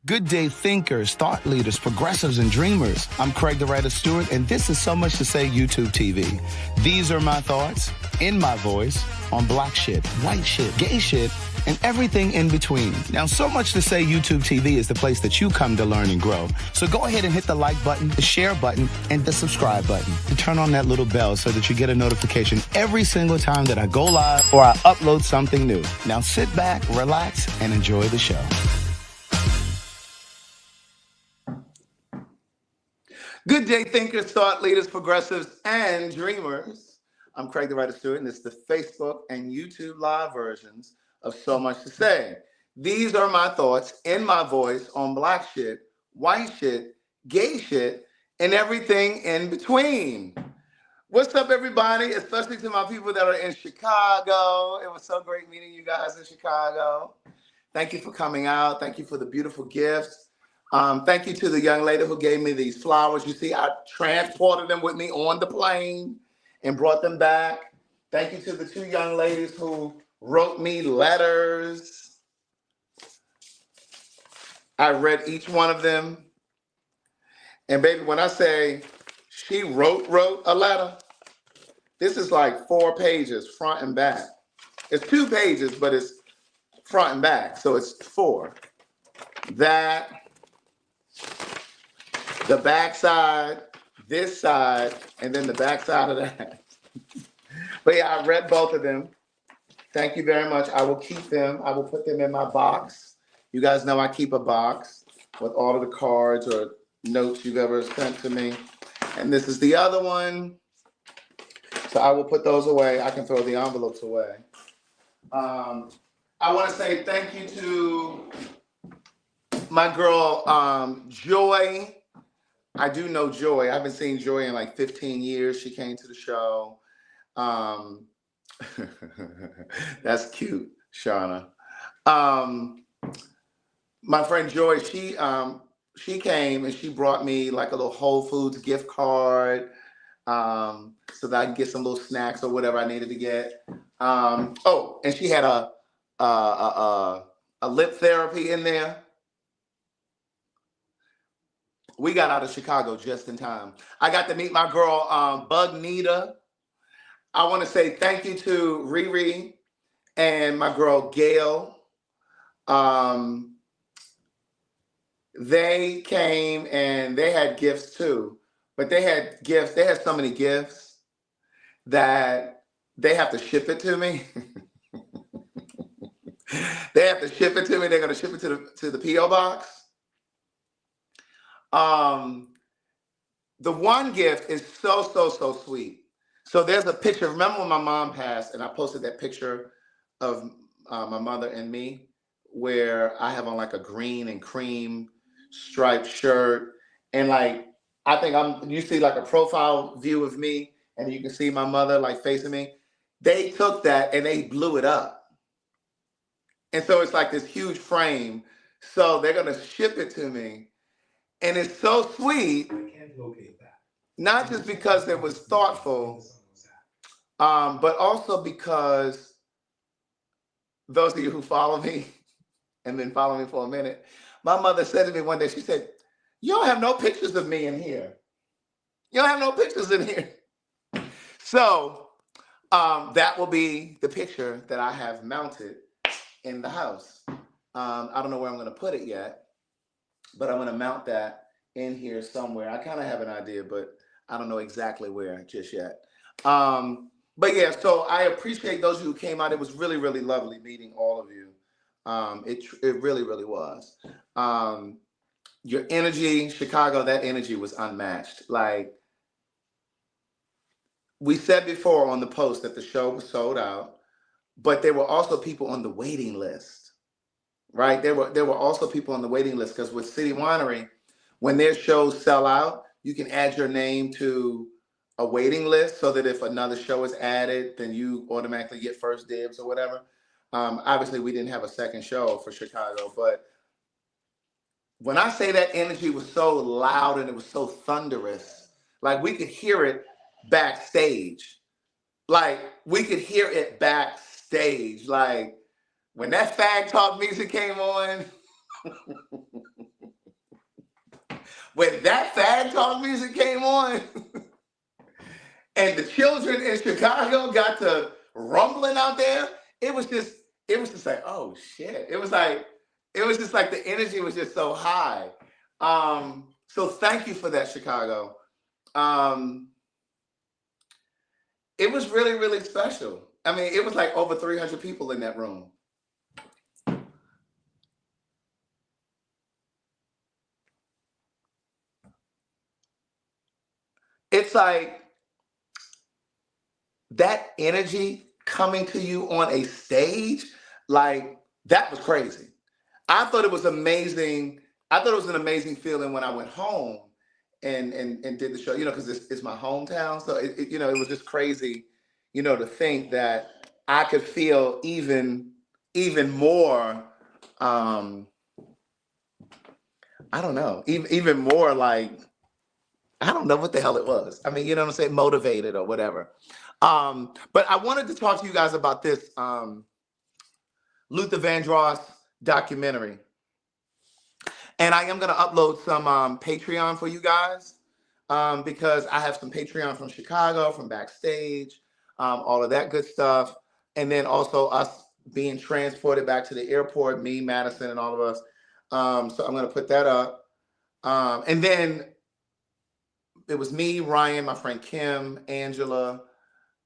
Good day thinkers, thought leaders, progressives, and dreamers. I'm Craig TheWriter Stewart, and this is So Much to Say YouTube TV. These are my thoughts, in my voice, on black shit, white shit, gay shit, and everything in between. Now, So Much to Say YouTube TV is the place that you come to learn and grow. So go ahead and hit the like button, the share button, and the subscribe button. And turn on that little bell so that you get a notification every single time that I go live or I upload something new. Now sit back, relax, and enjoy the show. Good day, thinkers, thought leaders, progressives, and dreamers. I'm Craig TheWriter Stewart, and this is the Facebook and YouTube live versions of So Much to Say. These are my thoughts in my voice on black shit, white shit, gay shit, and everything in between. What's up, everybody, especially to my people that are in Chicago. It was so great meeting you guys in Chicago. Thank you for coming out. Thank you for the beautiful gifts. Thank you to the young lady who gave me these flowers. You see, I transported them with me on the plane and brought them back. Thank you to the two young ladies who wrote me letters. I read each one of them. And baby, when I say she wrote a letter, this is like 4 pages, front and back. It's 2 pages, but it's front and back, so it's 4. That, the back side, this side, and then the back side of that. But yeah, I read both of them. Thank you very much. I will keep them. I will put them in my box. You guys know I keep a box with all of the cards or notes you've ever sent to me. And this is the other one. So I will put those away. I can throw the envelopes away. I want to say thank you to my girl, Joy. I do know Joy. I haven't seen Joy in like 15 years. She came to the show. That's cute, Shauna. My friend Joy, she came and she brought me like a little Whole Foods gift card, so that I can get some little snacks or whatever I needed to get. Oh, and she had a lip therapy in there. We got out of Chicago just in time. I got to meet my girl, Bug Nita. I want to say thank you to Riri and my girl, Gail. They came and they had gifts too, but they had gifts. They had so many gifts that they have to ship it to me. They have to ship it to me. They're going to ship it to the P.O. box. The one gift is so sweet. So there's a picture. Remember when my mom passed and I posted that picture of my mother and me where I have on like a green and cream striped shirt. And like, I think you see like a profile view of me and you can see my mother like facing me. They took that and they blew it up. And so it's like this huge frame. So they're going to ship it to me. And it's so sweet. I can't locate that. Not just because it was thoughtful, but also because those of you who follow me and been following me for a minute, my mother said to me one day, she said, "You don't have no pictures of me in here. You don't have no pictures in here." So that will be the picture that I have mounted in the house. I don't know where I'm going to put it yet, but I'm going to mount that in here somewhere. I kind of have an idea, but I don't know exactly where just yet. But yeah, so I appreciate those of you who came out. It was really, really lovely meeting all of you. It really, really was. Your energy, Chicago, that energy was unmatched. Like we said before on the post that the show was sold out, but there were also people on the waiting list, right? There were also people on the waiting list because with City Winery, when their shows sell out, you can add your name to a waiting list so that if another show is added, then you automatically get first dibs or whatever. Obviously, we didn't have a second show for Chicago, but when I say that energy was so loud and it was so thunderous, like we could hear it backstage. Like we could hear it backstage. Like when that Phag Talk music came on, when that Phag Tawlk music came on, and the children in Chicago got to rumbling out there, it was just, like, oh shit. It was just like the energy was just so high. So thank you for that, Chicago. It was really, really special. I mean, it was like over 300 people in that room. It's like that energy coming to you on a stage, like that was crazy. I thought it was amazing. I thought it was an amazing feeling when I went home and did the show, because it's my hometown. So it was just crazy, to think that I could feel even more. I don't know, even more like, I don't know what the hell it was. I mean, you know what I'm saying, motivated or whatever. But I wanted to talk to you guys about this Luther Vandross documentary. And I am going to upload some Patreon for you guys because I have some Patreon from Chicago, from backstage, all of that good stuff. And then also us being transported back to the airport, me, Madison, and all of us. So I'm going to put that up. And then it was me, Ryan, my friend Kim, Angela,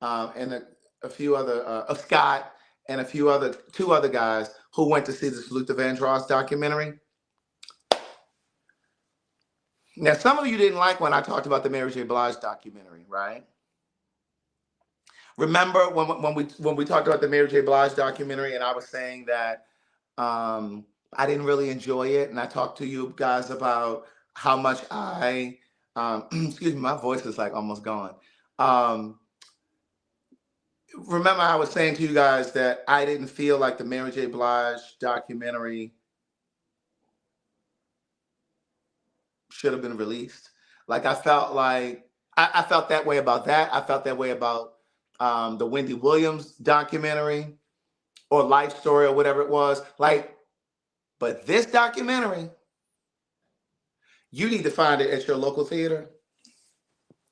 and a few other, Scott, and two other guys who went to see this Luther Vandross documentary. Now, some of you didn't like when I talked about the Mary J. Blige documentary, right? Remember when we talked about the Mary J. Blige documentary, and I was saying that I didn't really enjoy it, and I talked to you guys about how much I excuse me, my voice is like almost gone. Remember, I was saying to you guys that I didn't feel like the Mary J. Blige documentary should have been released. Like I felt that way about that. I felt that way about the Wendy Williams documentary or Life Story or whatever it was. Like, but this documentary, you need to find it at your local theater.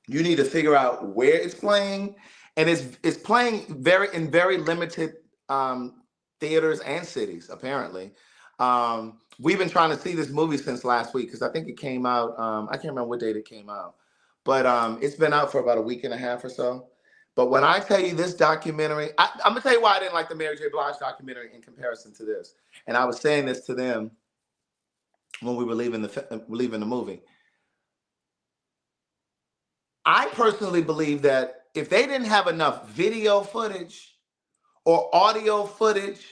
You need to figure out where it's playing, and it's playing in very limited theaters and cities apparently. We've been trying to see this movie since last week because I think it came out. I can't remember what date it came out, but it's been out for about a week and a half or so. But when I tell you this documentary, I'm gonna tell you why I didn't like the Mary J. Blige documentary in comparison to this. And I was saying this to them when we were leaving the movie. I personally believe that if they didn't have enough video footage or audio footage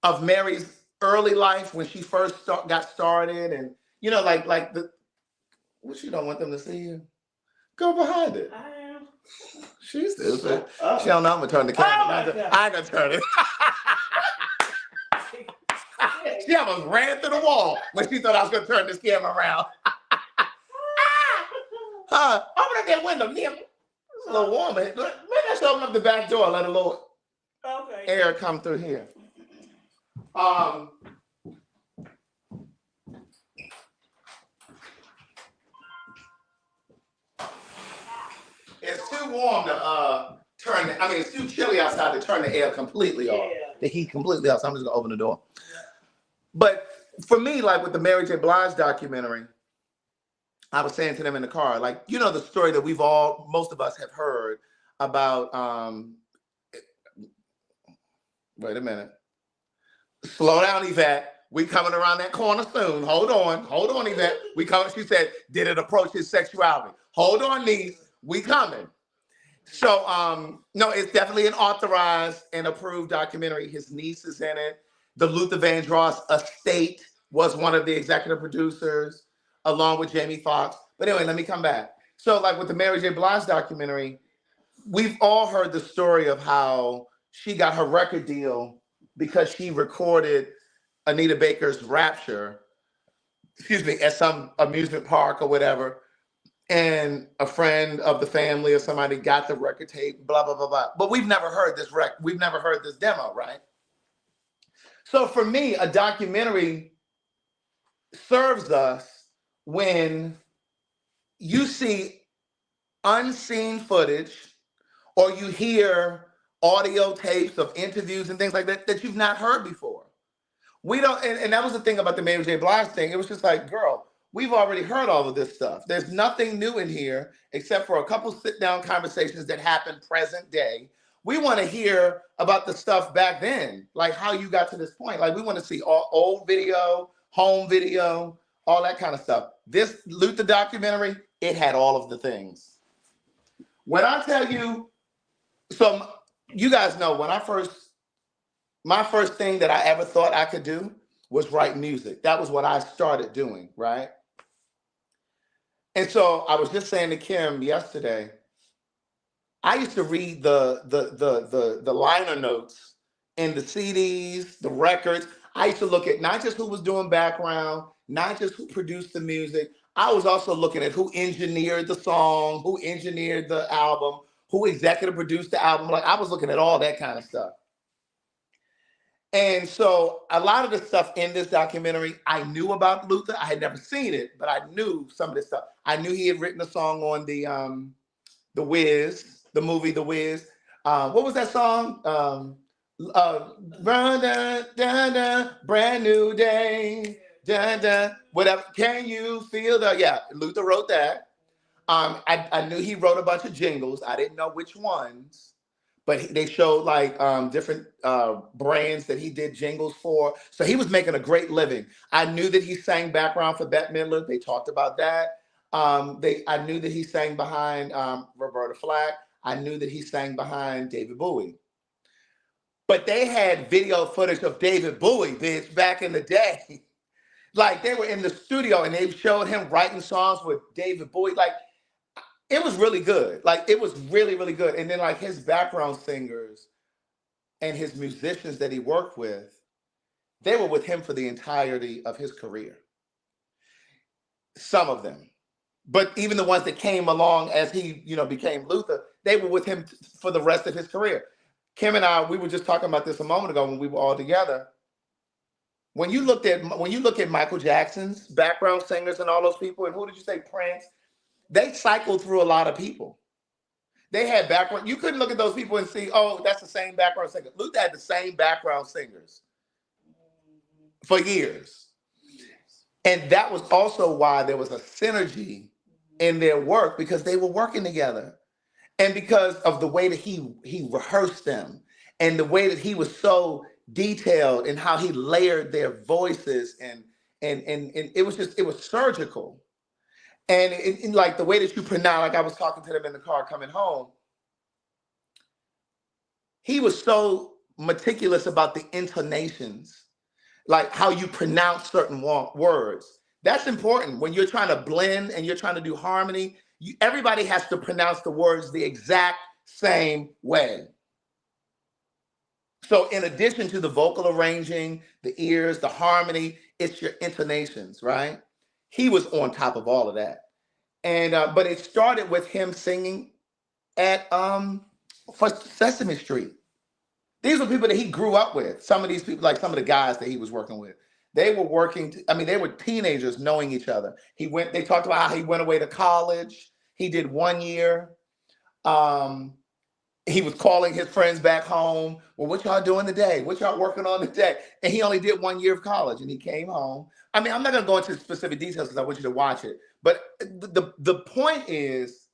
of Mary's early life when she first got started, and like the, what, you don't want them to see you? Go behind it. I am. She's stupid. She don't know I'm gonna turn the camera. I ain't gonna turn it. She almost ran through the wall when she thought I was gonna turn this camera around. Open up that window, Nim. It's a little warm. Maybe I should open up the back door, let a little air come through here. It's too warm to turn it. I mean, it's too chilly outside to turn the air completely off. The heat completely off. So I'm just gonna open the door. But for me, like with the Mary J. Blige documentary, I was saying to them in the car, like, the story that most of us have heard about, wait a minute. Slow down, Yvette. We coming around that corner soon. Hold on, Yvette. We coming. She said, did it approach his sexuality? Hold on, niece. We coming. So, no, it's definitely an authorized and approved documentary. His niece is in it. The Luther Vandross estate was one of the executive producers, along with Jamie Foxx. But anyway, let me come back. So, like with the Mary J. Blige documentary, we've all heard the story of how she got her record deal because she recorded Anita Baker's Rapture, at some amusement park or whatever. And a friend of the family or somebody got the record tape, blah, blah, blah, blah. But we've never heard this we've never heard this demo, right? So for me, a documentary serves us when you see unseen footage or you hear audio tapes of interviews and things like that that you've not heard before. We don't, and that was the thing about the Mary J. Blige thing. It was just like, girl, we've already heard all of this stuff. There's nothing new in here except for a couple sit down conversations that happen present day. We want to hear about the stuff back then, like how you got to this point. Like we want to see all old video, home video, all that kind of stuff. This Luther documentary, it had all of the things. When I tell you, so you guys know when my first thing that I ever thought I could do was write music. That was what I started doing, right? And so I was just saying to Kim yesterday, I used to read the liner notes in the CDs, the records. I used to look at not just who was doing background, not just who produced the music. I was also looking at who engineered the song, who engineered the album, who executive produced the album. Like I was looking at all that kind of stuff. And so a lot of the stuff in this documentary, I knew about Luther. I had never seen it, but I knew some of this stuff. I knew he had written a song on the Wiz, the movie The Wiz. What was that song? Run, dun, dun, dun, brand new day, dun, dun, whatever. Can you feel the? Yeah, Luther wrote that. I knew he wrote a bunch of jingles. I didn't know which ones. But they showed like different brands that he did jingles for. So he was making a great living. I knew that he sang background for Bette Midler. They talked about that. I knew that he sang behind Roberta Flack. I knew that he sang behind David Bowie. But they had video footage of David Bowie, bitch, back in the day. Like they were in the studio and they showed him writing songs with David Bowie. Like it was really good. Like it was really, really good. And then like his background singers and his musicians that he worked with, they were with him for the entirety of his career. Some of them. But even the ones that came along as he, became Luther, they were with him for the rest of his career. Kim and I, we were just talking about this a moment ago when we were all together. When you look at Michael Jackson's background singers and all those people, and who did you say, Prince? They cycled through a lot of people. They had background. You couldn't look at those people and see, oh, that's the same background singer. Luther had the same background singers for years. And that was also why there was a synergy in their work because they were working together. And because of the way that he rehearsed them and the way that he was so detailed in how he layered their voices and it was surgical. And in like the way that you pronounce, like I was talking to them in the car coming home, he was so meticulous about the intonations, like how you pronounce certain words. That's important when you're trying to blend and you're trying to do harmony. Everybody has to pronounce the words the exact same way. So in addition to the vocal arranging, the ears, the harmony, it's your intonations, right? He was on top of all of that. And but it started with him singing at for Sesame Street. These were people that he grew up with. Some of these people, like some of the guys that he was working with, they were they were teenagers knowing each other. They talked about how he went away to college. He did 1 year. He was calling his friends back home. Well, what y'all doing today? What y'all working on today? And he only did 1 year of college and he came home. I mean, I'm not going to go into specific details because I want you to watch it. But the point is,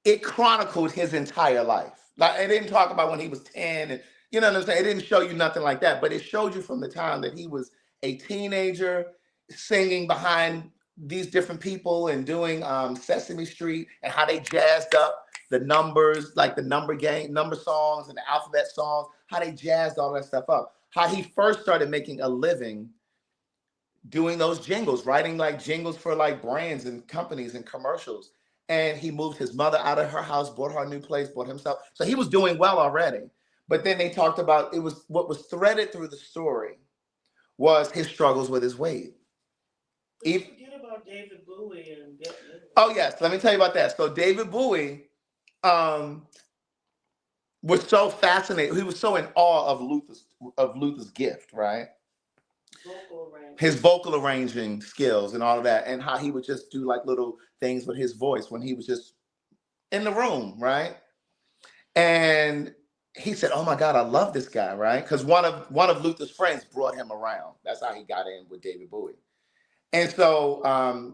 it chronicled his entire life. Like, it didn't talk about when he was 10 and you know what I'm saying? It didn't show you nothing like that, but it showed you from the time that he was a teenager singing behind these different people and doing Sesame Street and how they jazzed up the numbers, like the number songs and the alphabet songs, how they jazzed all that stuff up. How he first started making a living doing those jingles, writing like jingles for like brands and companies and commercials. And he moved his mother out of her house, bought her a new place, bought himself. So he was doing well already. But then they talked about what was threaded through the story was his struggles with his weight. Forget about David Bowie and oh yes, let me tell you about that. So David Bowie was so fascinated. He was so in awe of Luther's gift, right? vocal arranging. his vocal arranging skills and all of that, and how he would just do like little things with his voice when he was just in the room, right? And he said, "Oh my God, I love this guy," right? Because one of Luther's friends brought him around. That's how he got in with David Bowie. And so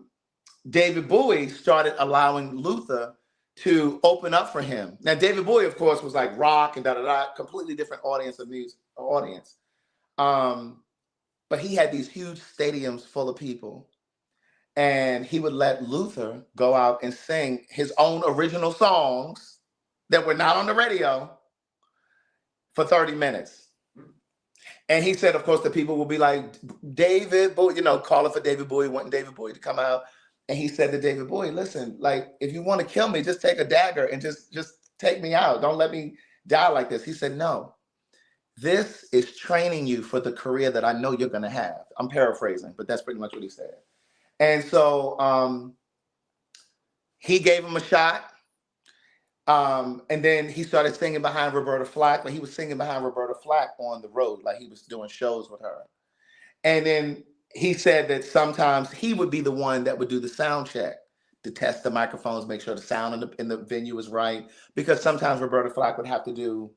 David Bowie started allowing Luther to open up for him. Now, David Bowie, of course, was like rock and da da da, completely different audience of music audience. Um, but he had these huge stadiums full of people, and he would let Luther go out and sing his own original songs that were not on the radio for 30 minutes. And he said, of course, the people will be like, David Bowie, calling for David Bowie, wanting David Bowie to come out. And he said to David Bowie, listen, like, if you want to kill me, just take a dagger and just take me out. Don't let me die like this. He said, no, this is training you for the career that I know you're going to have. I'm paraphrasing, but that's pretty much what he said. And so he gave him a shot. And then he started singing behind Roberta Flack. Like he was singing behind Roberta Flack on the road, like he was doing shows with her. And then he said that sometimes he would be the one that would do the sound check to test the microphones, make sure the sound in the venue was right. Because sometimes Roberta Flack would have to do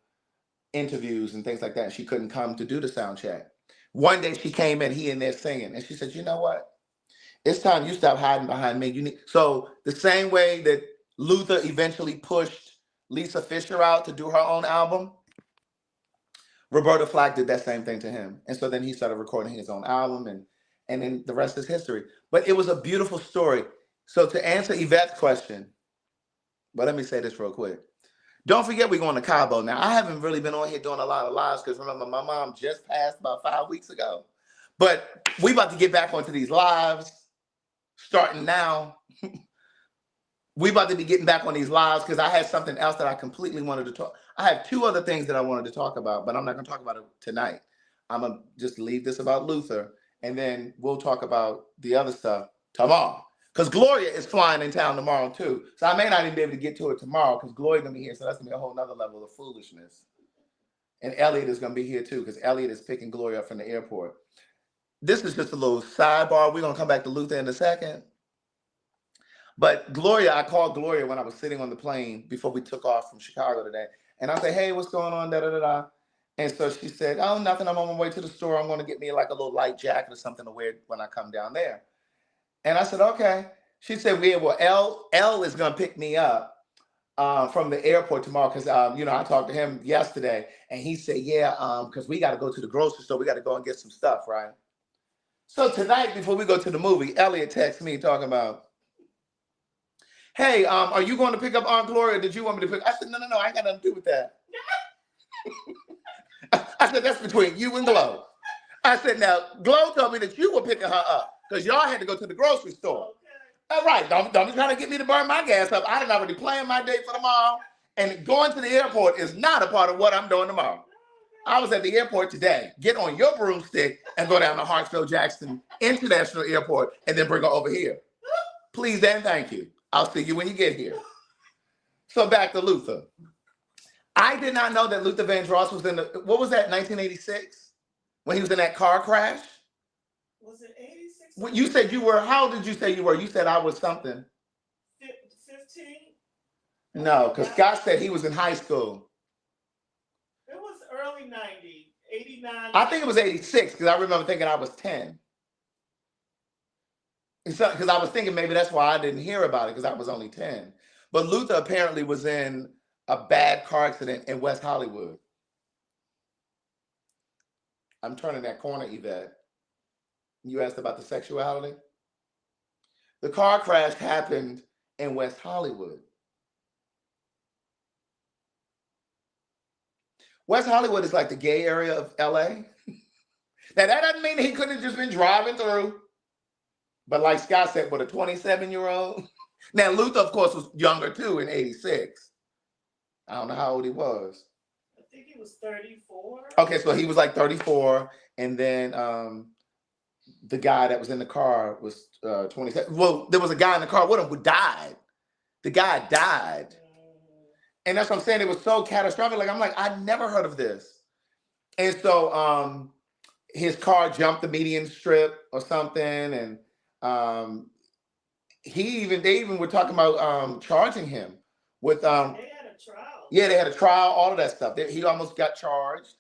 interviews and things like that. And she couldn't come to do the sound check. One day she came in, he in there singing, and she said, you know what? It's time you stop hiding behind me. So the same way that Luther eventually pushed Lisa Fisher out to do her own album, Roberta Flack did that same thing to him. And so then he started recording his own album, and then the rest is history. But it was a beautiful story. So to answer Yvette's question, but let me say this real quick. Don't forget we're going to Cabo. Now, I haven't really been on here doing a lot of lives because remember, my mom just passed about 5 weeks ago. But we about to get back onto these lives starting now. We about to be getting back on these lives because I had something else that I completely wanted to talk. I have 2 other things that I wanted to talk about, but I'm not going to talk about it tonight. I'm going to just leave this about Luther, and then we'll talk about the other stuff tomorrow. Because Gloria is flying in town tomorrow, too. So I may not even be able to get to it tomorrow because Gloria's going to be here, so that's going to be a whole nother level of foolishness. And Elliot is going to be here, too, because Elliot is picking Gloria up from the airport. This is just a little sidebar. We're going to come back to Luther in a second. But Gloria, I called Gloria when I was sitting on the plane before we took off from Chicago today. And I said, hey, what's going on? Da, da, da, da. And so she said, oh, nothing. I'm on my way to the store. I'm going to get me like a little light jacket or something to wear when I come down there. And I said, okay. She said, yeah, well, L is going to pick me up from the airport tomorrow because, I talked to him yesterday. And he said, yeah, because we got to go to the grocery store. We got to go and get some stuff, right? So tonight, before we go to the movie, Elliot texts me talking about, hey, are you going to pick up Aunt Gloria? Did you want me to pick? I said, no, I ain't got nothing to do with that. I said, that's between you and Glow. I said, now, Glow told me that you were picking her up because y'all had to go to the grocery store. Okay. All right, don't be trying to get me to burn my gas up. I done already planned my day for tomorrow, and going to the airport is not a part of what I'm doing tomorrow. I was at the airport today. Get on your broomstick and go down to Hartsfield-Jackson International Airport and then bring her over here. Please and thank you. I'll see you when you get here. So back to Luther. I did not know that Luther Vandross was in what was that, 1986? When he was in that car crash? Was it 86? Well, you said you were, how old did you say you were? You said I was something. 15? No, because Scott said he was in high school. It was early 90s, 89. I think it was 86 because I remember thinking I was 10. Because I was thinking maybe that's why I didn't hear about it because I was only 10. But Luther apparently was in a bad car accident in West Hollywood. I'm turning that corner, Yvette. You asked about the sexuality? The car crash happened in West Hollywood. West Hollywood is like the gay area of LA. Now, that doesn't mean he couldn't have just been driving through. But like Scott said, with a 27-year-old. Now, Luther, of course, was younger, too, in 86. I don't know how old he was. I think he was 34. Okay, so he was like 34. And then the guy that was in the car was 27. Well, there was a guy in the car with him who died. The guy died. And that's what I'm saying. It was so catastrophic. Like, I'm like, I never heard of this. And so his car jumped the median strip or something, and um, they even were talking about charging him with They had a trial. yeah, they had a trial, all of that stuff. He almost got charged,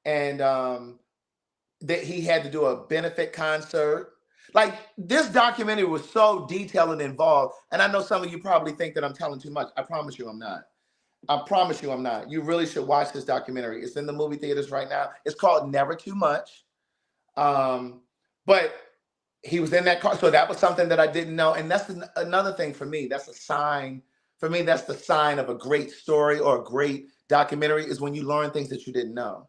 and that he had to do a benefit concert. Like, this documentary was so detailed and involved, and I know some of you probably think that I'm telling too much. I promise you, I'm not. I promise you, I'm not. You really should watch this documentary. It's in the movie theaters right now. It's called Never Too Much. Um, but he was in that car, so that was something that I didn't know, and that's another thing for me. That's a sign. For me, that's the sign of a great story or a great documentary, is when you learn things that you didn't know.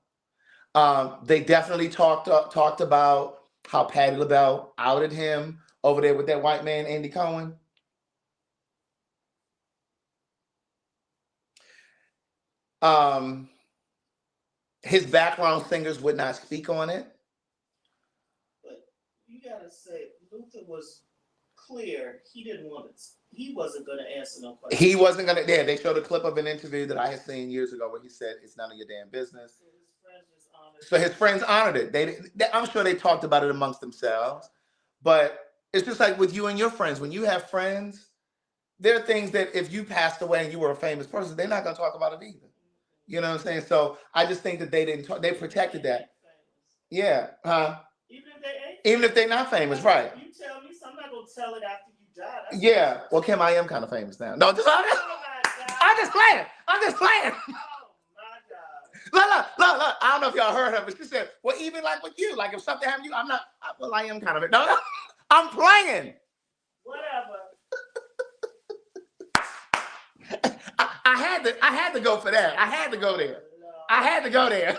They definitely talked about how Patti LaBelle outed him over there with that white man, Andy Cohen. Um, his background singers would not speak on it. But you gotta say, Luther was clear. He didn't want it. He wasn't going to answer no questions. He wasn't gonna. Yeah, they showed a clip of an interview that I had seen years ago where he said, "It's none of your damn business." So his friends just honored. So his friends honored it. I'm sure they talked about it amongst themselves, but it's just like with you and your friends. When you have friends, there are things that if you passed away and you were a famous person, they're not gonna talk about it either. You know what I'm saying? So I just think that they didn't talk, they protected that. Yeah, huh? Even if they ain't. Even if they're not famous, right? You tell me, so I'm not gonna tell it after you die. That's Yeah. Well, Kim, I am kind of famous now. No, just oh my God. I'm just playing. I'm just playing. Oh my God. Look. I don't know if y'all heard her, but she said, "Well, even like with you, like if something happened to you, I'm not. Well, I am kind of it. No, I'm playing. Whatever. I had to go for that. I had to go there. I had to go there.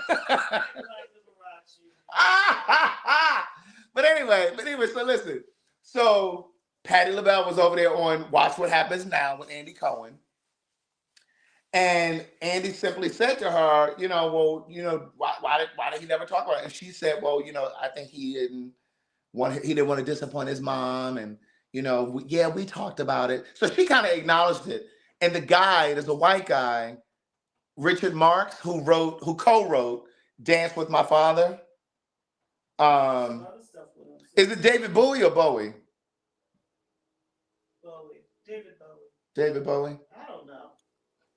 But anyway, so listen. So Patti LaBelle was over there on Watch What Happens Now with Andy Cohen. And Andy simply said to her, why did he never talk about it? And she said, well, I think he didn't want to disappoint his mom. And, we talked about it. So she kind of acknowledged it. And the guy, there's a white guy, Richard Marx, who co-wrote Dance with My Father. Is it David Bowie or Bowie? Bowie. David Bowie. David Bowie? I don't know.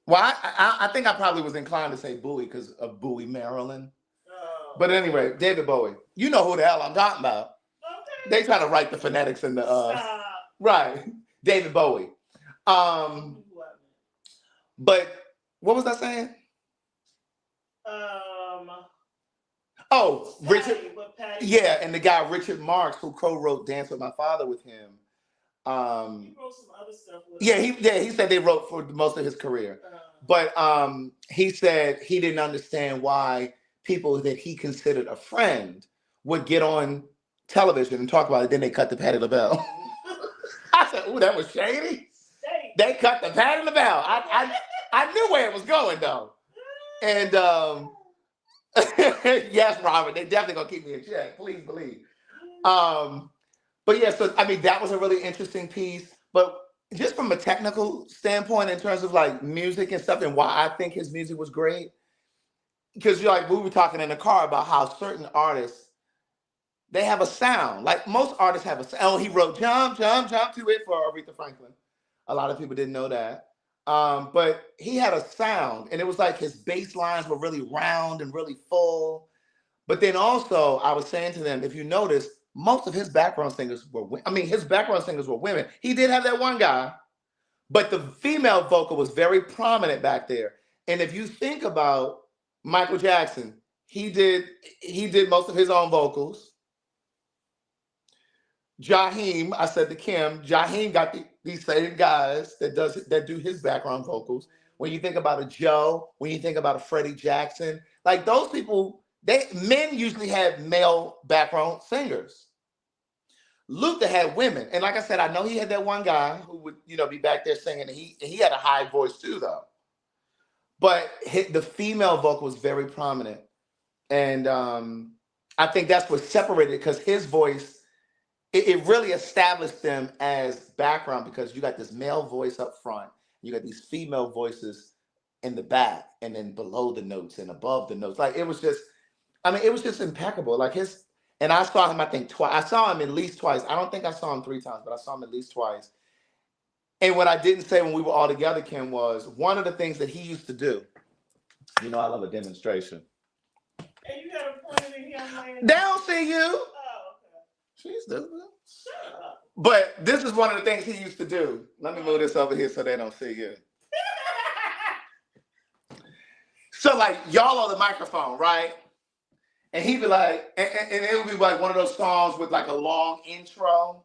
Well, I think I probably was inclined to say Bowie because of Bowie, Maryland. Oh. But anyway, David Bowie. You know who the hell I'm talking about. Okay. They try to write the phonetics in the Stop. right. David Bowie. But what was I saying? Oh, Richard. Patty. Yeah, and the guy Richard Marx, who co-wrote Dance with My Father with him. He wrote some other stuff with him. He said they wrote for most of his career. But he said he didn't understand why people that he considered a friend would get on television and talk about it. Then they cut to Patti LaBelle. I said, "Ooh, that was shady." They cut the Patti LaBelle. I knew where it was going though. And yes, Robert, they definitely gonna keep me in check. Please believe. But yeah, so I mean that was a really interesting piece. But just from a technical standpoint, in terms of like music and stuff, and why I think his music was great, because we were talking in the car about how certain artists, they have a sound. Like most artists have a sound. Oh, he wrote "Jump, Jump, Jump" to it for Aretha Franklin. A lot of people didn't know that. But he had a sound, and it was like his bass lines were really round and really full. But then also, I was saying to them, if you notice, most of his background singers were women. He did have that one guy, but the female vocal was very prominent back there. And if you think about Michael Jackson, he did most of his own vocals. Jaheim, I said to Kim, Jaheim got these same guys that do his background vocals. When you think about a Joe, when you think about a Freddie Jackson, like those people, men usually have male background singers. Luther had women, and like I said, I know he had that one guy who would be back there singing. And he had a high voice too, though. But the female vocal was very prominent, and I think that's what separated, because his voice. It really established them as background, because you got this male voice up front, you got these female voices in the back, and then below the notes and above the notes. Like it was just impeccable. Like And I saw him, I think, twice. I saw him at least twice. I don't think I saw him 3 times, but I saw him at least twice. And what I didn't say when we were all together, Kim, was one of the things that he used to do. You know, I love a demonstration. And you got a point in here, man. They don't see you. Oh, okay. She's doing it. Shut up. But this is one of the things he used to do. Let me move this over here so they don't see you. So, like, y'all on the microphone, right? And he'd be like, and it would be like one of those songs with like a long intro.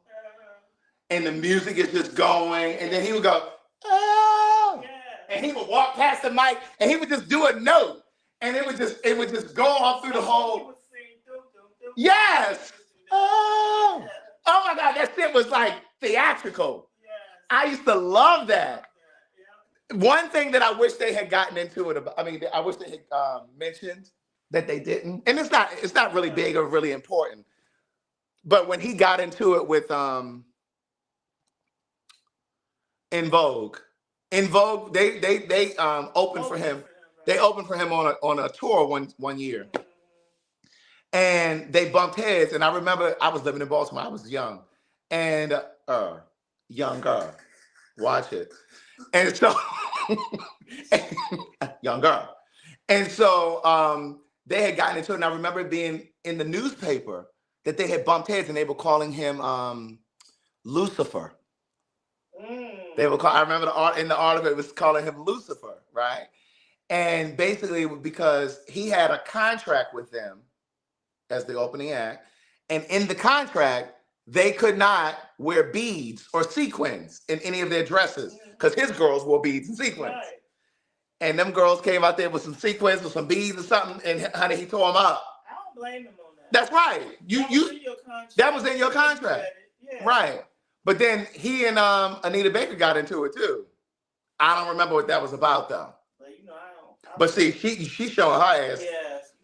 And the music is just going, and then he would go, oh, yeah. And he would walk past the mic, and he would just do a note, and it would just go all through the whole. Yes. Oh, oh my God, that shit was like theatrical. Yes. I used to love that. Yeah. One thing that I wish they had gotten into it about, I mean, I wish they had mentioned that they didn't, and it's not really big or really important, but when he got into it with In Vogue, they opened for him. They opened for him on a tour one year, and they bumped heads. And I remember I was living in Baltimore. I was young, and younger. Watch it. And so, young girl. And so they had gotten into it. And I remember it being in the newspaper that they had bumped heads, and they were calling him Lucifer. They were I remember in the article it was calling him Lucifer, right? And basically because he had a contract with them as the opening act, and in the contract they could not wear beads or sequins in any of their dresses because his girls wore beads and sequins. Right. And them girls came out there with some sequins or some beads or something, and honey, he tore them up. I don't blame him on that. That's right. That was in your contract, yeah. Right? But then he and Anita Baker got into it too. I don't remember what that was about though. But you know, I don't. But see, she's showing her ass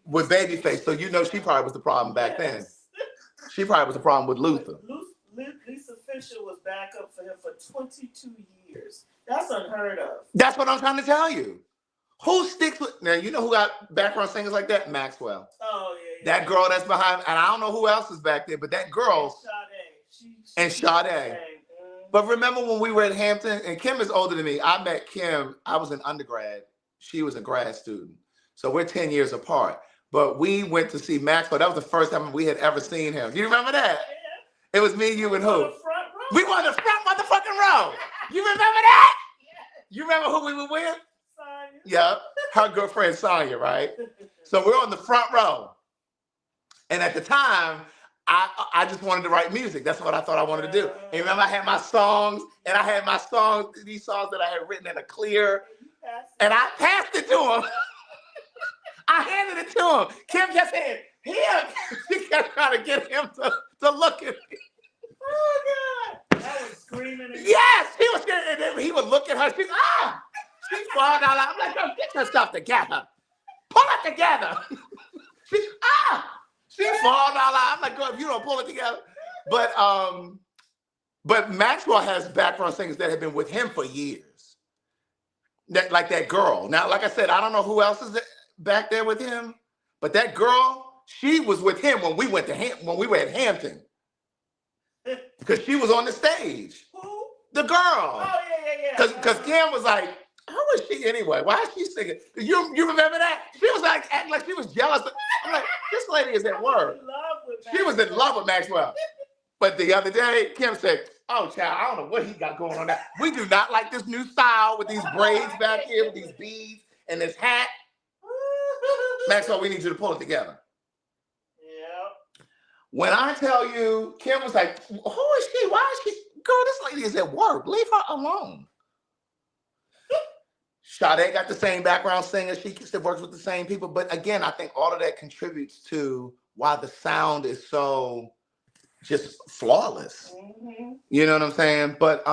with Babyface, so you know she probably was the problem back then. She probably was the problem with Luther. Lisa Fisher was backup for him for 22 years. That's unheard of. That's what I'm trying to tell you. Who sticks with now? You know who got background singers like that? Maxwell. Oh yeah. That girl that's behind, and I don't know who else is back there, but that girl. And Sade. But remember when we were at Hampton, and Kim is older than me. I met Kim, I was an undergrad. She was a grad student. So we're 10 years apart. But we went to see Maxwell. That was the first time we had ever seen him. You remember that? Yeah. It was me, you, and who? We were in the front motherfucking row. You remember that? Yeah. You remember who we were with? Sonya. Yep. Her girlfriend Sonya, right? So we're on the front row. And at the time, I just wanted to write music. That's what I thought I wanted to do. And remember, I had my songs, and I had my songs, these songs that I had written in a clear, and I passed it to him. I handed it to him. Kim just said, here. She kept trying to get him to look at me. Oh, God. I was screaming. Yes, he was screaming. And then he would look at her. She's falling out. I'm like, yo, get your stuff together. Pull it together. She's falling all out. I'm like, girl, if you don't pull it together. But Maxwell has background singers that have been with him for years. Like that girl. Now, like I said, I don't know who else is back there with him, but that girl, she was with him when we went to when we were at Hampton. Because she was on the stage. Who? The girl. Oh, yeah. Because Kim was like, how was she anyway? Why is she singing? You remember that? She was like acting like she was jealous. I'm like, this lady is at work. She was in love with Maxwell. But the other day, Kim said, oh, child, I don't know what he got going on there. We do not like this new style with these braids back here, with these beads and this hat. Maxwell, we need you to pull it together. Yeah. When I tell you, Kim was like, who is she? Why is she? Girl, this lady is at work. Leave her alone. Sade got the same background singer. She still works with the same people. But again, I think all of that contributes to why the sound is so just flawless. Mm-hmm. You know what I'm saying? But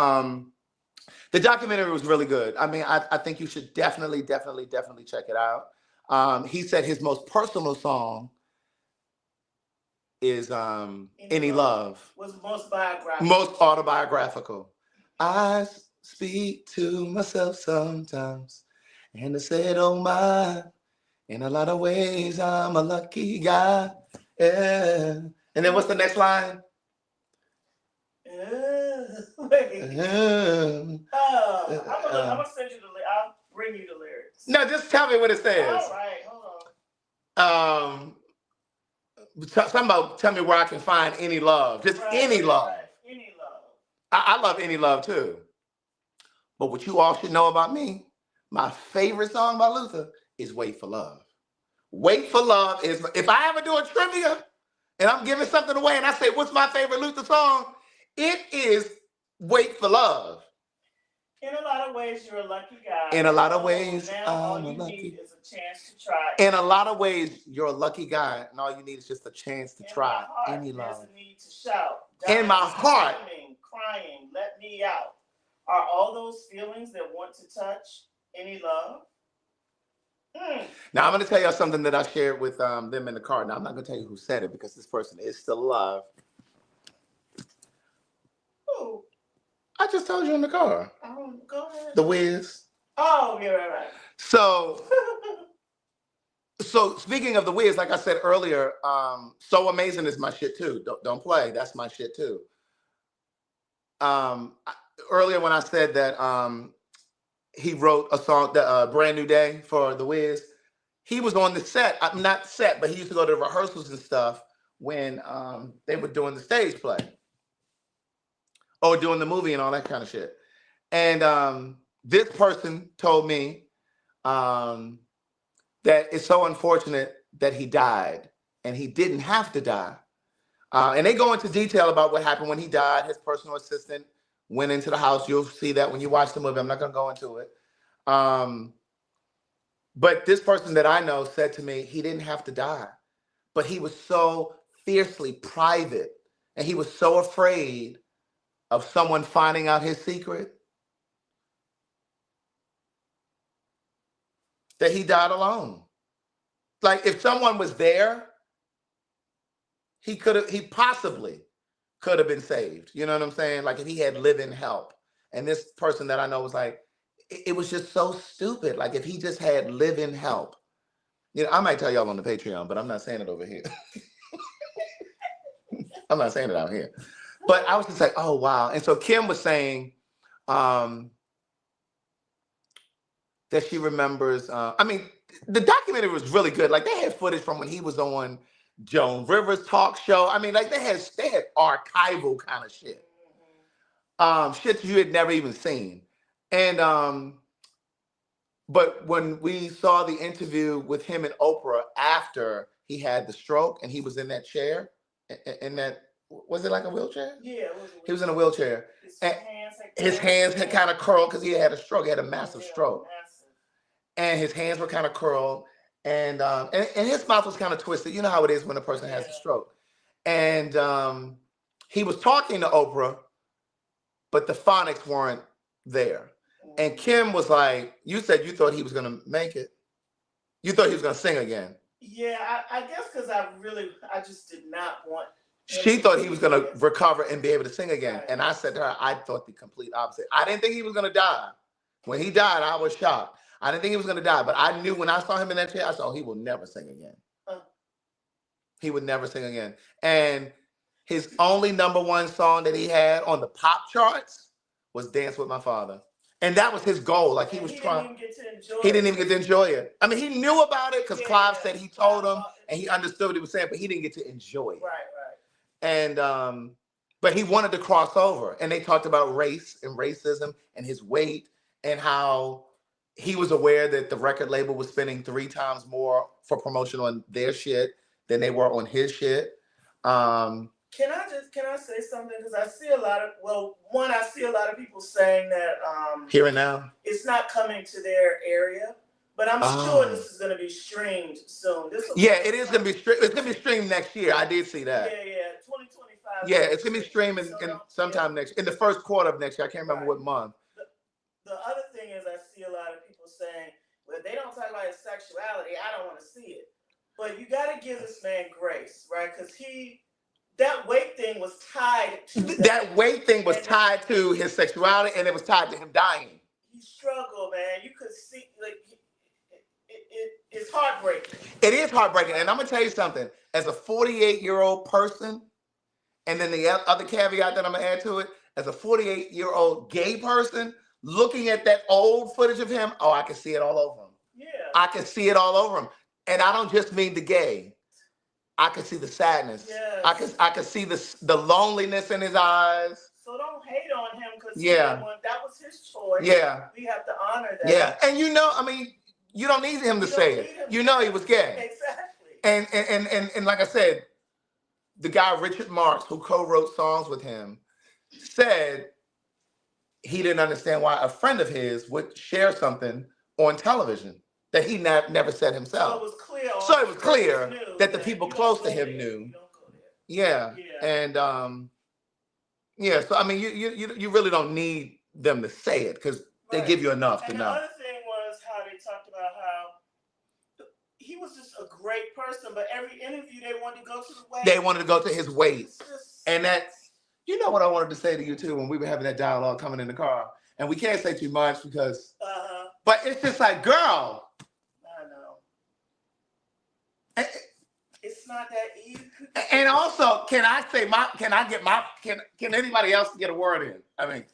the documentary was really good. I mean, I think you should definitely check it out. He said his most personal song is Any Love. Was most biographical. Most autobiographical. I speak to myself sometimes, and I said, oh my, in a lot of ways, I'm a lucky guy. Yeah. And then what's the next line? Wait. I'm gonna send you the. I'll bring you the lyrics. No, just tell me what it says. All right, hold on. Something about tell me where I can find any love. Just any love. Right. Any love. I love any love too. But what you all should know about me, my favorite song by Luther is Wait for Love. Wait for Love is, if I ever do a trivia and I'm giving something away and I say, what's my favorite Luther song? It is Wait for Love. In a lot of ways, you're a lucky guy. In a lot of ways, now all you need is a chance to try. In a lot of ways, you're a lucky guy, and all you need is just a chance to try any love. There's a need to shout. In my heart, crying, let me out. Are all those feelings that want to touch any love? Now, I'm going to tell you something that I shared with them in the car. Now, I'm not going to tell you who said it because this person is still alive. Who? I just told you in the car. Go ahead. The Wiz. Oh, yeah, right. So speaking of The Wiz, like I said earlier, So Amazing is my shit too. Don't play. That's my shit too. Earlier when I said that he wrote a song, Brand New Day for The Wiz, he was on the set. Not set, but he used to go to the rehearsals and stuff when they were doing the stage play or doing the movie and all that kind of shit. And this person told me that it's so unfortunate that he died, and he didn't have to die. And they go into detail about what happened when he died. His personal assistant went into the house. You'll see that when you watch the movie. I'm not going to go into it. But this person that I know said to me, he didn't have to die, but he was so fiercely private, and he was so afraid of someone finding out his secret that he died alone. Like, if someone was there, he possibly could have been saved. You know what I'm saying? Like, if he had live-in help. And this person that I know was like, it was just so stupid. Like, if he just had live-in help. You know, I might tell y'all on the Patreon, but I'm not saying it over here. I'm not saying it out here. But I was just like, oh, wow. And so Kim was saying that she remembers, the documentary was really good. Like, they had footage from when he was on Joan Rivers' talk show. I mean, like, they had archival kind of shit. Shit you had never even seen. And but when we saw the interview with him and Oprah after he had the stroke and he was in that chair, in that, was it like a wheelchair? Yeah, it was a wheelchair. He was in a wheelchair. His hands had kind of curled because he had a stroke. He had a massive stroke. And his hands were kind of curled. And his mouth was kind of twisted. You know how it is when a person has a stroke. And he was talking to Oprah, but the phonics weren't there. And Kim was like, you said you thought he was going to make it. You thought he was going to sing again. Yeah, I guess because I just did not want. She thought he was going to recover and be able to sing again. Right. And I said to her, I thought the complete opposite. I didn't think he was going to die. When he died, I was shocked. I didn't think he was going to die, but I knew when I saw him in that chair, I said, oh, he will never sing again. He would never sing again. And his only #1 song that he had on the pop charts was Dance with My Father. And that was his goal. Like, he was trying. He didn't even get to enjoy it. I mean, he knew about it because Clive said he told him and he understood what he was saying, but he didn't get to enjoy it. Right. And but he wanted to cross over. And they talked about race and racism and his weight and how he was aware that the record label was spending 3 times more for promotion on their shit than they were on his shit. Can I say something? Because I see a lot of people saying that Here and Now, it's not coming to their area, but I'm sure this is going to be streamed soon. It is going to be streamed. It's going to be streamed next year. I did see that. Yeah, 2025. Yeah, it's going to be streamed sometime next, in the first quarter of next year. I can't remember what month. The other thing is, I see a lot of people saying, well, if they don't talk about his sexuality, I don't want to see it. But you got to give this man grace, right? Because that weight thing was tied to that weight thing was tied to his sexuality, and it was tied to him dying. He struggled, man. You could see, like, It's heartbreaking. It is heartbreaking. And I'm going to tell you something. As a 48-year-old person, and then the other caveat that I'm going to add to it, as a 48-year-old gay person, looking at that old footage of him, oh, I can see it all over him. Yeah. I can see it all over him. And I don't just mean the gay. I can see the sadness. Yes. I can see the loneliness in his eyes. So don't hate on him because Yeah. That was his choice. Yeah. We have to honor that. Yeah. And you know, I mean, you don't need him to say it. You know he was gay. Exactly. And like I said, the guy Richard Marx, who co-wrote songs with him, said he didn't understand why a friend of his would share something on television that he never said himself. So it was clear that the people close to him knew. Yeah. And yeah, so I mean, you really don't need them to say it because they give you enough to know. And the other thing was how they talked about how he was just a great person, but every interview they wanted to go to the wake. They wanted to go to his wake. And that's, you know what I wanted to say to you too when we were having that dialogue coming in the car. And we can't say too much because, but it's just like, girl. I know. It's not that easy. And also, can anybody else get a word in? I mean,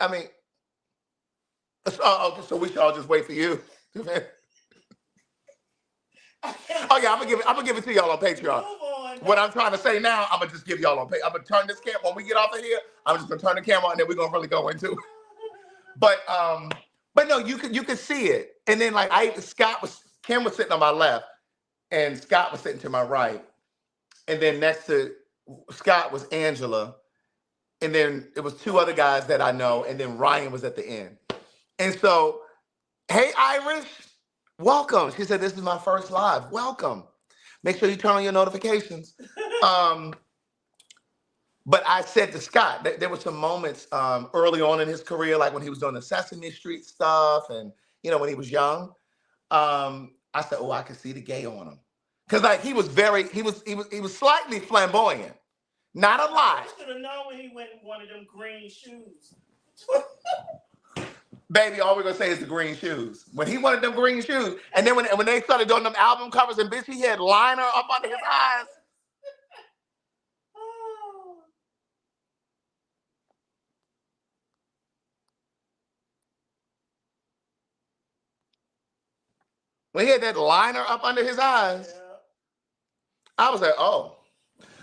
I mean, okay, so we should all just wait for you. Oh yeah, I'm gonna give it to y'all on Patreon. What I'm trying to say now, I'm gonna just give y'all on Patreon. I'm gonna turn this camera when we get off of here. I'm just gonna turn the camera on, and then we're gonna really go into it. But no, you could see it. And then like Kim was sitting on my left, and Scott was sitting to my right, and then next to Scott was Angela, and then it was two other guys that I know, and then Ryan was at the end. And so, hey Irish, welcome. She said, this is my first live. Welcome. Make sure you turn on your notifications. But I said to Scott, there were some moments early on in his career, like when he was doing the Sesame Street stuff and, you know, when he was young. I said, oh, I could see the gay on him. Because like he was slightly flamboyant. Not a lot. I should have known when he went in one of them green shoes. Baby, all we're gonna say is the green shoes. When he wanted them green shoes, and then when they started doing them album covers, and bitch, he had liner up under his eyes. When he had that liner up under his eyes, I was like, oh.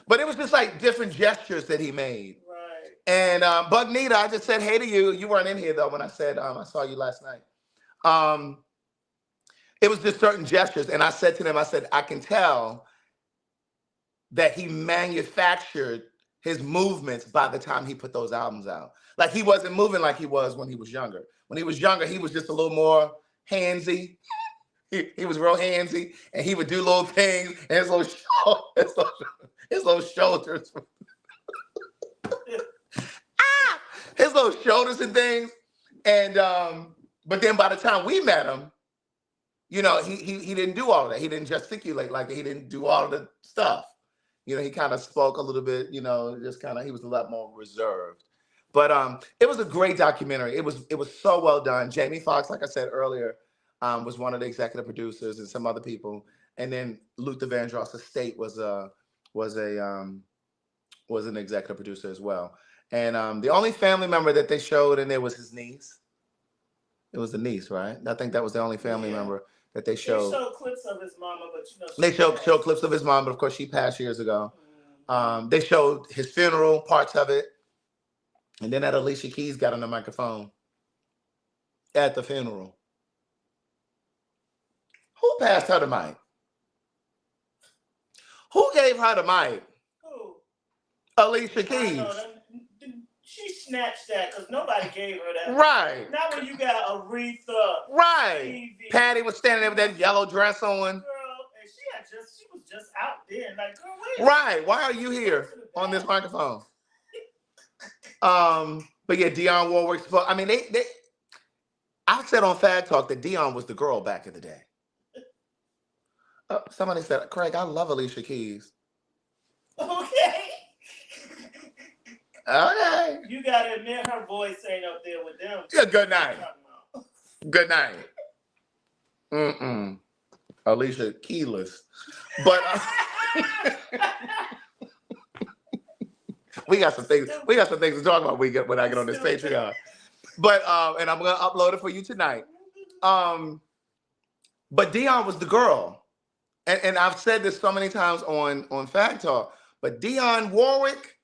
But it was just like different gestures that he made. Right. And Bug Nita, I just said hey to you. You weren't in here though when I said I saw you last night. It was just certain gestures. And I said to them, I said, I can tell that he manufactured his movements by the time he put those albums out. Like he wasn't moving like he was when he was younger. When he was younger, he was just a little more handsy. He was real handsy, and he would do little things, and his little shoulders. His little shoulders and things. And but then by the time we met him, you know, he didn't do all of that. He didn't gesticulate like that. He didn't do all of the stuff. You know, he kind of spoke a little bit, you know, just kind of, he was a lot more reserved. But it was a great documentary. It was so well done. Jamie Foxx, like I said earlier, was one of the executive producers, and some other people. And then Luther Vandross Estate was an executive producer as well. And the only family member that they showed in there was his niece. It was the niece, right? I think that was the only family member that they showed. They showed clips of his mama, but you know. They showed clips of his mom, but of course she passed years ago. They showed his funeral, parts of it. And then that Alicia Keys got on the microphone at the funeral. Who passed her the mic? Who gave her the mic? Who? Alicia Keys. She snatched that because nobody gave her that. Right. Not when you got Aretha. Right. Stevie. Patty was standing there with that yellow dress on. Girl, and she was just out there. Like, girl, wait. Right. Why are you here on this microphone? But yeah, Dionne Warwick spoke. I mean, I said on Phag Talk that Dionne was the girl back in the day. Somebody said, Craig, I love Alicia Keys. Okay. Okay. You gotta admit her voice ain't up there with them. Yeah, good night. Good night. Alicia keyless. But we got some things to talk about when I get on this Patreon. But and I'm gonna upload it for you tonight. But Dion was the girl. And I've said this so many times on Phag Talk, but Dionne Warwick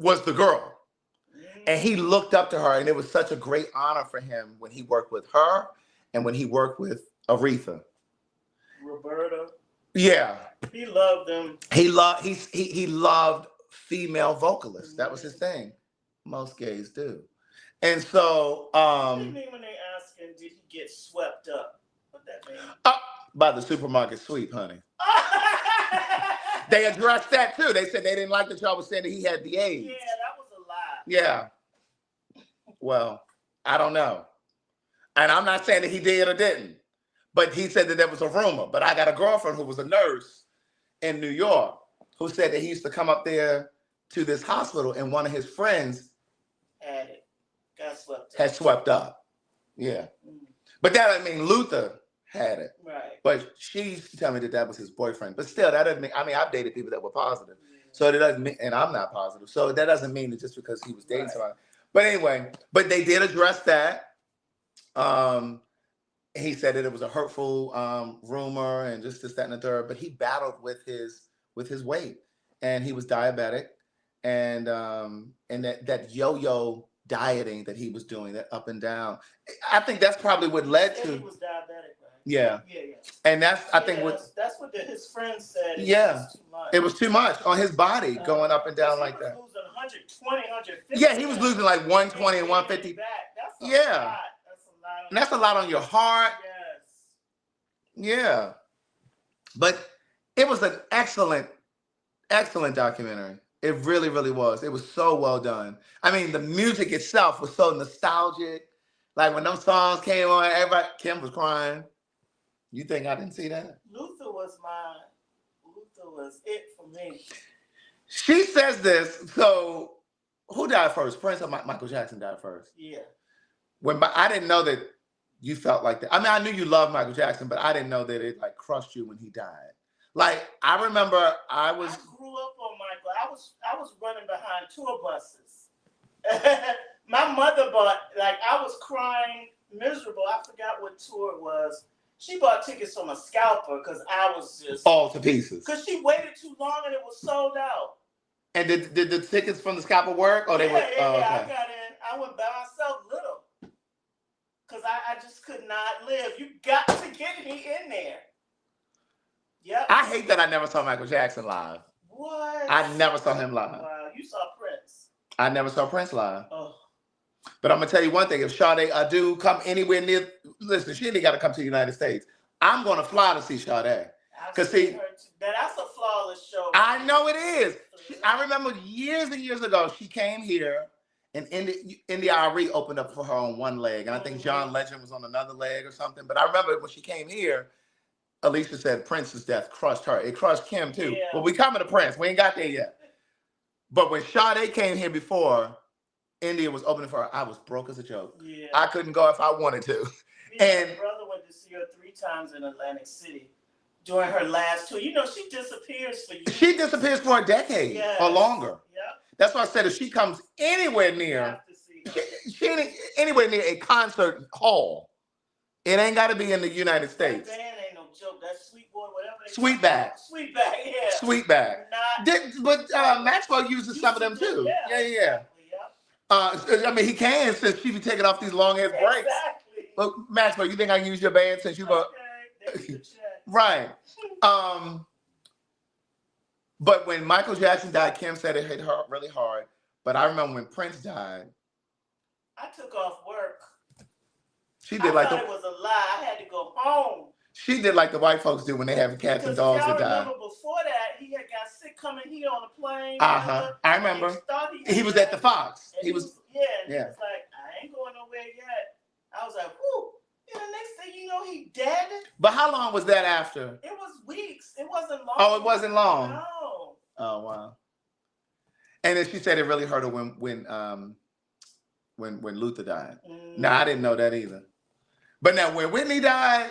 was the girl. And he looked up to her, and it was such a great honor for him when he worked with her and when he worked with Aretha. Roberta. Yeah. He loved them. He loved female vocalists. That was his thing. Most gays do. And so what do you mean when they ask him, did he get swept up? What that mean? By the supermarket sweep, honey. They addressed that too. They said they didn't like that y'all was saying that he had the AIDS. Yeah, that was a lie. Yeah. Well, I don't know. And I'm not saying that he did or didn't. But he said that there was a rumor. But I got a girlfriend who was a nurse in New York who said that he used to come up there to this hospital and one of his friends had swept up. Yeah. But that doesn't mean Luther had it. Right. But she used to tell me that that was his boyfriend. But still, that doesn't mean, I mean, I've dated people that were positive. Yeah. So it doesn't mean, and I'm not positive. So that doesn't mean that just because he was dating somebody. But anyway, but they did address that. He said that it was a hurtful rumor and just this, that, and the third. But he battled with his weight, and he was diabetic, and that yo-yo dieting that he was doing, that up and down. I think that's probably what led to. He was diabetic, right? Yeah. Yeah. And that's I think that's what his friends said. It was too much on his body going up and down like that. He was losing 120, 150. Yeah, he was losing like 120 and 150. That's a lot. And that's a lot on your heart. Yes. Yeah. But it was an excellent documentary. It really, really was. It was so well done. I mean, the music itself was so nostalgic. Like when those songs came on, Kim was crying. You think I didn't see that? Luther was it for me. She says this. So who died first? Prince or Michael Jackson died first? Yeah. I didn't know that you felt like that. I mean, I knew you loved Michael Jackson, but I didn't know that it like crushed you when he died. Like I remember I grew up on Michael. I was running behind tour buses. My mother I was crying miserable. I forgot what tour it was. She bought tickets from a scalper because I was just all to pieces. Because she waited too long and it was sold out. And did the tickets from the scalper work? Or they were? Yeah. Okay. I got in. I went by myself little. Because I just could not live. You got to get me in there. Yep. I hate that I never saw Michael Jackson live. What? I never saw him live. Wow. You saw Prince. I never saw Prince live. Oh. But I'm going to tell you one thing. If Sade Adu come anywhere near, listen, she ain't got to come to the United States. I'm going to fly to see Sade. Because see, that's a flawless show. I know it is. I remember years and years ago, she came here and India Ari opened up for her on one leg. And I think John Legend was on another leg or something. But I remember when she came here, Alicia said Prince's death crushed her. It crushed Kim too. Yeah. But we coming to Prince. We ain't got there yet. But when Sade came here before, India was opening for her. I was broke as a joke. Yeah. I couldn't go if I wanted to. And my brother went to see her 3 times in Atlantic City during her last tour. You know, she disappears for years. She disappears for a decade or longer. Yep. That's why I said if she comes anywhere near, she ain't anywhere near a concert hall, it ain't got to be in the United States. That band ain't no joke. That Sweetboy, whatever they Sweetback. Sweetback, yeah. Sweetback. But Maxwell uses some of them too. Yeah. I mean, he can since she be taking off these long ass breaks. Exactly. Look, Maxwell, you think I can use your band since you go? Okay. Right. But when Michael Jackson died, Kim said it hit her really hard. But I remember when Prince died. I took off work. She did I thought it was a lie. I had to go home. She did like the white folks do when they have cats and dogs that die. Remember before that, he had got sick coming here on the plane. I remember. He was at the Fox. He was. Yeah. He was like, I ain't going nowhere yet. I was like, whoo. And the next thing you know, he dead. But how long was that after? It was weeks. It wasn't long. Oh, it wasn't long. No. Oh, wow. And then she said it really hurt her when Luther died. Now I didn't know that either. But now when Whitney died,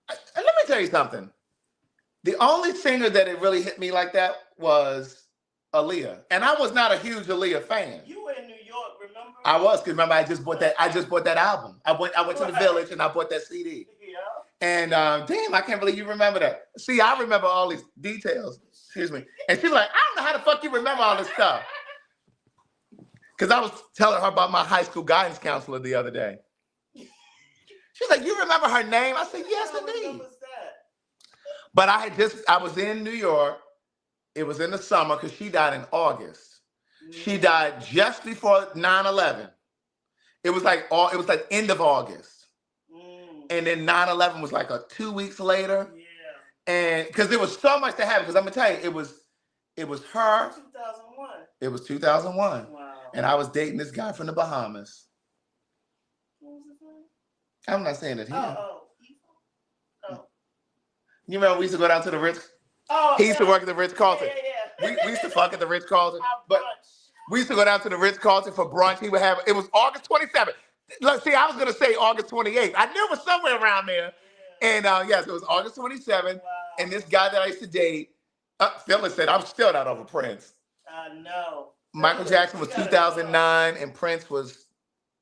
let me tell you something. The only singer that it really hit me like that was Aaliyah, and I was not a huge Aaliyah fan. You were in New York, remember? I was, because remember I just bought that album. I went to the Village and I bought that CD. Yeah. And damn, I can't believe you remember that. See, I remember all these details. Excuse me. And she was like, I don't know how the fuck you remember all this stuff. Because I was telling her about my high school guidance counselor the other day. She's like, you remember her name? I said, yes, indeed. But I was in New York. It was in the summer because she died in August. She died just before 9/11. It was like end of August. And then 9/11 was like 2 weeks later. Yeah. And because there was so much to happen, because I'm gonna tell you, it was her. 2001. It was 2001. Wow. And I was dating this guy from the Bahamas. What was his name? I'm not saying that here. Oh. You remember we used to go down to the Ritz? Oh, he used to work at the Ritz Carlton. Yeah. We used to fuck at the Ritz Carlton. But we used to go down to the Ritz Carlton for brunch. He would have, it was August 27th. Look, see, I was gonna say August 28th. I knew it was somewhere around there. And yes, it was August 27th. Wow. And this guy that I used to date, Phyllis said, I'm still not over Prince. No. Michael Jackson was 2009 and Prince was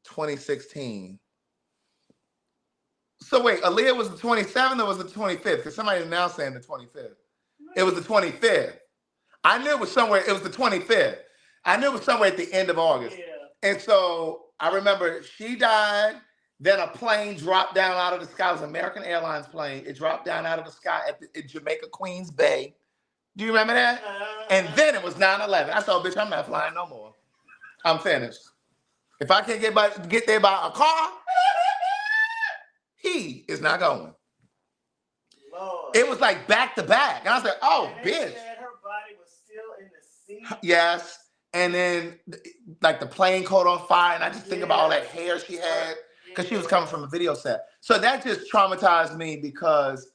2016. So wait, Aaliyah was the 27th or was it the 25th? Because somebody is now saying the 25th. It was the 25th. I knew it was somewhere, it was the 25th. I knew it was somewhere at the end of August. Yeah. And so I remember she died, then a plane dropped down out of the sky. It was an American Airlines plane. It dropped down out of the sky at Jamaica, Queens Bay. Do you remember that? And then it was 9/11. I said, oh, bitch, I'm not flying no more. I'm finished. If I can't get there by a car, he is not going. Lord. It was like back to back. And I was like, oh, bitch. Said her body was still in the seat. Yes. And then like the plane caught on fire. And I just think about all that hair she had because she was coming from a video set. So that just traumatized me because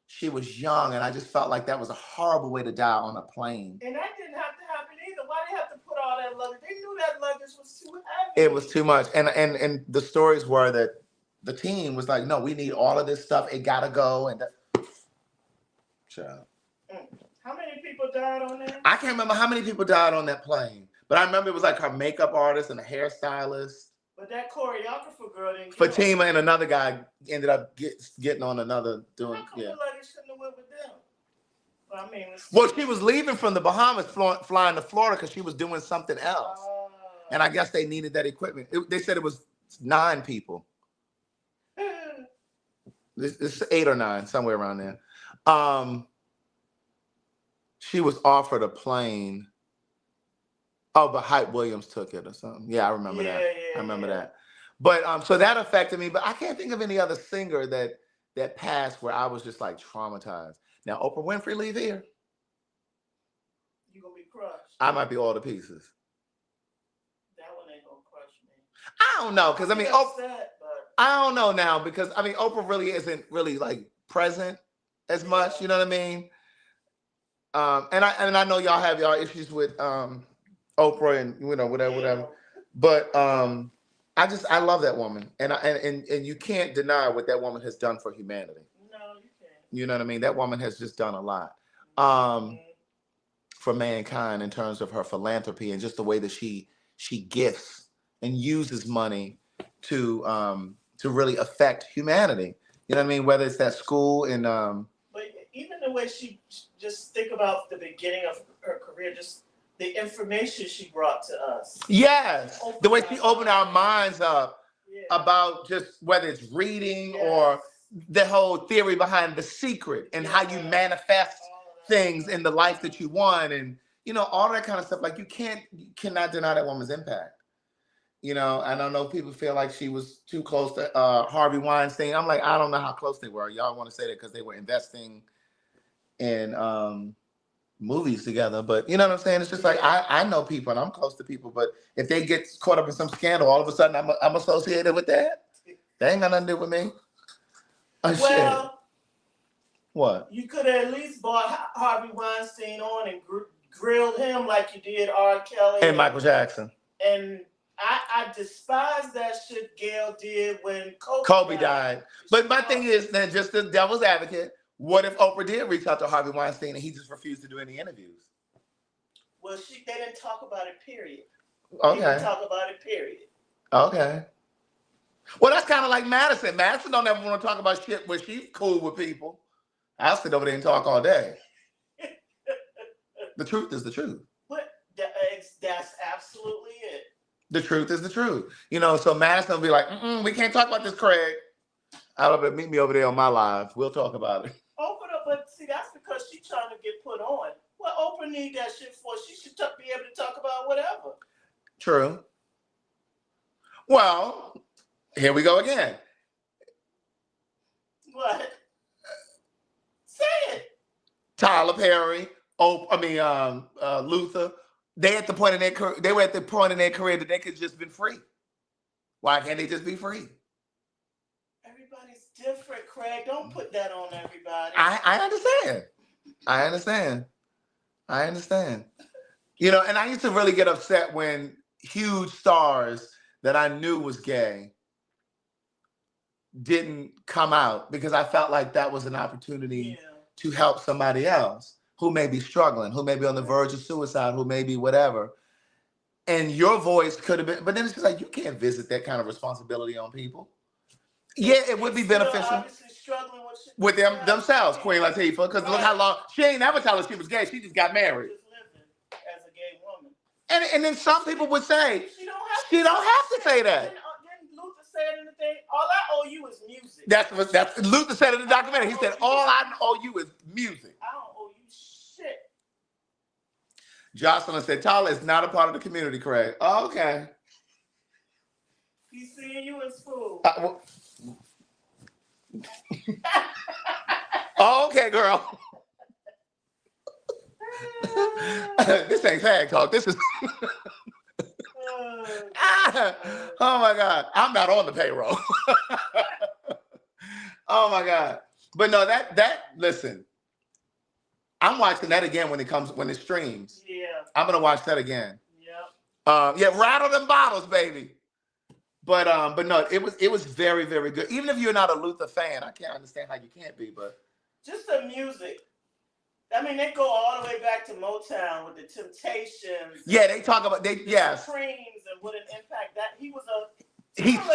she was young. And I just felt like that was a horrible way to die on a plane. And that didn't have to happen either. Why did they have to put all that luggage? They knew that luggage was too heavy. It was too much. And the stories were that the team was like, no, we need all of this stuff. It gotta go. And child. How many people died on that? I can't remember how many people died on that plane, but I remember it was like her makeup artist and a hairstylist. But that choreographer girl didn't. Fatima and another guy ended up getting on another doing. How come the luggage couldn't have went with them? Well, I mean, well, she was leaving from the Bahamas, flying to Florida because she was doing something else, and I guess they needed that equipment. They said it was 9 people. It's 8 or 9, somewhere around there. She was offered a plane. Oh, but Hype Williams took it or something. Yeah, I remember that. I remember that. But so that affected me. But I can't think of any other singer that passed where I was just like traumatized. Now, Oprah Winfrey leave here. You gonna be crushed. I might be all to pieces. That one ain't gonna crush me. I don't know, because I mean, upset, I don't know now because I mean, Oprah really isn't really like present as much. You know what I mean? And I know y'all have y'all issues with Oprah and whatever. But I love that woman, and you can't deny what that woman has done for humanity. No, you can't. You know what I mean? That woman has just done a lot for mankind in terms of her philanthropy and just the way that she gifts and uses money to really affect humanity. You know what I mean? Whether it's that school and but even the way she just think about the beginning of her career, just the information she brought to us. Yes, the way she opened our minds up about just whether it's reading or the whole theory behind The Secret and how you manifest things in the life that you want, and all that kind of stuff. Like you cannot deny that woman's impact. And I know people feel like she was too close to Harvey Weinstein. I'm like, I don't know how close they were. Y'all want to say that because they were investing in movies together. But you know what I'm saying? It's just like, I know people and I'm close to people. But if they get caught up in some scandal, all of a sudden I'm associated with that. That ain't got nothing to do with me. Oh, well, shit. What? You could have at least brought Harvey Weinstein on and grilled him like you did R. Kelly and Michael Jackson. And I despise that shit Gail did when Kobe died. But my thing is, then just the devil's advocate, what if Oprah did reach out to Harvey Weinstein and he just refused to do any interviews? Well, they didn't talk about it, period. Okay. They didn't talk about it, period. Okay. Well, that's kind of like Madison. Madison don't ever want to talk about shit where she's cool with people. I'll sit over there and talk all day. The truth is the truth. But that's absolutely it. The truth is the truth. You know, so Madison will be like, we can't talk about this, Craig. I'll meet me over there on my live. We'll talk about it. Oprah, but see, that's because she's trying to get put on. What Oprah need that shit for? She should be able to talk about whatever. True. Well, here we go again. What? Say it. Tyler Perry, Luther. They were at the point in their career that they could just been free. Why can't they just be free? Everybody's different, Craig. Don't put that on everybody. I understand. You know, and I used to really get upset when huge stars that I knew was gay didn't come out, because I felt like that was an opportunity to help somebody else who may be struggling, who may be on the verge of suicide, who may be whatever. And your voice could have been, but then it's just like, you can't visit that kind of responsibility on people. Yeah, it would be beneficial with themselves, Queen Latifah, because look how long, she ain't never tell us she was gay, she just got married. As a gay woman. And then some people would say, she don't have to say that. Didn't Luther say it in the thing? All I owe you is music. That's Luther said in the documentary. He said, all I owe you is music. I don't owe you shit. Jocelyn said, Tawlk is not a part of the community, Craig. Oh, okay. He's seeing you in school. Okay, girl. This ain't Phag talk. This is. Oh my God. I'm not on the payroll. Oh my God. But no, listen. I'm watching that again when it streams. Yeah. I'm gonna watch that again. Yep. Rattle them bottles, baby. But no, it was very, very good. Even if you're not a Luther fan, I can't understand how you can't be, but just the music. I mean, they go all the way back to Motown with the Temptations. Yeah, they talk about yes. Supremes and what an impact that he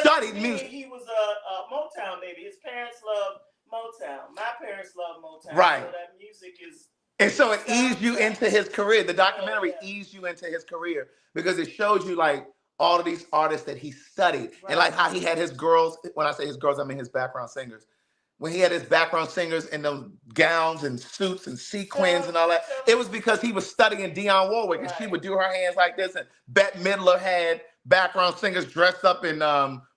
studied music. He was a Motown baby. His parents loved Motown. My parents loved Motown. Right. So that music is. And so it eased you into his career. The documentary eased you into his career because it showed you like all of these artists that he studied, and like how he had his girls. When I say his girls, I mean his background singers. When he had his background singers in those gowns and suits and sequins and all that, it was because he was studying Dionne Warwick, and she would do her hands like this. And Bette Midler had background singers dressed up in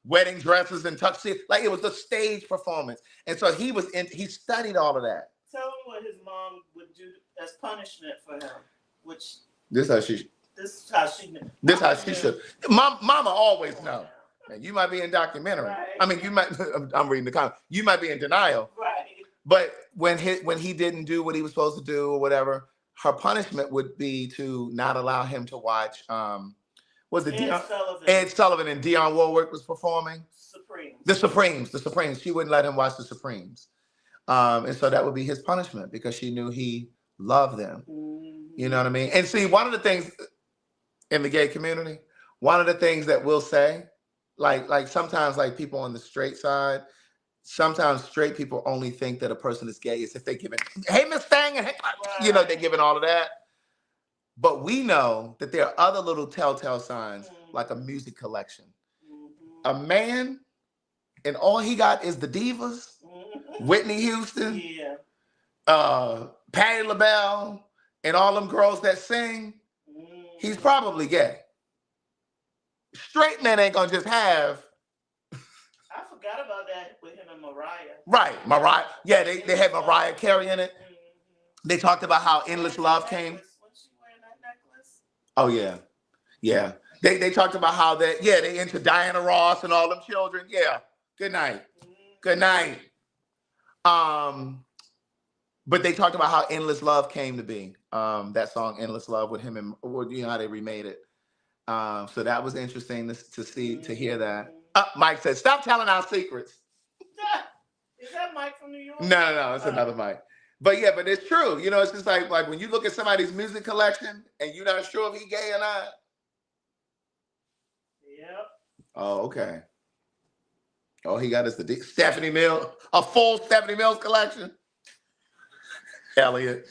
wedding dresses and tuxedos. Like it was a stage performance. And so he studied all of that. Tell him what his mom would do as punishment for him. This is how she should. Mama always know. Man, you might be in documentary. Right. I mean, you might. I'm reading the comments. You might be in denial. Right. But when he didn't do what he was supposed to do or whatever, her punishment would be to not allow him to watch. Ed Sullivan and Dionne Warwick was performing. The Supremes. She wouldn't let him watch the Supremes, and so that would be his punishment because she knew he loved them. Mm-hmm. You know what I mean? And see, one of the things in the gay community, one of the things that we'll say. Like sometimes like people on the straight side, sometimes straight people only think that a person is gay is if they give it, hey, Miss Thang, and hey, you know, they're giving all of that. But we know that there are other little telltale signs, like a music collection. A man, and all he got is the divas, Whitney Houston, Patti LaBelle, and all them girls that sing, he's probably gay. Straight men ain't gonna just have. I forgot about that with him and Mariah. Right, Mariah. Yeah, they had Mariah Carey in it. They talked about how Endless Love came. Was she wearing that necklace? Oh yeah. They talked about how they into Diana Ross and all them children. Yeah. Good night. Good night. But they talked about how Endless Love came to be. That song Endless Love with him and you know how they remade it. So that was interesting to see, to hear that. Mike said, "Stop telling our secrets." Is that Mike from New York? No, it's another Mike. But yeah, but it's true. You know, it's just like when you look at somebody's music collection and you're not sure if he gay or not. Yep. Oh, okay. Oh, he got us the Stephanie Mills, a full Stephanie Mills collection. Elliot.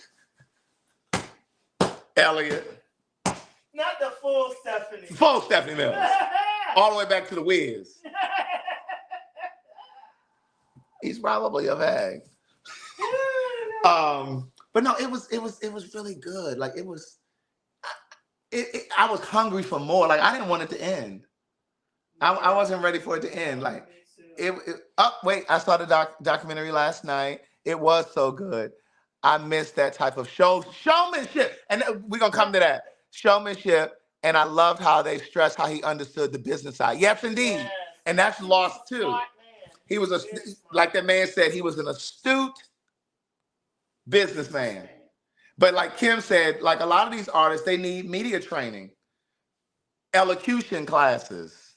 Not the full Stephanie. Full Stephanie Mills. All the way back to the Wiz. He's probably a Phag. But no, it was really good. Like I was hungry for more. Like I didn't want it to end. I wasn't ready for it to end. Like wait, I saw the documentary last night. It was so good. I missed that type of showmanship, and we're gonna come to that showmanship. And I loved how they stressed how he understood the business side. Yes, indeed, yes. And that's lost too. He was like that man said, he was an astute businessman. But like Kim said, like a lot of these artists, they need media training, elocution classes.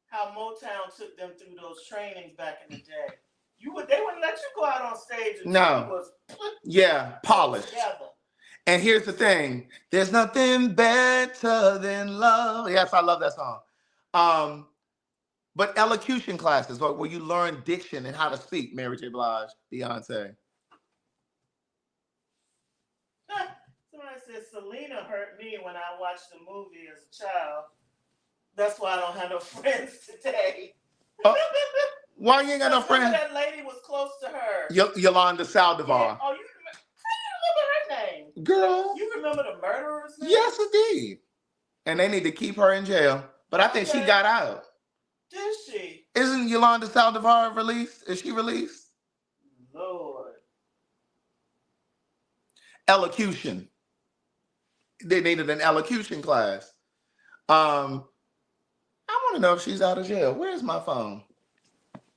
How Motown took them through those trainings back in the day. They wouldn't let you go out on stage and polished. Together. And here's the thing: there's nothing better than love. Yes, I love that song. But elocution classes, where you learn diction and how to speak. Mary J. Blige, Beyonce. Somebody said Selena hurt me when I watched the movie as a child. That's why I don't have no friends today. Why you ain't got no friends? That lady was close to her. Yolanda Saldivar. Yeah. Oh, you remember her name? Girl. You remember the murderer's name? Yes, indeed. And they need to keep her in jail. But I think she got out. Did she? Isn't Yolanda Saldivar released? Is she released? Lord. Elocution. They needed an elocution class. I want to know if she's out of jail. Where's my phone?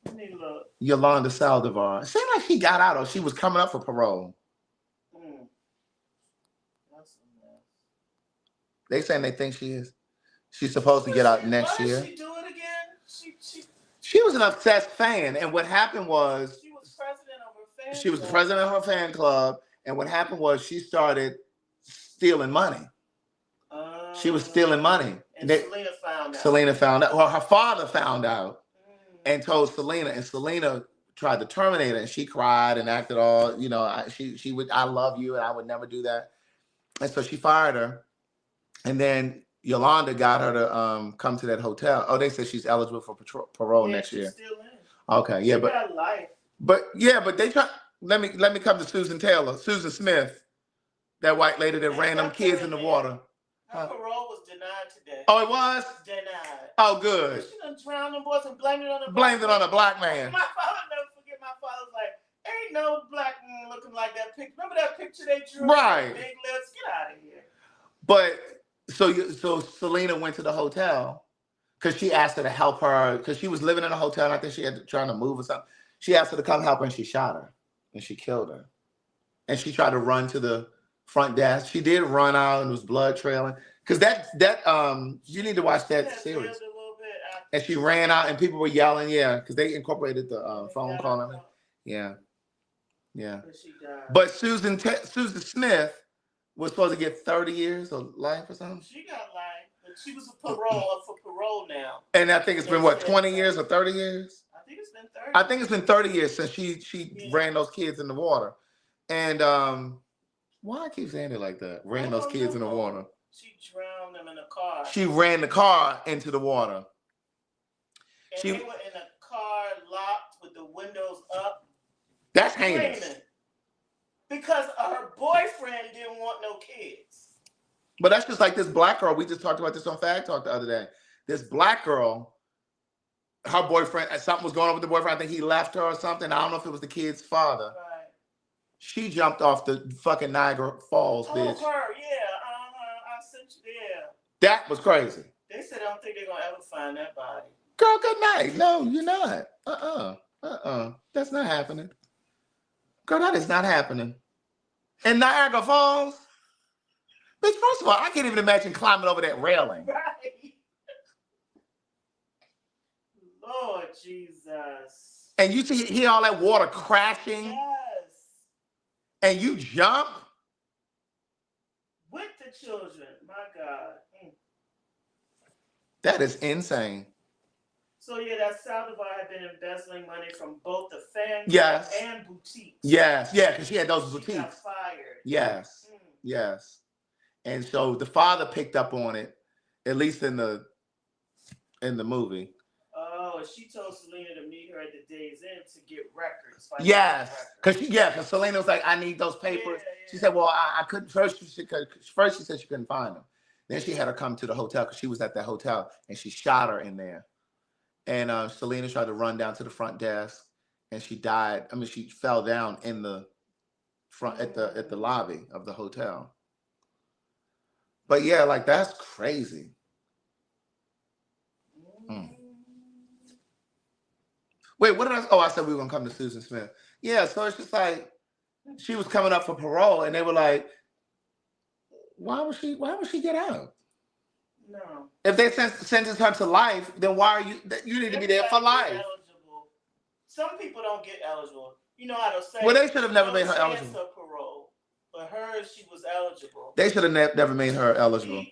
Let me look. Yolanda Saldivar. It seemed like she got out or she was coming up for parole. That's a mess. They saying they think she is. She's supposed to get out next year. Why did she do it again? She was an obsessed fan, and what happened was she was president of her fan club. She was the president of her fan club, and what happened was she started stealing money. She was stealing money. And Selena found out. Selena found out. Well, her father found out and told Selena, and Selena tried to terminate her, and she cried and acted all, you know, she would, I love you, and I would never do that. And so she fired her, and then Yolanda got her to come to that hotel. Oh, they said she's eligible for parole next year. Still in. Okay, yeah, she got life. But they try. Let me come to Susan Smith, that white lady that ran them kids in the water. Her parole was denied today. Oh, it was? Denied. Oh, good. She done drowned them boys and blamed it on a black man. My father never forget. My father was like, "Ain't no black man looking like that picture." Remember that picture they drew? Right. Big lips. Get out of here. But so Selena went to the hotel because she asked her to help her because she was living in a hotel and I think she had trying to move or something. She asked her to come help her and she shot her and she killed her. And she tried to run to the front desk. She did run out and there was blood trailing. Because you need to watch that series. And she ran out and people were yelling, because they incorporated the phone call. Yeah. But Susan Smith was supposed to get 30 years of life or something. She got life, but she was up for parole now. And I think it's been 20 years or 30 years? I think it's been 30. I think it's been 30 years since she ran those kids in the water. And why I keep saying it like that? Ran those kids in the water. She drowned them in a car. She ran the car into the water. And they were in a car locked with the windows up. That's heinous. Because her boyfriend didn't want no kids. But that's just like this black girl. We just talked about this on Phag Talk the other day. This black girl, her boyfriend, something was going on with the boyfriend. I think he left her or something. I don't know if it was the kid's father. Right. She jumped off the fucking Niagara Falls, bitch. Oh, her, I sent you there. That was crazy. They said I don't think they're going to ever find that body. Girl, good night. No, you're not. That's not happening. Girl, that is not happening. In Niagara Falls? Bitch, first of all, I can't even imagine climbing over that railing. Right. Lord Jesus. And you hear all that water crashing. Yes. And you jump. With the children. My God. That is insane. So yeah, that Saldivar had been embezzling money from both the fan yes. and boutiques. Yes, yeah, because she had those boutiques. She got fired. Yes, yes. And so the father picked up on it, at least in the movie. Oh, she told Selena to meet her at the Days Inn to get records. Yes, because Selena was like, I need those papers. Yeah, yeah. She said, well, I couldn't. First, she said she couldn't find them. Then she had her come to the hotel because she was at that hotel, and she shot her in there. And Selena tried to run down to the front desk, and she died. I mean, she fell down in the front at the lobby of the hotel. But yeah, like that's crazy. Wait, what did I? Oh, I said we were gonna come to Susan Smith. Yeah, so it's just like she was coming up for parole, and they were like, "Why would she get out? No. If they sentence her to life, then why are you? You need to be there for life." Eligible. Some people don't get eligible. You know how to say. Well, they should have never made her eligible. Of parole, but hers, she was eligible. They should have never made her eligible.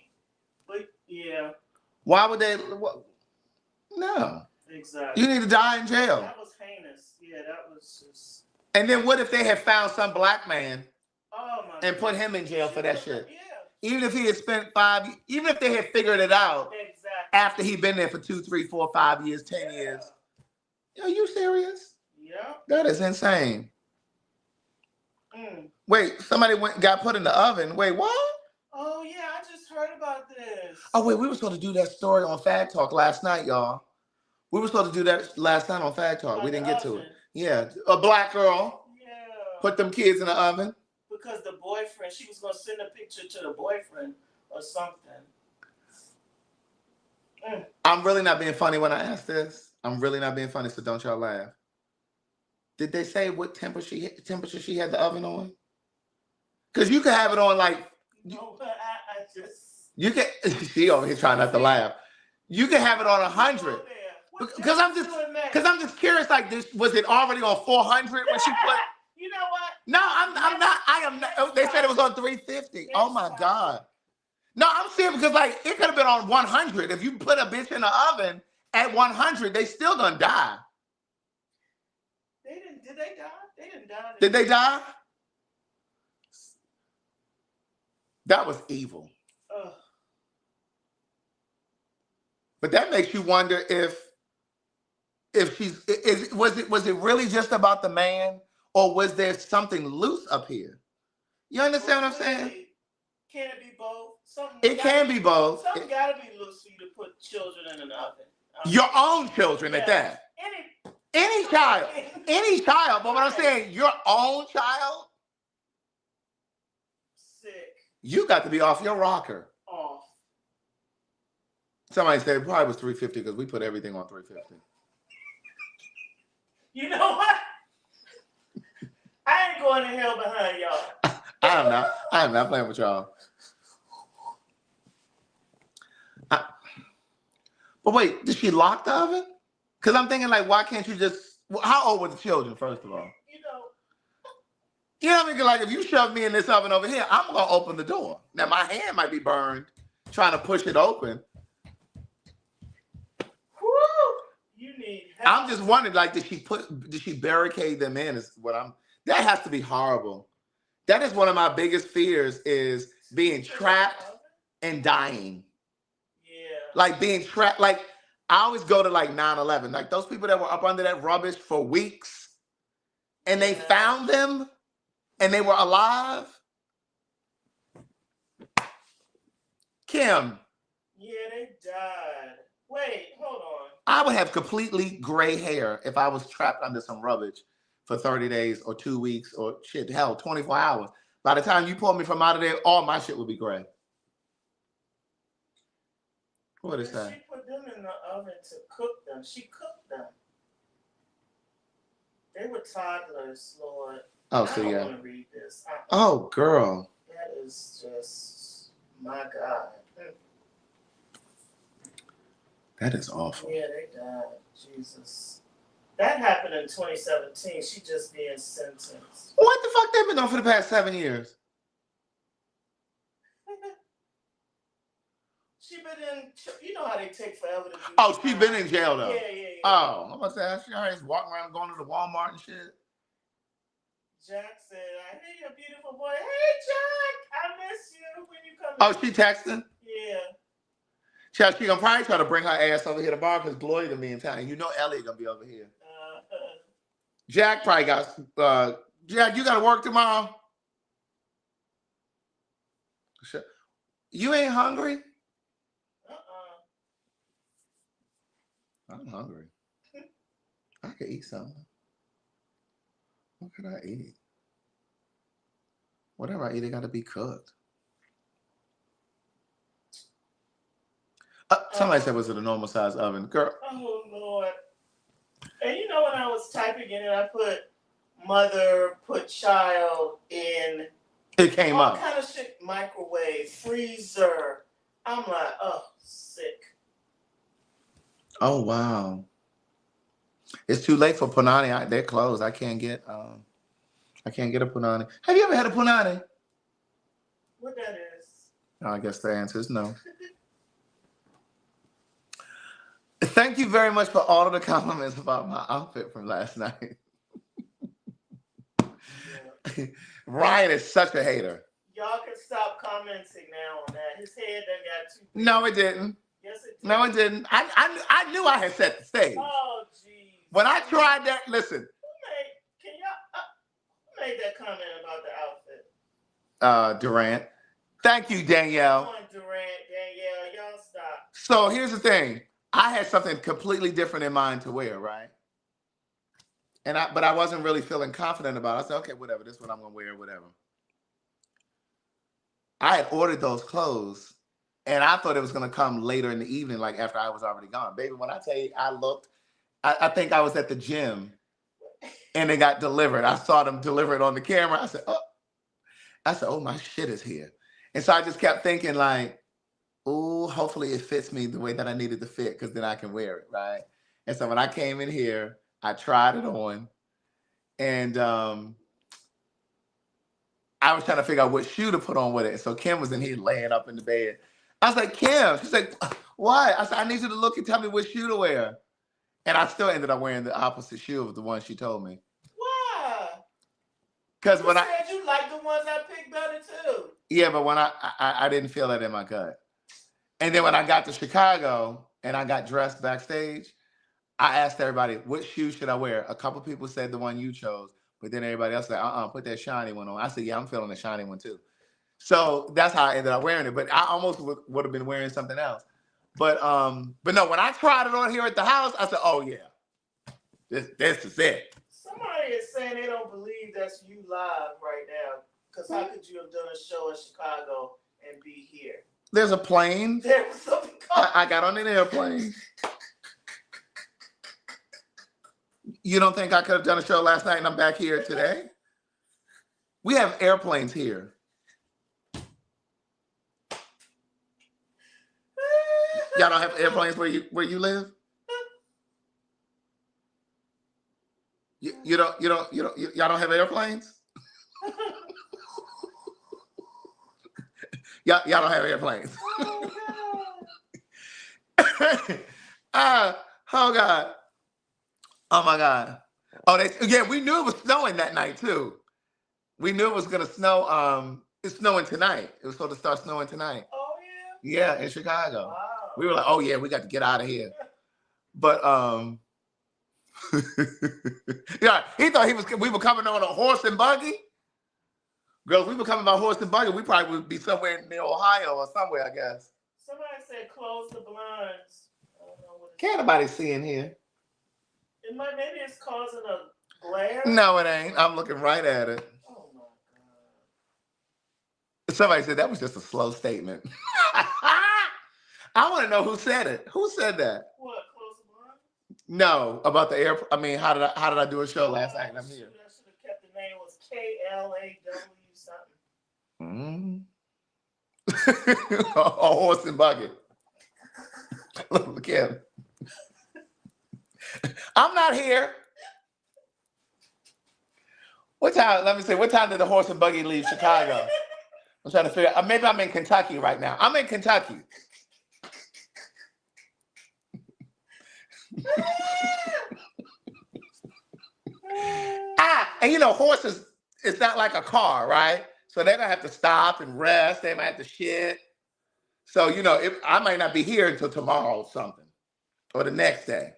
But yeah. Why would they? No. Exactly. You need to die in jail. That was heinous. Yeah, that was just. And then what if they had found some black man and put God. him in jail for that shit? Yeah. Even if he had spent even if they had figured it out after he'd been there for 2, 3, 4, 5 years, 10 years. Are you serious? Yeah. That is insane. Wait, somebody got put in the oven. Wait, what? Oh yeah, I just heard about this. Oh wait, we were supposed to do that story on Phag Talk last night, y'all. We were supposed to do that last night on Phag Talk. We didn't get to it. Yeah, a black girl. Yeah. Put them kids in the oven. Because the boyfriend, she was gonna send a picture to the boyfriend or something. I'm really not being funny when I ask this. I'm really not being funny, so don't y'all laugh. Did they say what temperature she had the oven on? Because you could have it on like. No, but I just. You can. She over here trying not to laugh. You can have it on 100. Because I'm just curious. Like this, was it already on 400 when she put? You know what? No, I'm not. I am not. They said it was on 350. Oh my God. No, I'm serious because like it could have been on 100. If you put a bitch in the oven at 100, they still gonna die. Did they die? They didn't die. Did they die? That was evil. Ugh. But that makes you wonder if was it really just about the man, or was there something loose up here? You understand what I'm saying? Can it be both? It can be both. Something got to be loose for you to put children in an oven. Your own children at that. Any child. Any child. But what I'm saying, your own child? Sick. You got to be off your rocker. Off. Somebody said it probably was 350 because we put everything on 350. You know what? I ain't going to hell behind y'all. I am not playing with y'all. But wait, did she lock the oven? Because I'm thinking, like, why can't you just... How old were the children, first of all? You know what I mean? Like, if you shove me in this oven over here, I'm going to open the door. Now, my hand might be burned trying to push it open. Woo! You need help. I'm just wondering, like, did she barricade them in? That has to be horrible. That is one of my biggest fears, is being trapped and dying. Like being trapped, like I always go to like 9/11, like those people that were up under that rubbish for weeks and they found them and they were alive. Kim. Yeah, they died. Wait, hold on. I would have completely gray hair if I was trapped under some rubbish for 30 days or 2 weeks or shit, hell, 24 hours. By the time you pulled me from out of there, all my shit would be gray. What is that? She put them in the oven to cook them. She cooked them. They were toddlers, Lord. Oh, I so don't yeah. want to read this. Oh, girl. That is just, my God. That is awful. Yeah, they died. Jesus. That happened in 2017. She just being sentenced. What the fuck they been on for the past 7 years? She been in, you know how they take forever to do. Oh, she been in jail though. Yeah. Oh, I'm gonna say she always walking around going to the Walmart and shit. Jack said, I hear you're a beautiful boy. Hey, Jack, I miss you when you come. Oh, she texting? Yeah. She gonna probably try to bring her ass over here to bar because Gloria gonna be in town. And you know Ellie gonna be over here. Jack probably got, Jack, you gotta work tomorrow? You ain't hungry? I'm hungry. I could eat something. What could I eat? Whatever I eat, it got to be cooked. Somebody said, was it a normal size oven? Girl. Oh, Lord. And you know, when I was typing in it, I put mother, put child in. It came all up. All kind of shit, microwave, freezer. I'm like, oh, sick. Oh, wow. It's too late for punani. They're closed. I can't get a punani. Have you ever had a punani? What that is? Oh, I guess the answer is no. Thank you very much for all of the compliments about my outfit from last night. Yeah. Ryan is such a hater. Y'all can stop commenting now on that. His head done got too big. No, it didn't. Yes, it did. No, it didn't. I knew I had set the stage. Oh, jeez. When I tried that, listen. Who made that comment about the outfit? Durant. Thank you, Danielle. Come on, Durant, Danielle, y'all stop. So here's the thing. I had something completely different in mind to wear, right? But I wasn't really feeling confident about it. I said, okay, whatever. This is what I'm gonna wear, whatever. I had ordered those clothes, and I thought it was gonna come later in the evening, like after I was already gone. Baby, when I tell you, I looked, I think I was at the gym, and they got delivered. I saw them delivered on the camera. I said, oh, my shit is here. And so I just kept thinking, like, oh, hopefully it fits me the way that I needed to fit, because then I can wear it, right? And so when I came in here, I tried it on, and I was trying to figure out what shoe to put on with it. So Kim was in here laying up in the bed. I was like, Kim, she's like, what? I said, I need you to look and tell me what shoe to wear. And I still ended up wearing the opposite shoe of the one she told me. Why? Because when said you like the ones I picked better too. Yeah, but when I didn't feel that in my gut. And then when I got to Chicago and I got dressed backstage, I asked everybody, what shoe should I wear? A couple people said the one you chose, but then everybody else said, put that shiny one on. I said, yeah, I'm feeling the shiny one too. So that's how I ended up wearing it. But I almost would have been wearing something else. But no, when I tried it on here at the house, I said, oh yeah, this is it. Somebody is saying they don't believe that's you live right now. Because how could you have done a show in Chicago and be here? There's a plane. There was something I got on an airplane. You don't think I could have done a show last night and I'm back here today? We have airplanes here. Y'all don't have airplanes where you live? Y'all don't have airplanes? Y'all don't have airplanes. Oh God. Oh my God. Oh, we knew it was snowing that night too. We knew it was gonna snow. It's snowing tonight. It was supposed to start snowing tonight. Oh yeah? Yeah, in Chicago. Wow. We were like, oh yeah, we got to get out of here. But yeah, he thought we were coming on a horse and buggy. Girls, we were coming by horse and buggy. We probably would be somewhere near Ohio or somewhere, I guess. Somebody said close the blinds. I don't know what Can't nobody see in here. Maybe it's causing a glare. No, it ain't. I'm looking right at it. Oh my God. Somebody said that was just a slow statement. I want to know who said it. Who said that? What? Close the blinds? No, about the air. I mean, how did I do a show last night? And I'm here. I should have kept the name. It was KLAW something. A horse and buggy. Look at him. I'm not here. What time? Let me see. What time did the horse and buggy leave Chicago? I'm trying to figure out. Maybe I'm in Kentucky right now. I'm in Kentucky. And you know, horses, it's not like a car, right? So they're gonna have to stop and rest. They might have to shit. So, you know, I might not be here until tomorrow or something, or the next day.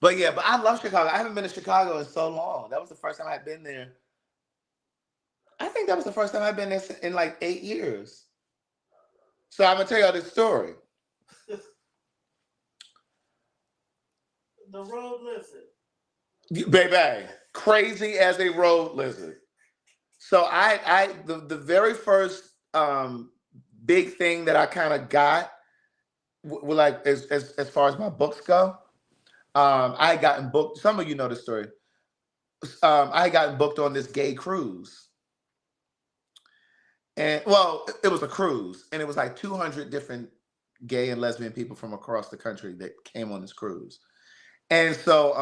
But yeah, but I love Chicago. I haven't been to Chicago in so long. That was the first time I'd been there. I think that was the first time I've been there in like 8 years. So I'm gonna tell y'all this story. The road lizard. Baby, crazy as a road lizard. So the very first big thing that I kind of got, like as far as my books go, I had gotten booked. Some of you know the story. I had gotten booked on this gay cruise, and well, it was a cruise, and it was like 200 different gay and lesbian people from across the country that came on this cruise. And so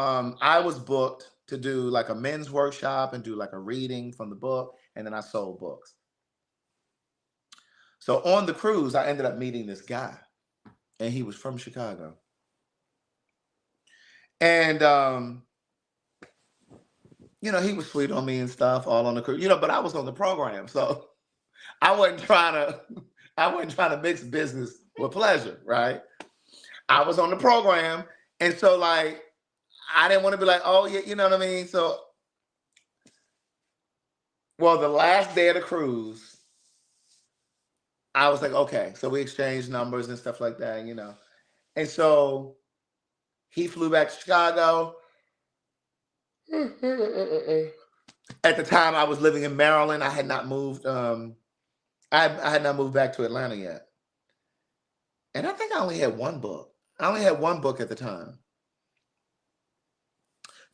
I was booked to do like a men's workshop and do like a reading from the book, and then I sold books. So on the cruise, I ended up meeting this guy, and he was from Chicago. And you know, he was sweet on me and stuff, all on the cruise. You know, but I was on the program, so I wasn't trying to mix business with pleasure, right? I was on the program, and so like I didn't want to be like, oh yeah, you know what I mean? So, well, the last day of the cruise, I was like, okay. So we exchanged numbers and stuff like that, you know. And so he flew back to Chicago. At the time, I was living in Maryland. I had not moved. I had not moved back to Atlanta yet. And I think I only had one book. I only had one book at the time.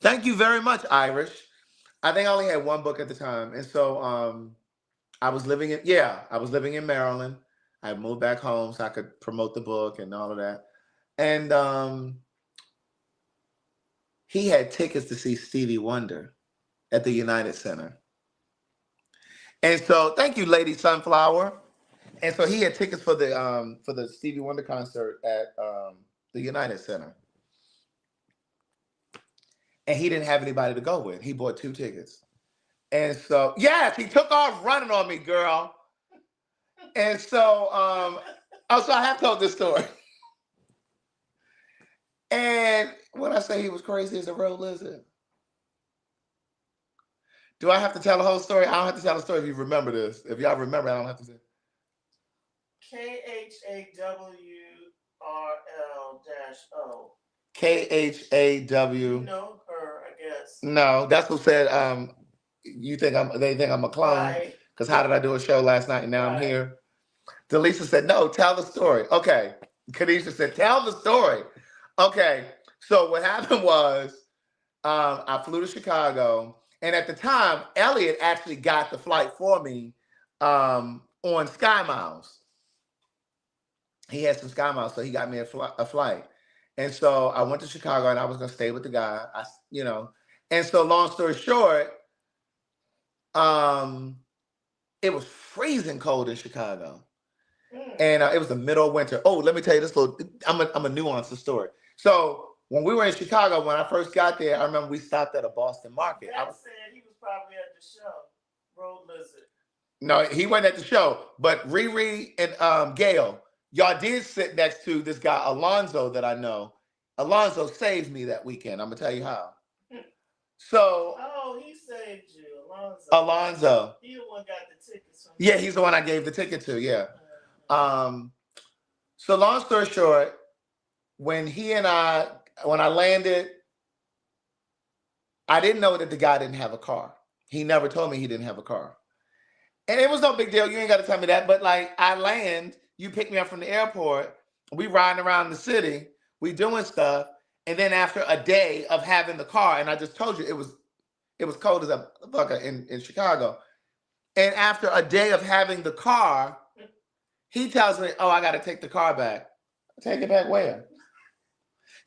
Thank you very much, Irish. I think I only had one book at the time. And so I was living in Maryland. I moved back home so I could promote the book and all of that. And he had tickets to see Stevie Wonder at the United Center. And so thank you, Lady Sunflower. And so he had tickets for the Stevie Wonder concert at the United Center. And he didn't have anybody to go with. He bought 2 tickets. And so, yes, he took off running on me, girl. And so, so I have told this story. And when I say he was crazy as a road lizard, do I have to tell the whole story? I don't have to tell the story if you remember this. If y'all remember, I don't have to say. KHAWRL-O. KHAW. You know her, I guess. No, that's who said, they think I'm a clone. Because how did I do a show last night and now I'm here? Delisa said, no, tell the story. Okay. Kadisha said, tell the story. Okay. So what happened was I flew to Chicago. And at the time, Elliot actually got the flight for me on Sky Miles. He had some Sky Miles, so he got me a flight. And so I went to Chicago, and I was going to stay with the guy, And so long story short, it was freezing cold in Chicago. And it was the middle of winter. Oh, let me tell you this I'm a nuance the story. So when we were in Chicago, when I first got there, I remember we stopped at a Boston market. That said he was probably at the show, Road Lizard. No, he wasn't at the show. But Riri and Gail, y'all did sit next to this guy, Alonzo, that I know. Alonzo saved me that weekend. I'm going to tell you how. So. Oh, he saved you, Alonzo. Alonzo. He the one got the tickets from you. Yeah, he's the one I gave the ticket to, yeah. So long story short, when I landed, I didn't know that the guy didn't have a car. He never told me he didn't have a car. And it was no big deal. You ain't got to tell me that. But like I land, you pick me up from the airport. We riding around the city. We doing stuff. And then after a day of having the car, and I just told you It was cold as a fucker in Chicago. And after a day of having the car, he tells me, "Oh, I got to take the car back." Take it back where?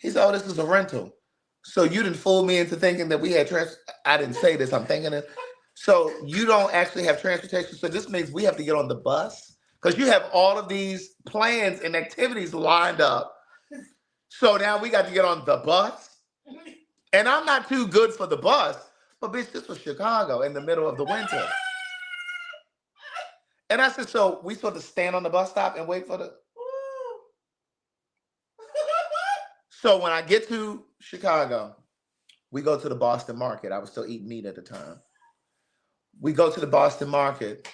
He said, "Oh, this is a rental." So you didn't fool me into thinking that we had I didn't say this. I'm thinking it. So you don't actually have transportation. So this means we have to get on the bus because you have all of these plans and activities lined up. So now we got to get on the bus. And I'm not too good for the bus, but bitch, this was Chicago in the middle of the winter. And I said, so we supposed to stand on the bus stop and wait for the. So when I get to Chicago, we go to the Boston market. I was still eating meat at the time. We go to the Boston market.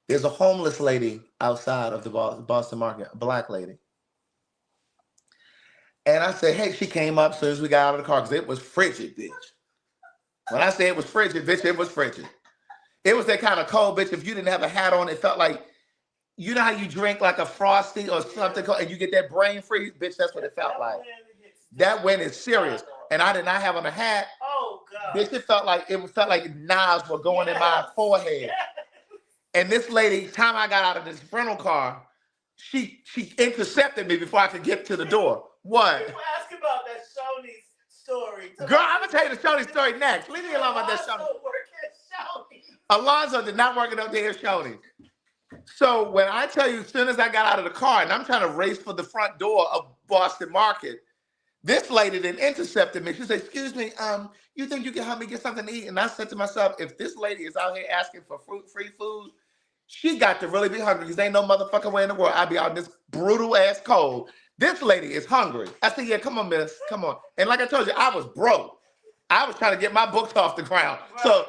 There's a homeless lady outside of the Boston market, a black lady. And I said, hey, she came up as soon as we got out of the car because it was frigid, bitch. When I say it was frigid, bitch, it was frigid. It was that kind of cold, bitch. If you didn't have a hat on, it felt like, you know how you drink like a Frosty or something and you get that brain freeze? Bitch, that's what it felt like. That wind is serious. And I did not have on a hat. Oh, God. Bitch, it felt like knives were going in my forehead. And this lady, time I got out of this rental car, she intercepted me before I could get to the door. What? People ask about that Shoney's story. Girl, I'm going to tell you the Shoney story next. Leave me alone about that Shoney. Alonzo did not work it up there at Shoney. So when I tell you, as soon as I got out of the car and I'm trying to race for the front door of Boston Market, this lady then intercepted me. She said, excuse me, you think you can help me get something to eat? And I said to myself, if this lady is out here asking for free food, she got to really be hungry because ain't no motherfucking way in the world I'd be out in this brutal ass cold. This lady is hungry. I said, yeah, come on, miss, come on. And like I told you, I was broke. I was trying to get my books off the ground. Right. So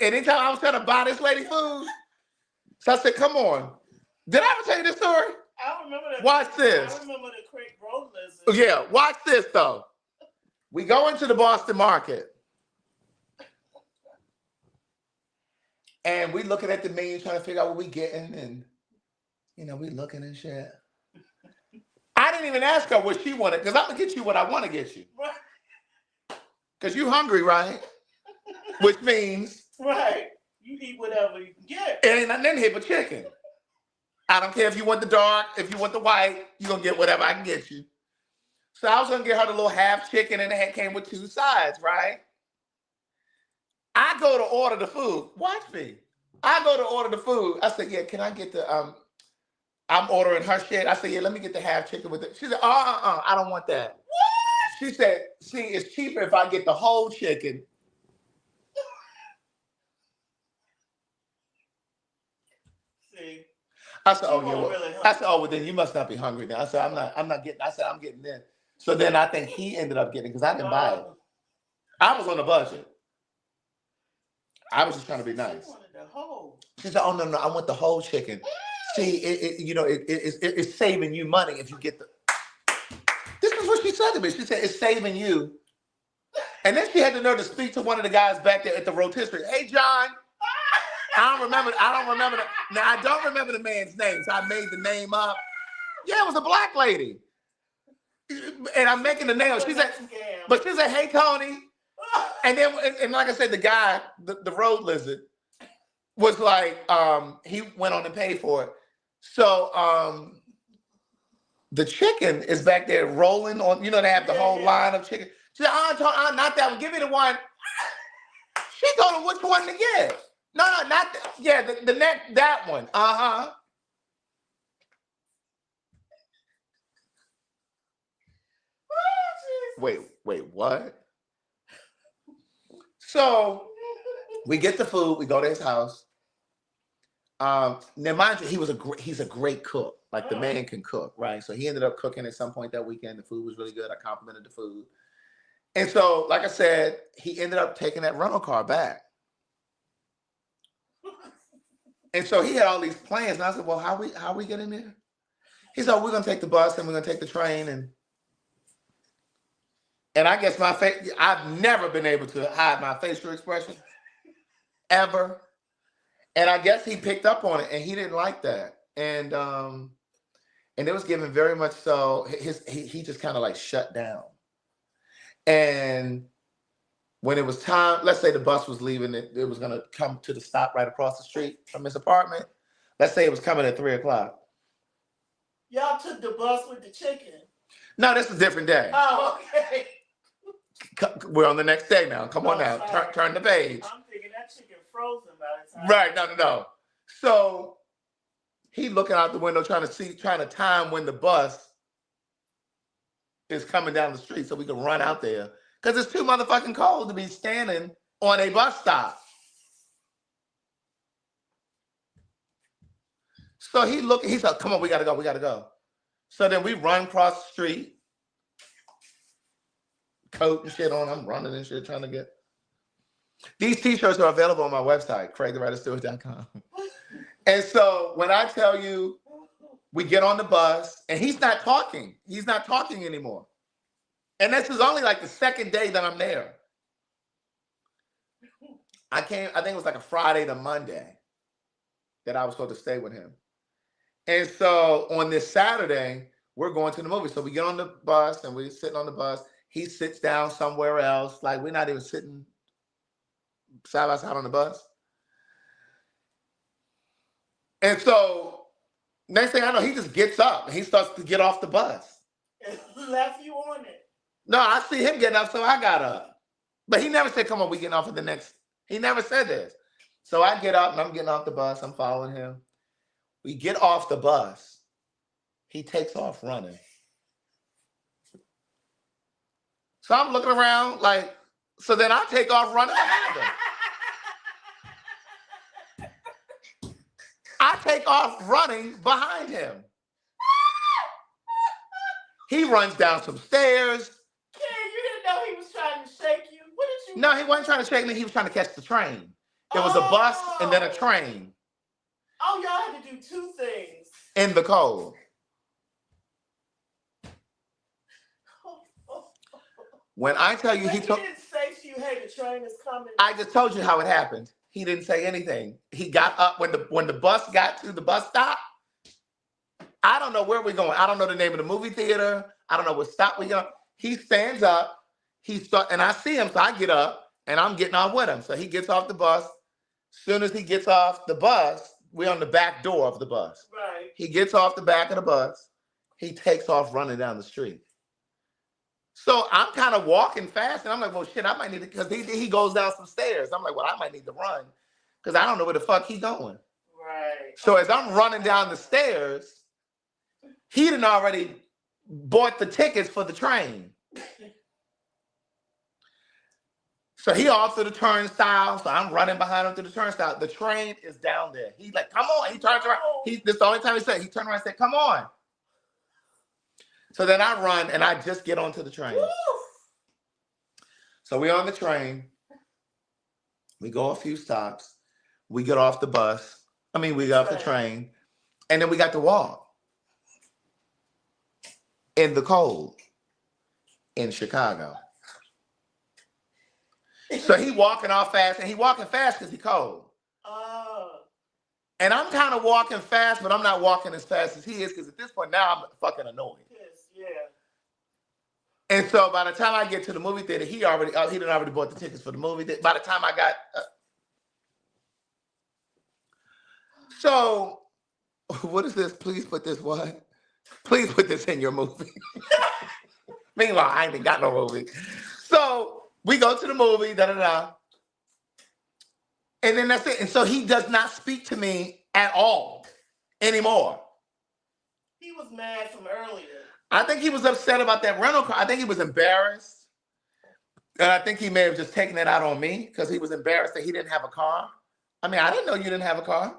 anytime I was trying to buy this lady food, so I said, come on. Did I ever tell you this story? I remember that. Watch this. I remember the creek road lizard. Yeah, watch this though. We go into the Boston market. And we looking at the menu trying to figure out what we getting. And, we looking and shit. I didn't even ask her what she wanted because I'm going to get you what I want to get you. Because you hungry, right? Which means. Right. You eat whatever you can get. It ain't nothing in here but chicken. I don't care if you want the dark, if you want the white, you're going to get whatever I can get you. So I was going to get her the little half chicken and it came with 2 sides, right? I go to order the food. Watch me. I go to order the food. I said, yeah, can I get the, I'm ordering her shit. I said, yeah, let me get the half chicken with it. She said, I don't want that. What? She said, see, it's cheaper if I get the whole chicken. I said, oh, yeah. Well, really I said, oh, well, then you must not be hungry now. I said, I'm not getting, I said, I'm getting this. So then I think he ended up getting, because I didn't buy it. I was on a budget. I was just trying to be nice. She wanted the whole. She said, oh, no, I want the whole chicken. See, it's saving you money if you get the. This is what she said to me. She said, it's saving you. And then she had the nerve to speak to one of the guys back there at the rotisserie. Hey, John. I don't remember. Now, I don't remember the man's name, so I made the name up. Yeah, it was a black lady. And I'm making the name. She said, hey, Tony. And then, and like I said, the guy, the road lizard, was like, he went on and paid for it. So the chicken is back there rolling on, they have the whole line of chicken. She said, not that one. Give me the one. She told him which one to get. No, not that. Yeah, the next, that one. Uh-huh. Wait, what? So we get the food, we go to his house. Now mind you, he's a great cook. Like the man can cook, right? So he ended up cooking at some point that weekend. The food was really good. I complimented the food. And so, like I said, he ended up taking that rental car back. And so he had all these plans. And I said, well, how we getting there? He said, we're going to take the bus and we're going to take the train. And I guess my face, I've never been able to hide my facial expression. Ever. And I guess he picked up on it and he didn't like that. And it was given very much so, he just kind of like shut down. And when it was time, let's say the bus was leaving, it was going to come to the stop right across the street from his apartment. Let's say it was coming at 3 o'clock. Y'all took the bus with the chicken. No, this is a different day. Oh, okay. We're on the next day now. Come on now. Turn the page. I'm thinking that chicken frozen by the time. Right. No. So he looking out the window trying to time when the bus is coming down the street so we can run out there. Because it's too motherfucking cold to be standing on a bus stop. So he said, come on, we gotta go. So then we run across the street, coat and shit on. I'm running and shit, trying to get. These t-shirts are available on my website, CraigTheWriterStewart.com. And so when I tell you, we get on the bus and he's not talking. He's not talking anymore. And this is only like the second day that I'm there. I think it was like a Friday to Monday that I was supposed to stay with him. And so on this Saturday, we're going to the movie. So we get on the bus and we're sitting on the bus. He sits down somewhere else. Like we're not even sitting side by side on the bus. And so next thing I know, he just gets up and he starts to get off the bus. And left you on it. No, I see him getting up, so I got up. But he never said, come on, we getting off at the next. He never said this. So I get up and I'm getting off the bus. I'm following him. We get off the bus. He takes off running. So I'm looking around like, so then I take off running behind him. I take off running behind him. He runs down some stairs. Kid, you didn't know he was trying to shake you? What did you No, he wasn't trying to shake me. He was trying to catch the train. There was a bus and then a train. Oh, y'all had to do two things. In the cold. When I tell you he didn't say to you, hey, the train is coming. I just told you how it happened. He didn't say anything. He got up when the bus got to the bus stop. I don't know where we're going. I don't know the name of the movie theater. I don't know what stop we're going. He stands up. And I see him, so I get up and I'm getting off with him. So he gets off the bus. As soon as he gets off the bus, we're on the back door of the bus. Right. He gets off the back of the bus. He takes off running down the street. So I'm kind of walking fast, and I'm like, well, shit, I might need to, because he goes down some stairs. I'm like, well, I might need to run, because I don't know where the fuck he's going. Right. So as I'm running down the stairs, he done already bought the tickets for the train. So he off to the turnstile. So I'm running behind him to the turnstile. The train is down there. He's like, come on. He turns around. This is the only time he said, he turned around and said, come on. So then I run and I just get onto the train. Woo! So we're on the train. We go a few stops. We get off the bus. We get off the train. And then we got to walk. In the cold. In Chicago. So he walking off fast, and he walking fast because he cold. And I'm kind of walking fast, but I'm not walking as fast as he is, because at this point now I'm fucking annoyed. Yes, yeah. And so by the time I get to the movie theater, he done already bought the tickets for the movie. By the time I got, so what is this? Please put this what? Please put this in your movie. Meanwhile, I ain't even got no movie. So we go to the movie, and then that's it. And so he does not speak to me at all anymore. He was mad from earlier. I think he was upset about that rental car. I think he was embarrassed. And I think he may have just taken it out on me because he was embarrassed that he didn't have a car. I didn't know you didn't have a car.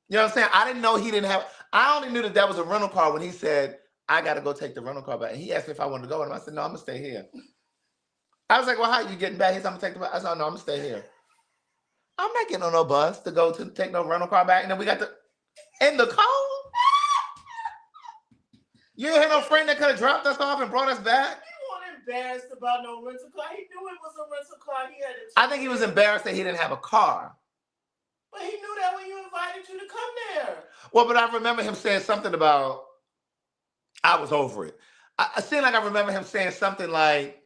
You know what I'm saying? I didn't know he didn't have. I only knew that was a rental car when he said, I got to go take the rental car back. And he asked me if I wanted to go with him. I said, no, I'm going to stay here. I was like, well, how are you getting back? He said, I'm going to take the bus. I said, no, I'm going to stay here. I'm not getting on no bus to go to take no rental car back. And then we got in the cold. You ain't had no friend that could have dropped us off and brought us back? He wasn't embarrassed about no rental car. He knew it was a rental car. He had to. I think he was embarrassed that he didn't have a car. But he knew that when you invited you to come there. Well, but I remember him saying something about, I was over it. I seem like I remember him saying something like,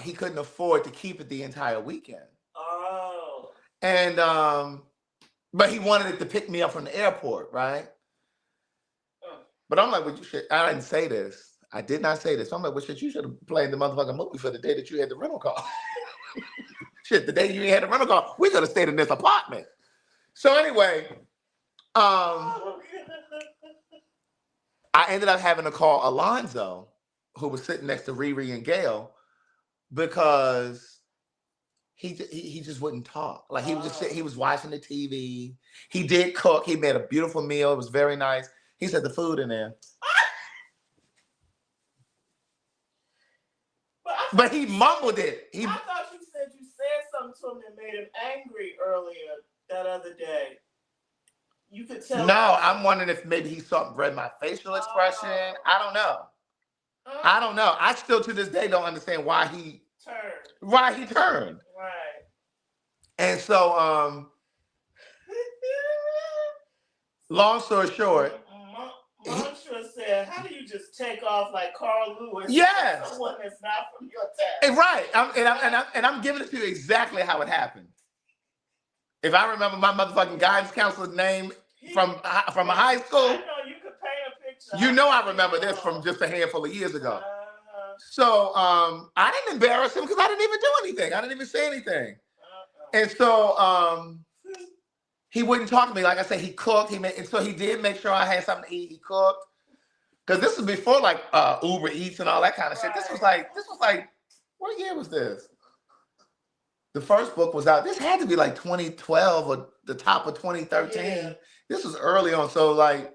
he couldn't afford to keep it the entire weekend. Oh. And but he wanted it to pick me up from the airport, right? But I'm like, well, you should. I didn't say this. I did not say this. I'm like, well, shit, you should have played the motherfucking movie for the day that you had the rental car. Shit, the day you had the rental car, we could have stayed in this apartment. So anyway, I ended up having to call Alonzo, who was sitting next to Riri and Gail, because he just wouldn't talk. Like he was just sitting, he was watching the TV. He did cook. He made a beautiful meal. It was very nice. He said the food in there. But he mumbled it. I thought you said something to him that made him angry earlier that other day. You could tell. No, I'm wondering if maybe he read my facial expression. I don't know. I don't know. I still to this day don't understand why he turned. Right. And so, long story short, Mantra said, "How do you just take off like Carl Lewis? Yes. Someone that's not from your town." Right. I'm giving it to you exactly how it happened. If I remember my motherfucking guidance counselor's name from a high school, I know you could paint a picture. You know I remember this from just a handful of years ago. So I didn't embarrass him because I didn't even do anything. I didn't even say anything. And so he wouldn't talk to me. Like I said, he cooked. And so he did make sure I had something to eat. He cooked. Because this was before like Uber Eats and all that kind of shit. This was like, what year was this? The first book was out. This had to be like 2012 or the top of 2013. Yeah. This was early on. So like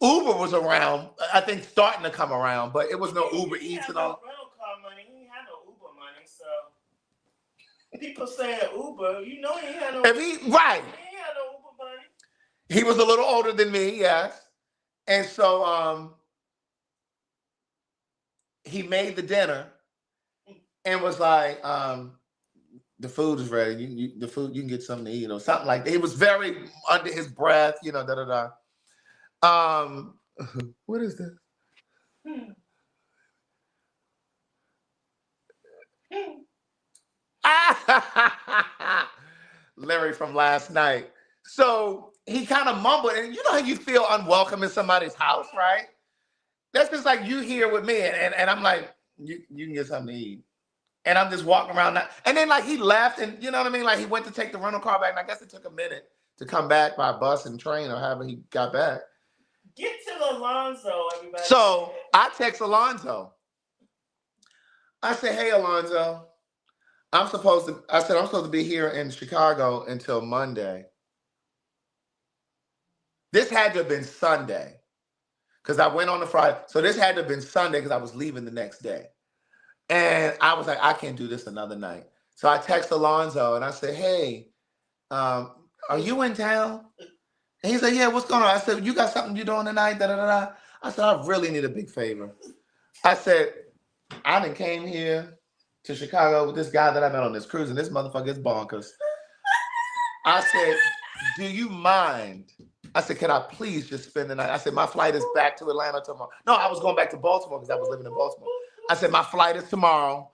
Uber was around, I think starting to come around, but it was no Uber Eats and all. Rental car money. He had no Uber money, so people saying Uber, you know he had no. Right. He had no Uber money. He was a little older than me, yes, and so he made the dinner and was like, the food is ready. The food, you can get something to eat or something like that. It was very under his breath, you know, what is this? Larry from last night. So he kind of mumbled, and you know how you feel unwelcome in somebody's house, right? That's just like you here with me, and I'm like, you can get something to eat. And I'm just walking around that. And then like he left, and you know what I mean? Like he went to take the rental car back, and I guess it took a minute to come back by bus and train or however he got back. Get to Alonzo, everybody. So I text Alonzo. I say, hey, Alonzo, I'm supposed to be here in Chicago until Monday. This had to have been Sunday because I went on a Friday. So this had to have been Sunday because I was leaving the next day. And I was like, I can't do this another night. So I text Alonzo and I said, hey, are you in town? And he said, yeah, what's going on? I said, you got something you doing tonight? Da, da, da, da. I said, I really need a big favor. I said, I done came here to Chicago with this guy that I met on this cruise, and this motherfucker is bonkers. I said, do you mind? I said, can I please just spend the night? I said, my flight is back to Atlanta tomorrow. No, I was going back to Baltimore because I was living in Baltimore. I said, my flight is tomorrow.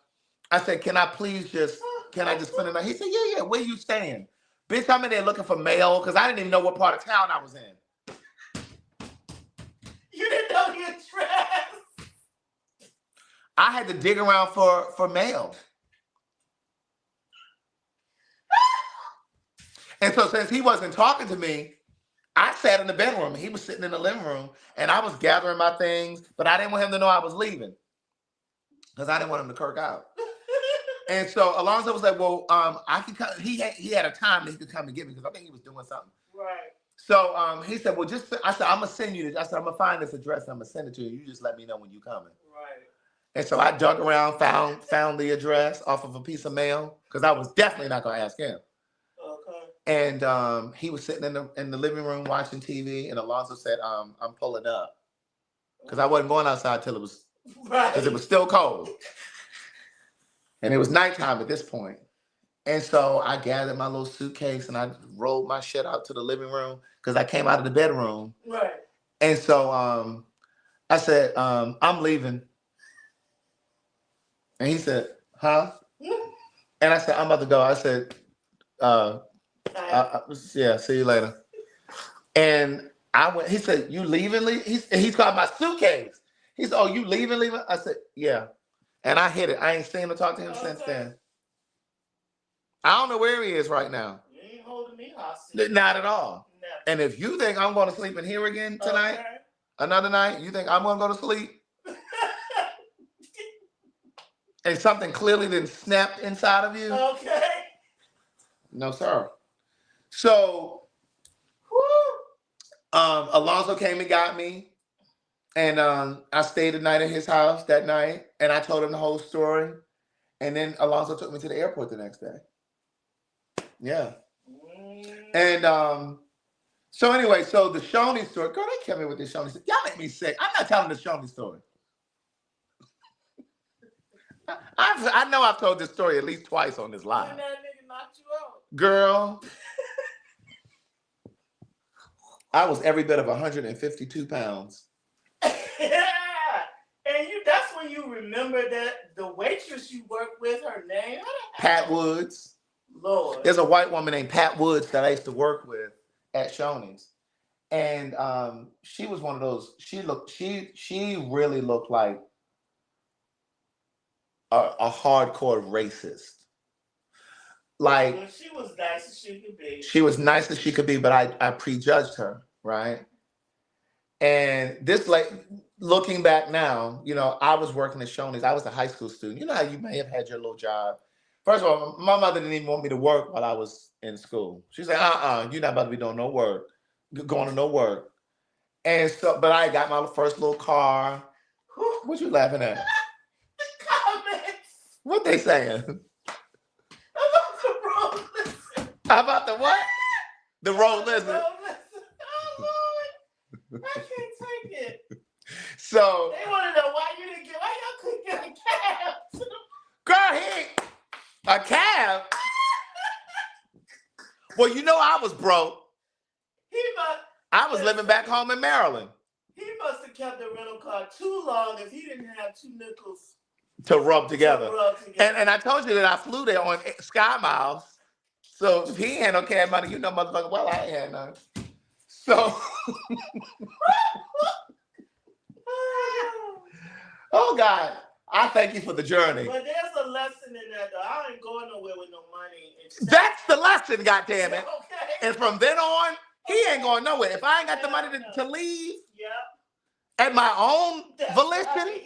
I said, can I just spend the night? He said, yeah, where you staying? Bitch, I'm in there looking for mail because I didn't even know what part of town I was in. You didn't know the address. I had to dig around for mail. And so since he wasn't talking to me, I sat in the bedroom. He was sitting in the living room, and I was gathering my things, but I didn't want him to know I was leaving because I didn't want him to kirk out. And so Alonzo was like, well, I can come. He had a time that he could come and get me because I think he was doing something. Right. So he said, well, I said, I'm going to send you this. I said, I'm going to find this address and I'm going to send it to you. You just let me know when you're coming. Right. And so I dug around, found the address off of a piece of mail because I was definitely not going to ask him. Okay. And he was sitting in the living room watching TV, and Alonzo said, I'm pulling up because I wasn't going outside till it was, because it was still cold. And it was nighttime at this point. And so I gathered my little suitcase and I rolled my shit out to the living room because I came out of the bedroom. Right. And so I said, I'm leaving. And he said, huh? And I said, I'm about to go. I said, yeah, see you later. And I went, he said, you leaving? He's got my suitcase. He said, oh, you leaving? I said, yeah. And I hit it. I ain't seen him or talked to him since then. I don't know where he is right now. You ain't holding me hostage. Not at all. Never. And if you think I'm going to sleep in here again tonight, another night, you think I'm going to go to sleep? And something clearly didn't snap inside of you? Okay. No, sir. So, Alonzo came and got me. And I stayed the night at his house that night. And I told him the whole story. And then Alonzo took me to the airport the next day. Yeah. And so anyway, so the Shoney story. Girl, they kept me with this Shoney story. Y'all make me sick. I'm not telling the Shoney story. I know I've told this story at least twice on this live. And that nigga knocked you out. Girl. I was every bit of 152 pounds. Yeah. And that's when you remember that the waitress you worked with, her name? Pat Woods. Lord. There's a white woman named Pat Woods that I used to work with at Shoney's. And she was one of those, she really looked like a hardcore racist. Like, she was nice as she could be. She was nice as she could be, but I prejudged her, right? And this, like, looking back now, you know, I was working at Shoney's. I was a high school student. You know how you may have had your little job. First of all, my mother didn't even want me to work while I was in school. She said, you're not about to be doing no work, going to no work. And so, but I got my first little car. What you laughing at? The comments. What they saying? About the road listen. About the what? The road listen. Oh, Lord. I can't take it. So they want to know why y'all couldn't get a cab. Girl, a cab? Well, you know I was broke. I was living back home in Maryland. He must have kept the rental car too long if he didn't have 2 nickels to rub together. And I told you that I flew there on Sky Miles. So if he had no cab money, you know, motherfucker, well, I ain't had none. So, oh God, I thank you for the journey. But there's a lesson in that, though. I ain't going nowhere with no money. That's the lesson, goddammit. Okay. And from then on, he ain't going nowhere. If I ain't got the money to leave at my own volition,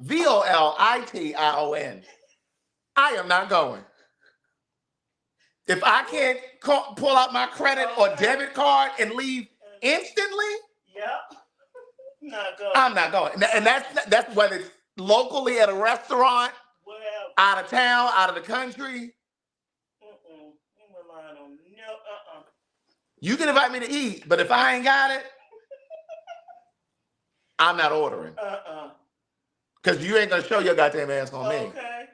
VOLITION, I am not going. If I can't pull out my credit or debit card and leave instantly, I'm not going. And that's whether it's locally at a restaurant, out of town, out of the country. You can invite me to eat, but if I ain't got it, I'm not ordering. Because you ain't going to show your goddamn ass on me. Okay.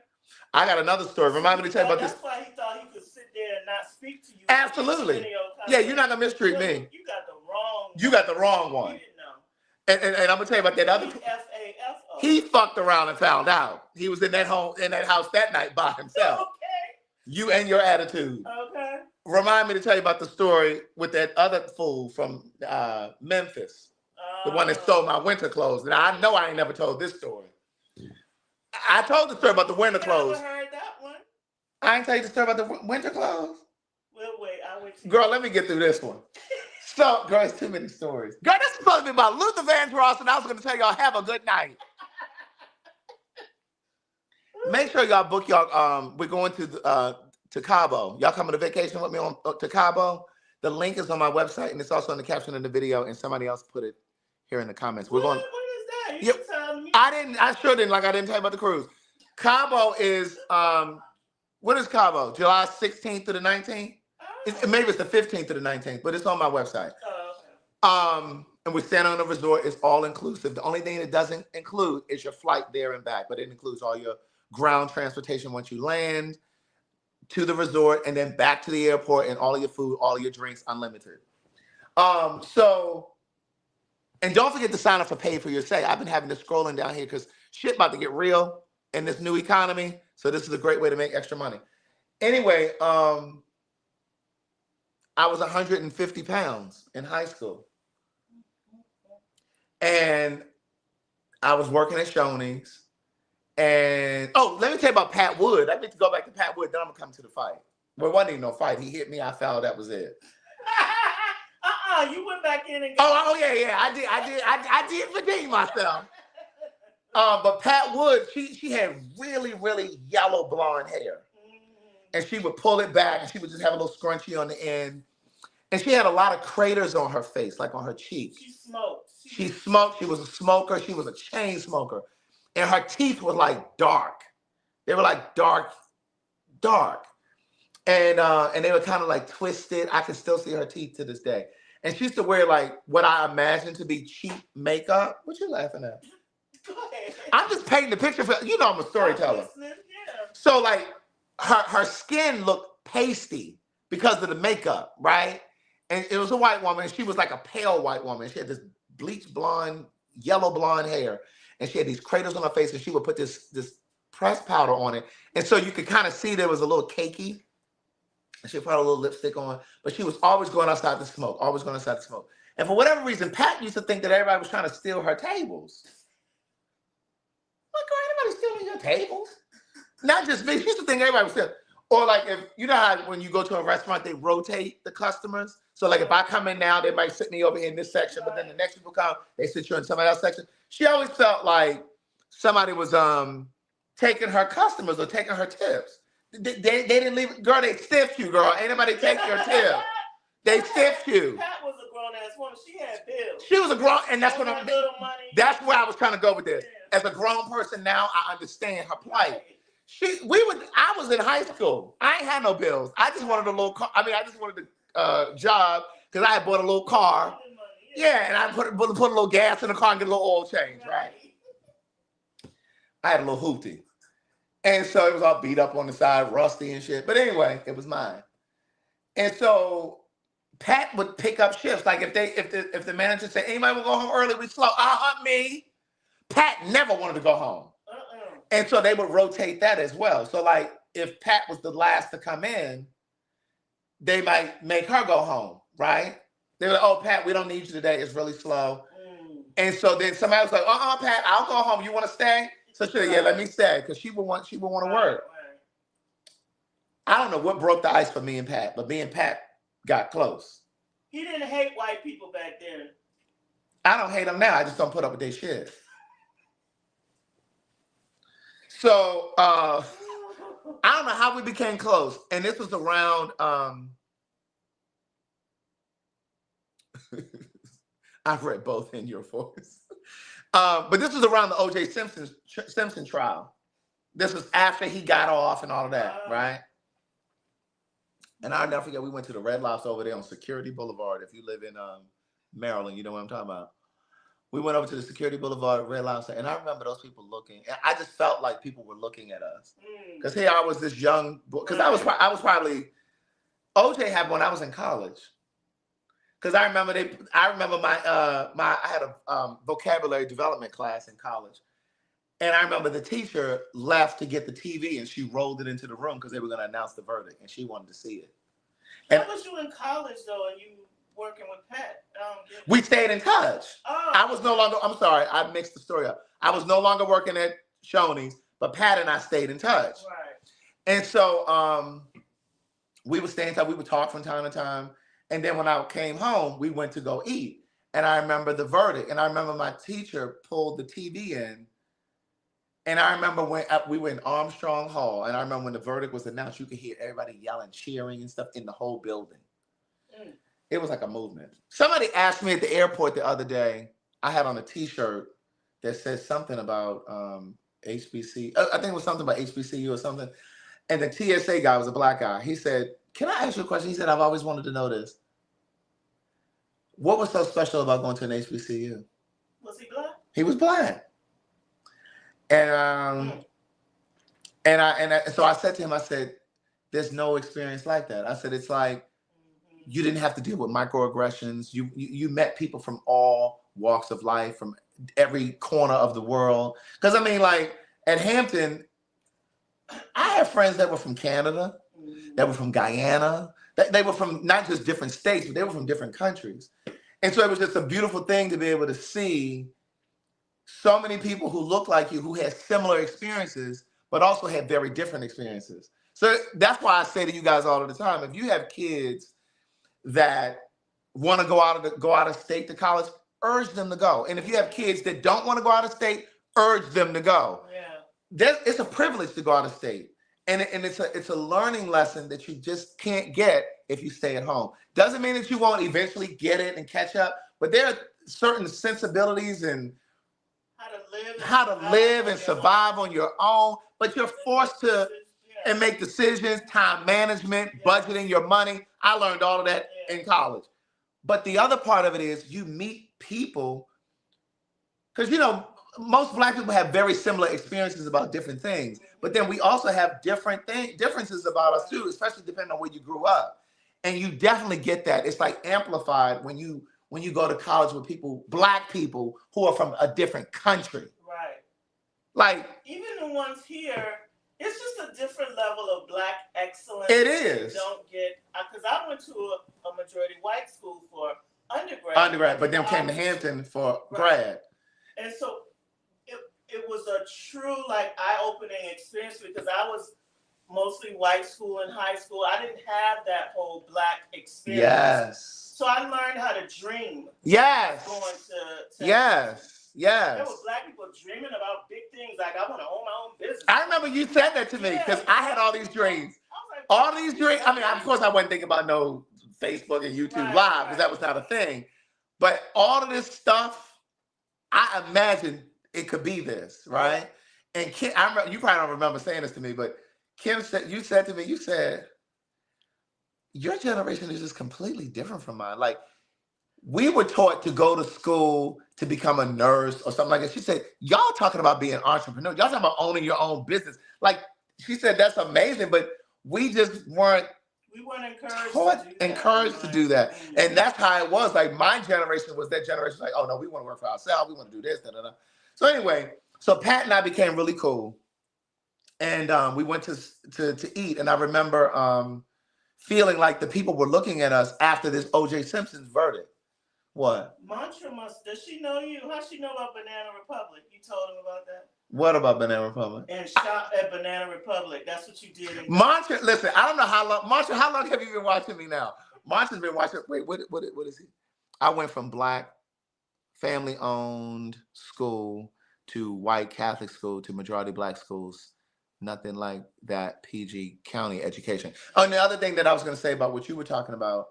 I got another story. Remind me to tell you about this. That's why he thought he could sit there and not speak to you. Absolutely. Yeah, you're not going to mistreat me. You got the wrong one. You got the wrong one. You didn't know. And I'm going to tell you about that other. F-A-F-O. He fucked around and found out. He was in that house that night by himself. Okay. You and your attitude. Okay. Remind me to tell you about the story with that other fool from Memphis. The one that stole my winter clothes. And I know I ain't never told this story. I told the story about the winter clothes. I never heard that one. I ain't tell you the story about the winter clothes. Well, wait, I'll wait till Girl, let me get through this one. So, girl, it's too many stories. Girl, this is supposed to be about Luther Vandross, and I was going to tell y'all have a good night. Make sure y'all book y'all. We're going to Cabo. Y'all coming to vacation with me to Cabo? The link is on my website, and it's also in the caption of the video, and somebody else put it here in the comments. We're going. What is that? You can tell me. I sure didn't. Like I didn't tell you about the cruise. Cabo is what is Cabo? July 16th to the 19th? Maybe it's the 15th to the 19th, but it's on my website. Oh, okay. And we're staying on the resort. It's all inclusive. The only thing it doesn't include is your flight there and back, but it includes all your ground transportation once you land to the resort and then back to the airport, and all of your food, all of your drinks, unlimited. So, and don't forget to sign up for Pay for Your Stay. I've been having to scrolling down here because shit about to get real in this new economy. So this is a great way to make extra money. Anyway, I was 150 pounds in high school. And I was working at Shoney's. And let me tell you about Pat Wood. I need to go back to Pat Wood, then I'm gonna come to the fight. Well, it wasn't even no fight. He hit me, I fell, that was it. You went back in and yeah. I did redeem myself. But Pat Wood, she had really, really yellow blonde hair. And she would pull it back and she would just have a little scrunchie on the end. And she had a lot of craters on her face, like on her cheeks. She smoked. She smoked. She was a smoker. She was a chain smoker. And her teeth were like dark. They were like dark. And they were kind of like twisted. I can still see her teeth to this day. And she used to wear like what I imagine to be cheap makeup. What you laughing at? Go ahead. I'm just painting the picture for I'm a storyteller. Yeah. So like her skin looked pasty because of the makeup, right? And it was a white woman. She was like a pale white woman. She had this bleached blonde, yellow blonde hair, and she had these craters on her face. And she would put this pressed powder on it, and so you could kind of see there was a little cakey. And she put a little lipstick on, but she was always going outside to smoke. Always going outside to smoke. And for whatever reason, Pat used to think that everybody was trying to steal her tables. Like, girl, anybody stealing your tables? Not just me. She used to think everybody was stealing. Or like if you know how when you go to a restaurant, they rotate the customers. So like if I come in now, they might sit me over here in this section, but then the next people come, they sit you in somebody else's section. She always felt like somebody was taking her customers or taking her tips. They didn't leave, girl. They stiffed you, girl. Ain't nobody take your tip. They stiffed you. Pat was a grown ass woman. She had bills. She was a grown, and that's what I'm. That's where I was trying to go with this. Yeah. As a grown person now, I understand her plight. I was in high school. I ain't had no bills. I just wanted a little car. I just wanted a job because I had bought a little car. Yeah, and I put a little gas in the car and get a little oil change, right? I had a little hoopty. And so it was all beat up on the side, rusty and shit. But anyway, it was mine. And so Pat would pick up shifts. Like if the manager said, anybody will go home early, we slow. Me. Pat never wanted to go home. And so they would rotate that as well. So like if Pat was the last to come in, they might make her go home, right? They were like, oh, Pat, we don't need you today. It's really slow. And so then somebody was like, Pat, I'll go home. You want to stay? So she said, yeah, let me stay, because she would want to work. Right. I don't know what broke the ice for me and Pat, but me and Pat got close. He didn't hate white people back then. I don't hate them now. I just don't put up with their shit. So I don't know how we became close. And this was around I've read both in your voice. But this was around the O.J. Simpson trial. This was after he got off and all of that, right? And I'll never forget, we went to the Red Lobster over there on Security Boulevard. If you live in Maryland, you know what I'm talking about. We went over to the Security Boulevard, Red Lobster, and I remember those people looking. And I just felt like people were looking at us. Because here I was, this young boy, because I was probably, O.J. had when I was in college. Because I remember I had a vocabulary development class in college. And I remember the teacher left to get the TV and she rolled it into the room because they were going to announce the verdict and she wanted to see it. And how was you in college though and you working with Pat? We stayed in touch. I was no longer, I'm sorry, I mixed the story up. I was no longer working at Shoney's, but Pat and I stayed in touch. Right. And so we would stay in touch. We would talk from time to time. And then when I came home, we went to go eat. And I remember the verdict. And I remember my teacher pulled the TV in. And I remember when we were in Armstrong Hall. And I remember when the verdict was announced, you could hear everybody yelling, cheering and stuff in the whole building. It was like a movement. Somebody asked me at the airport the other day, I had on a T-shirt that said something about HBC. I think it was something about HBCU or something. And the TSA guy was a black guy. He said, can I ask you a question? He said, I've always wanted to know this. What was so special about going to an HBCU? Was he black? He was black. And so I said to him, I said, there's no experience like that. I said, it's like, you didn't have to deal with microaggressions. You met people from all walks of life, from every corner of the world. Because I mean, like at Hampton, I have friends that were from Canada, that were from Guyana. They were from not just different states, but they were from different countries. And so it was just a beautiful thing to be able to see so many people who look like you, who had similar experiences, but also had very different experiences. So that's why I say to you guys all of the time, if you have kids that want to go out of state to college, urge them to go. And if you have kids that don't want to go out of state, urge them to go. It's a privilege to go out of state. And it's a learning lesson that you just can't get if you stay at home. Doesn't mean that you won't eventually get it and catch up, but there are certain sensibilities and how to live and survive on your own, but you're forced to and make decisions, time management, budgeting your money. I learned all of that in college. But the other part of it is you meet people, because most Black people have very similar experiences about different things, but then we also have differences about us too, especially depending on where you grew up. And you definitely get that. It's like amplified when you go to college with Black people who are from a different country. Right. Like even the ones here, it's just a different level of Black excellence. It is. You don't get, because I went to a majority white school for undergrad. But then came to Hampton for grad. And so it was a true eye-opening experience because I was mostly white school in high school. I didn't have that whole Black experience. Yes. So I learned how to dream. Yes. Going to Yes. There were Black people dreaming about big things, like I want to own my own business. I remember you said that to me because I had all these dreams. All these dreams. I mean, of course, I wasn't thinking about no Facebook and YouTube Live because that was not a thing. But all of this stuff, I imagined it could be this, right? And Kim, you probably don't remember saying this to me, but Kim said, you said to me, your generation is just completely different from mine. Like, we were taught to go to school to become a nurse or something like that. She said, y'all talking about being entrepreneurs. Y'all talking about owning your own business. Like, she said, that's amazing, but we just weren't encouraged to do that. And that's how it was. Like, my generation was that generation, like, oh no, we want to work for ourselves. We want to do this, da, da, da. So anyway, so Pat and I became really cool. And we went to eat. And I remember feeling like the people were looking at us after this O.J. Simpson's verdict. What? Mantra does she know you? How's she know about Banana Republic? You told him about that? What about Banana Republic? And shop at Banana Republic. That's what you did. Mantra, listen, I don't know how long. Mantra, how long have you been watching me now? Mantra's been watching. Wait, what is he? I went from Black, family-owned school to white Catholic school to majority Black schools. Nothing like that PG County education. Oh, and the other thing that I was going to say about what you were talking about,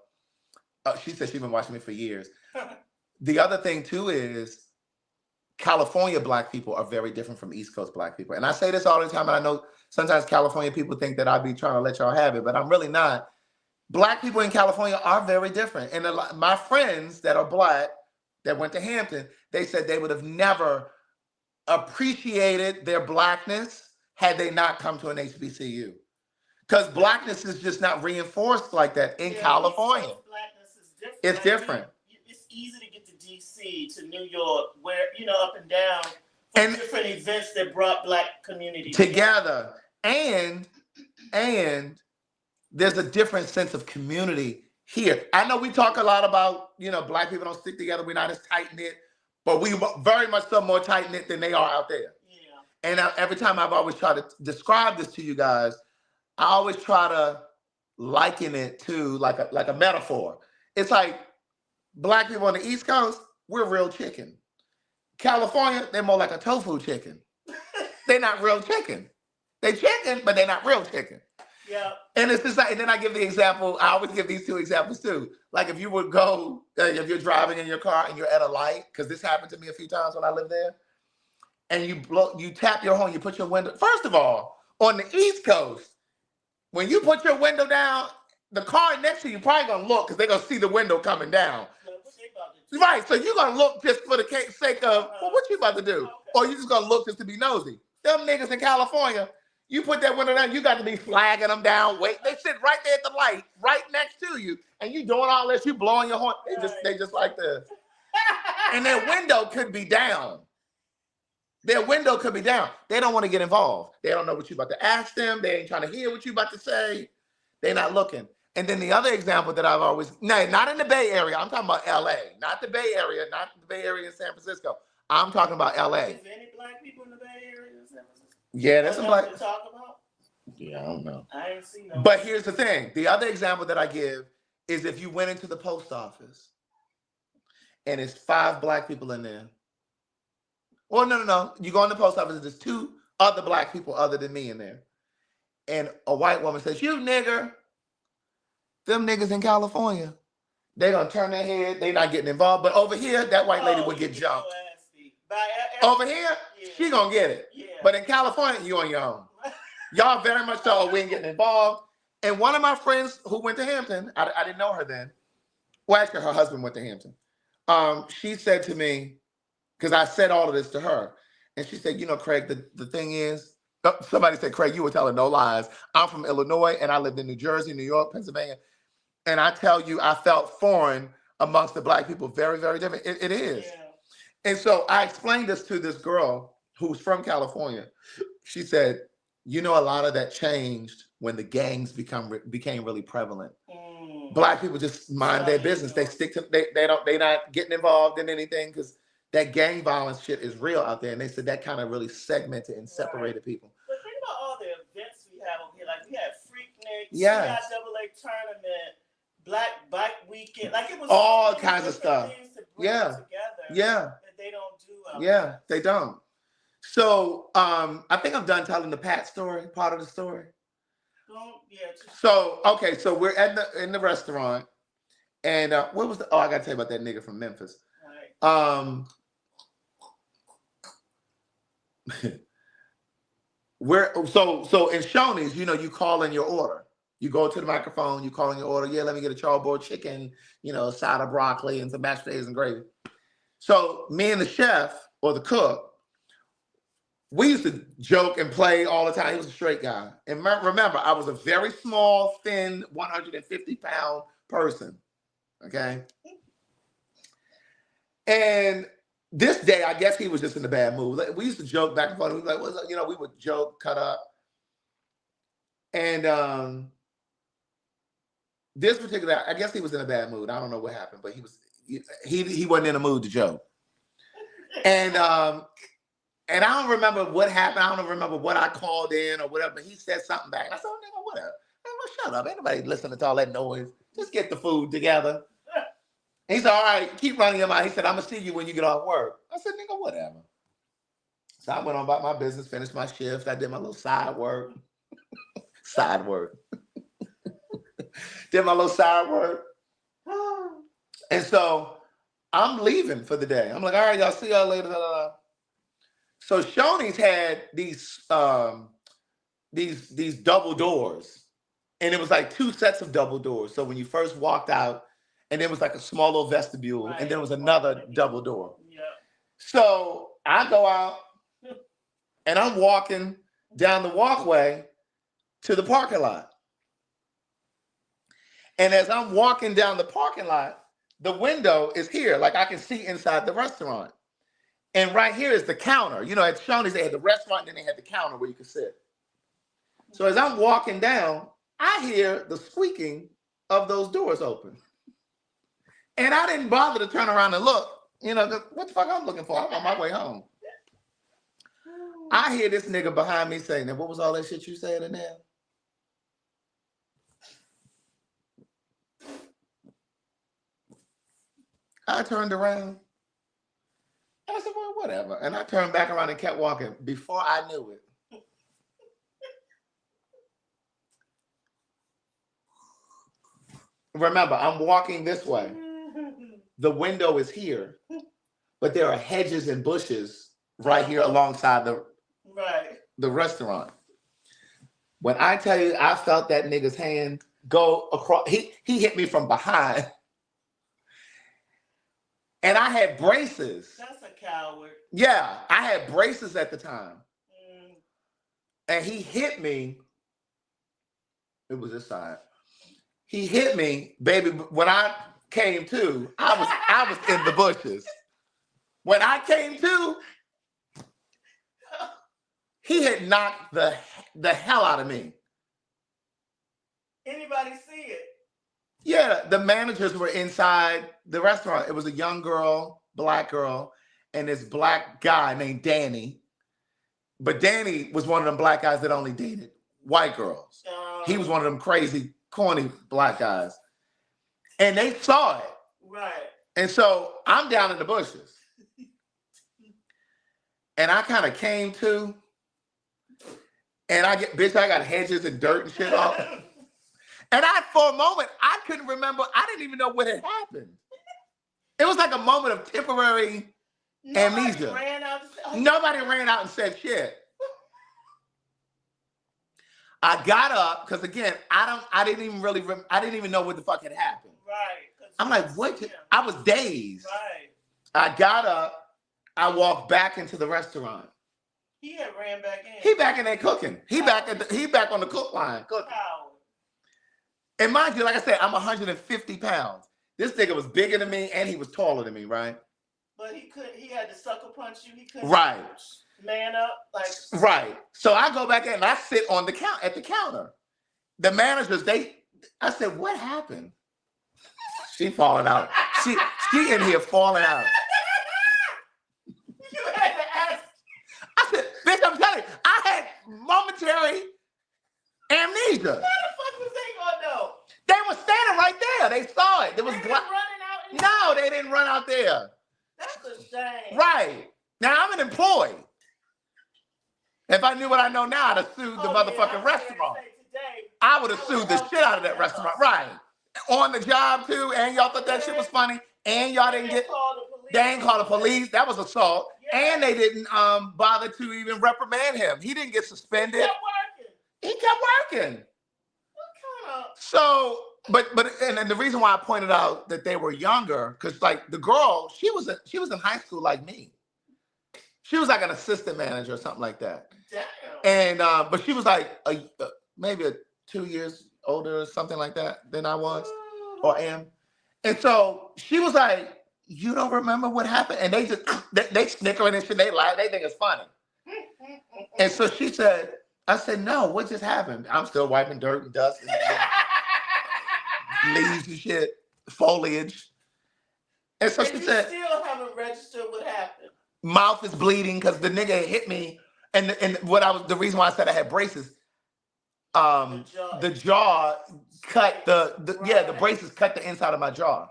she said she's been watching me for years. The other thing too is California Black people are very different from East Coast Black people. And I say this all the time, and I know sometimes California people think that I'd be trying to let y'all have it, but I'm really not. Black people in California are very different. And my friends that are Black that went to Hampton, they said they would have never appreciated their Blackness had they not come to an HBCU. Because Blackness is just not reinforced like that in California. Blackness is different. It's different. It's easy to get to DC, to New York, where, up and down, and different events that brought Black communities together. And there's a different sense of community here. I know we talk a lot about, Black people don't stick together. We're not as tight-knit, but we very much so more tight-knit than they are out there. Yeah. And every time I've always tried to describe this to you guys, I always try to liken it to like a metaphor. It's like Black people on the East Coast, we're real chicken. California, they're more like a tofu chicken. They're not real chicken. They chicken, but they're not real chicken. Yeah. And it's just like, and then I give the example, I always give these two examples too. Like if you would go, if you're driving in your car and you're at a light, because this happened to me a few times when I lived there, and you tap your horn, you put your window, first of all, on the East Coast, when you put your window down, the car next to you probably gonna look because they're gonna see the window coming down. Right, so you're gonna look just for the sake of, well, what you about to do? Or you just gonna look just to be nosy. Them niggas in California, you put that window down, you got to be flagging them down. Wait, they sit right there at the light, right next to you, and you doing all this, you blowing your horn. They just like this. And their window could be down. Their window could be down. They don't want to get involved. They don't know what you're about to ask them. They ain't trying to hear what you're about to say. They're not looking. And then the other example that I've always, no, not in the Bay Area. I'm talking about LA, not the Bay Area, not the Bay Area in San Francisco. I'm talking about LA. Is there any black people in the Bay Area in San Francisco? Yeah, there's some black. To talk about? Yeah, I don't know. I ain't seen no. But here's the thing. The other example that I give is if you went into the post office and it's 5 black people in there. Well, no. You go in the post office, there's 2 other black people other than me in there. And a white woman says, "You nigger." Them niggas in California, they gonna turn their head. They not getting involved. But over here, that white lady would get jumped. Over here, yeah. She gonna get it. Yeah. But in California, you on your own. Y'all very much so, we ain't getting involved. And one of my friends who went to Hampton, I didn't know her then. Well, actually, her husband went to Hampton. She said to me, because I said all of this to her, and she said, "You know, Craig, the thing is," somebody said, "Craig, you were telling no lies. I'm from Illinois, and I lived in New Jersey, New York, Pennsylvania. And I tell you, I felt foreign amongst the black people. Very, very different. It is." Yeah. And so I explained this to this girl who's from California. She said, "You know, a lot of that changed when the gangs became really prevalent. Black people just mind their business. They stick to they not getting involved in anything because that gang violence shit is real out there." And they said that kind of really segmented and separated people. But think about all the events we have over here. Like we had Freaknik, yes. CIAA tournament, Black Bike Weekend. Like it was all kinds of stuff. Yeah. Together yeah. That they don't do. Yeah, they don't. So I think I'm done telling the Pat story, part of the story. So okay, so we're in the restaurant, and what was the? Oh, I gotta tell you about that nigga from Memphis. Right. So in Shoney's, you know, you call in your order. You go to the microphone, you call in your order. Yeah, let me get a charbroiled chicken, you know, a side of broccoli and some mashed potatoes and gravy. So me and the chef or the cook, we used to joke and play all the time. He was a straight guy. And remember, I was a very small, thin, 150-pound person. Okay. And this day, I guess he was just in a bad mood. We used to joke back and forth. We were like, what's up? You know, we would joke, cut up. And this particular, I guess he was in a bad mood. I don't know what happened, but he wasn't in a mood to joke. And I don't remember what happened. I don't remember what I called in or whatever, but he said something back. And I said, "Oh, nigga, whatever. Shut up. Ain't nobody listening to all that noise. Just get the food together." And he said, "All right, keep running your mouth." He said, "I'm going to see you when you get off work." I said, "Nigga, whatever." So I went on about my business, finished my shift. I did my little side work. Did my little side work. And so I'm leaving for the day. I'm like, "All right, y'all, see y'all later." So Shoney's had these double doors, and it was like 2 sets of double doors. So when you first walked out, and there was like a small little vestibule, right. And there was another double door. Yeah. So I go out, and I'm walking down the walkway to the parking lot. And as I'm walking down the parking lot, the window is here, like I can see inside the restaurant. And right here is the counter. You know, at Shoney's, they had the restaurant, and then they had the counter where you could sit. So as I'm walking down, I hear the squeaking of those doors open. And I didn't bother to turn around and look. You know, what the fuck I'm looking for? I'm on my way home. I hear this nigga behind me saying, "Now, what was all that shit you said in there?" I turned around. I said, "Well, whatever." And I turned back around and kept walking. Before I knew it, remember, I'm walking this way. The window is here, but there are hedges and bushes right here alongside the restaurant. When I tell you, I felt that nigga's hand go across. He hit me from behind. And I had braces. That's a coward. Yeah, I had braces at the time. And he hit me. It was this side. He hit me, baby. When I came to, I was in the bushes. When I came to, He had knocked the hell out of me. Anybody see it? Yeah, the managers were inside the restaurant. It was a young girl, black girl, and this black guy named Danny. But Danny was one of them black guys that only dated white girls. He was one of them crazy, corny black guys. And they saw it. Right. And so I'm down in the bushes. And I kind of came to. And I got hedges and dirt and shit off. And for a moment, I couldn't remember. I didn't even know what had happened. It was like a moment of temporary amnesia. Nobody ran out and said shit. I got up because again, I didn't even know what the fuck had happened. Right. I'm like, what? I was dazed. Right. I got up. I walked back into the restaurant. He had ran back in. He back in there cooking. He back on the cook line cooking. Wow. And mind you, like I said, I'm 150 pounds. This nigga was bigger than me and he was taller than me, right? But he had to sucker punch you. He couldn't man up. Right. So I go back in and I sit on at the counter. The managers, I said, what happened? She falling out. She in here falling out. You had to ask. I said, bitch, I'm telling you, I had momentary amnesia. How the fuck was they gonna know? They were standing right there. They saw it. There was running out. No, they didn't run out there. That's a shame. Right. Now I'm an employee. If I knew what I know now, I'd have sued the motherfucking restaurant. I would have sued the shit out of that restaurant. Right. On the job too, and y'all thought that shit was funny, and y'all didn't they ain't call the police. That was assault. Yeah. And they didn't bother to even reprimand him. He didn't get suspended. He kept working. What kind of? So, but and the reason why I pointed out that they were younger, because like the girl, she was in high school like me. She was like an assistant manager or something like that. Damn. And but she was like maybe 2 years older or something like that than I was or am. And so she was like, you don't remember what happened? And they just they snickering and shit. They lie. They think it's funny. And so she said, I said, no, what just happened? I'm still wiping dirt and dust and leaves and shit, foliage. And so she said, still haven't registered what happened. Mouth is bleeding because the nigga hit me. And the reason why I said I had braces, the jaw cut the braces cut the inside of my jaw.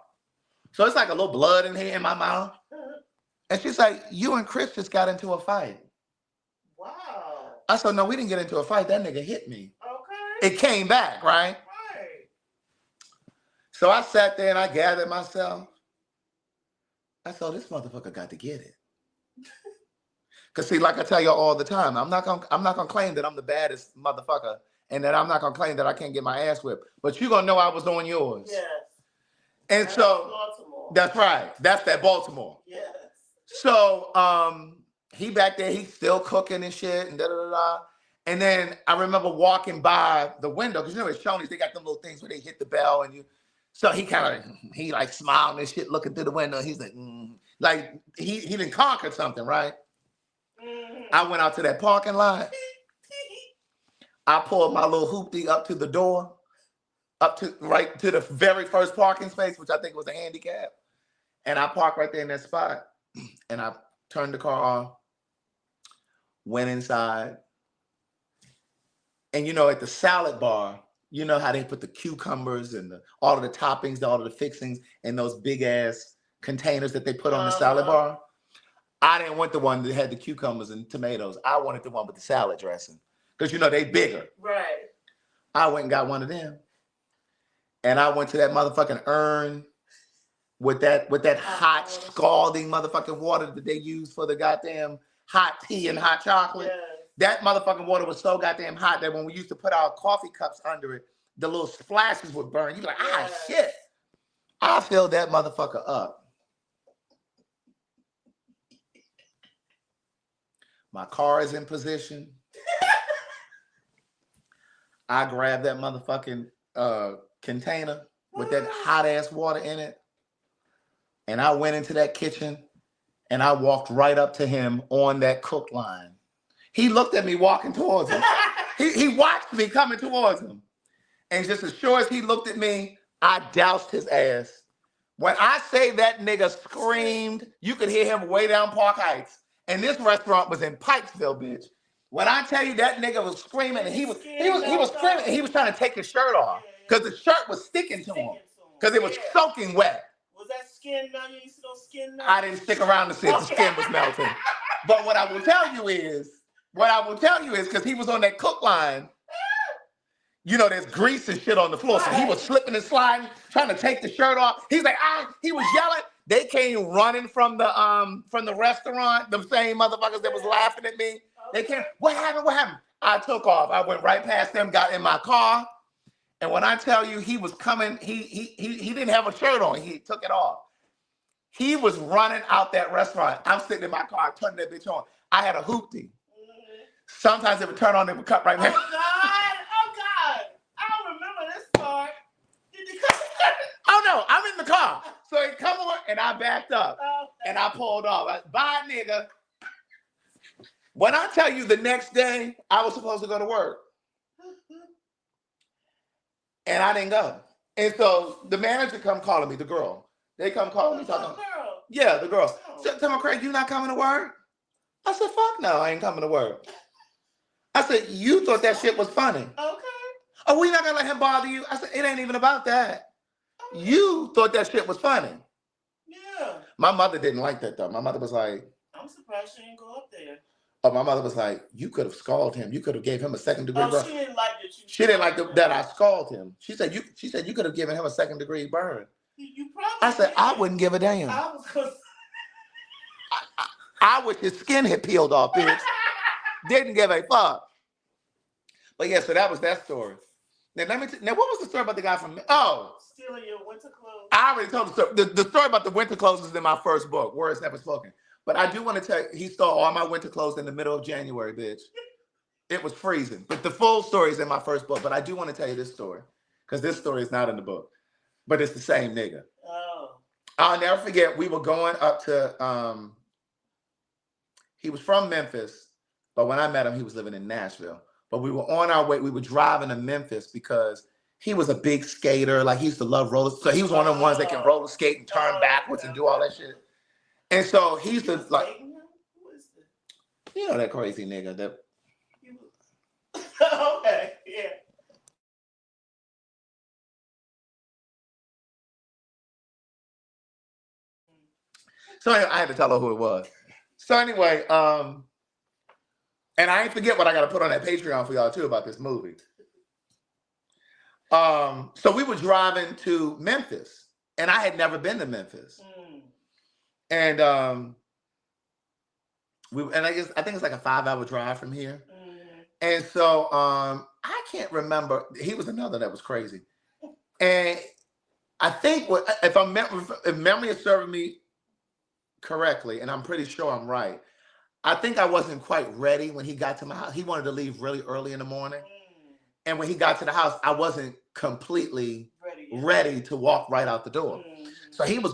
So it's like a little blood in here in my mouth. And she's like, you and Chris just got into a fight. Wow. I said, no, we didn't get into a fight. That nigga hit me. Okay. It came back, right? Right. So I sat there and I gathered myself. I said, this motherfucker got to get it. Cause see, like I tell y'all all the time, I'm not gonna claim that I'm the baddest motherfucker and that I'm not gonna claim that I can't get my ass whipped. But you gonna know I was on yours. Yes. And so Baltimore. That's right. That's that Baltimore. Yes. So he back there, he's still cooking and shit and da-da-da-da. And then I remember walking by the window, because you know at Shoney's, they got them little things where they hit the bell and you. So he like smiling and shit, looking through the window. He's like, like he done conquered something, right? Mm-hmm. I went out to that parking lot. I pulled my little hoopty up to the door, right to the very first parking space, which I think was a handicap. And I parked right there in that spot. And I turned the car off, went inside. And you know, at the salad bar, you know how they put the cucumbers and all of the toppings, all of the fixings in those big ass containers that they put on the salad bar. I didn't want the one that had the cucumbers and tomatoes. I wanted the one with the salad dressing. Because you know they bigger. Right. I went and got one of them. And I went to that motherfucking urn with that hot, scalding motherfucking water that they use for the goddamn hot tea and hot chocolate. Yes. That motherfucking water was so goddamn hot that when we used to put our coffee cups under it, the little splashes would burn. You'd be like, shit. I filled that motherfucker up. My car is in position. I grabbed that motherfucking container with that hot ass water in it. And I went into that kitchen and I walked right up to him on that cook line. He looked at me walking towards him. He watched me coming towards him. And just as sure as he looked at me, I doused his ass. When I say that nigga screamed, you could hear him way down Park Heights. And this restaurant was in Pikesville, bitch. When I tell you that nigga was screaming, and he was screaming, and he was trying to take his shirt off because the shirt was sticking to him because it was soaking wet. Was that skin melting? You see those skin melting? I didn't stick around to see if the skin was melting. But what I will tell you is, because he was on that cook line, you know, there's grease and shit on the floor. So he was slipping and sliding, trying to take the shirt off. He's like, he was yelling. They came running from the restaurant, the same motherfuckers that was laughing at me. They came, what happened? I took off. I went right past them, got in my car. And when I tell you he was coming, he didn't have a shirt on. He took it off. He was running out that restaurant. I'm sitting in my car, turning that bitch on. I had a hoopty. Sometimes it would turn on, it would cut right now. Oh, God. I don't remember this part. Did you cut it? Oh, no, I'm in the car. So it come on, and I backed up. And I pulled off. Bye, nigga. When I tell you the next day, I was supposed to go to work. And I didn't go. And so the manager come calling me, the girl. They come calling me. Talking, yeah, the girl. Tell me, Craig, you not coming to work? I said, fuck no, I ain't coming to work. I said, you thought that shit was funny. Okay. Oh, we not gonna let him bother you? I said, it ain't even about that. You thought that shit was funny. Yeah. My mother didn't like that though. My mother was like, I'm surprised she didn't go up there. Oh, my mother was like, you could have scalded him. You could have gave him a second degree burn. She didn't like that. She didn't like that I scalded him. She said you could have given him a second degree burn. You probably I said, I wouldn't give a damn. I wish his skin had peeled off, bitch. Didn't give a fuck. But yeah, so that was that story. Now what was the story about the guy from? Stealing your winter clothes. I already told the story. The story about the winter clothes is in my first book, Words Never Spoken. But I do want to tell you, he stole all my winter clothes in the middle of January, bitch. It was freezing. But the full story is in my first book. But I do want to tell you this story. Because this story is not in the book. But it's the same nigga. Oh. I'll never forget, we were going up to, he was from Memphis. But when I met him, he was living in Nashville. But we were on our way, we were driving to Memphis because he was a big skater. Like he used to love roller. So he was one of the ones that can roller skate and turn backwards and do all that shit. And so he's the like, you know that crazy nigga that. Okay, yeah. So anyway, I had to tell her who it was. So anyway, and I ain't forget what I got to put on that Patreon for y'all too about this movie. So we were driving to Memphis, and I had never been to Memphis, and I think it's like a 5-hour drive from here. And so I can't remember. He was another that was crazy. And I think if memory is serving me correctly, and I'm pretty sure I'm right, I think I wasn't quite ready when he got to my house. He wanted to leave really early in the morning. And when he got to the house, I wasn't completely ready to walk right out the door. So he was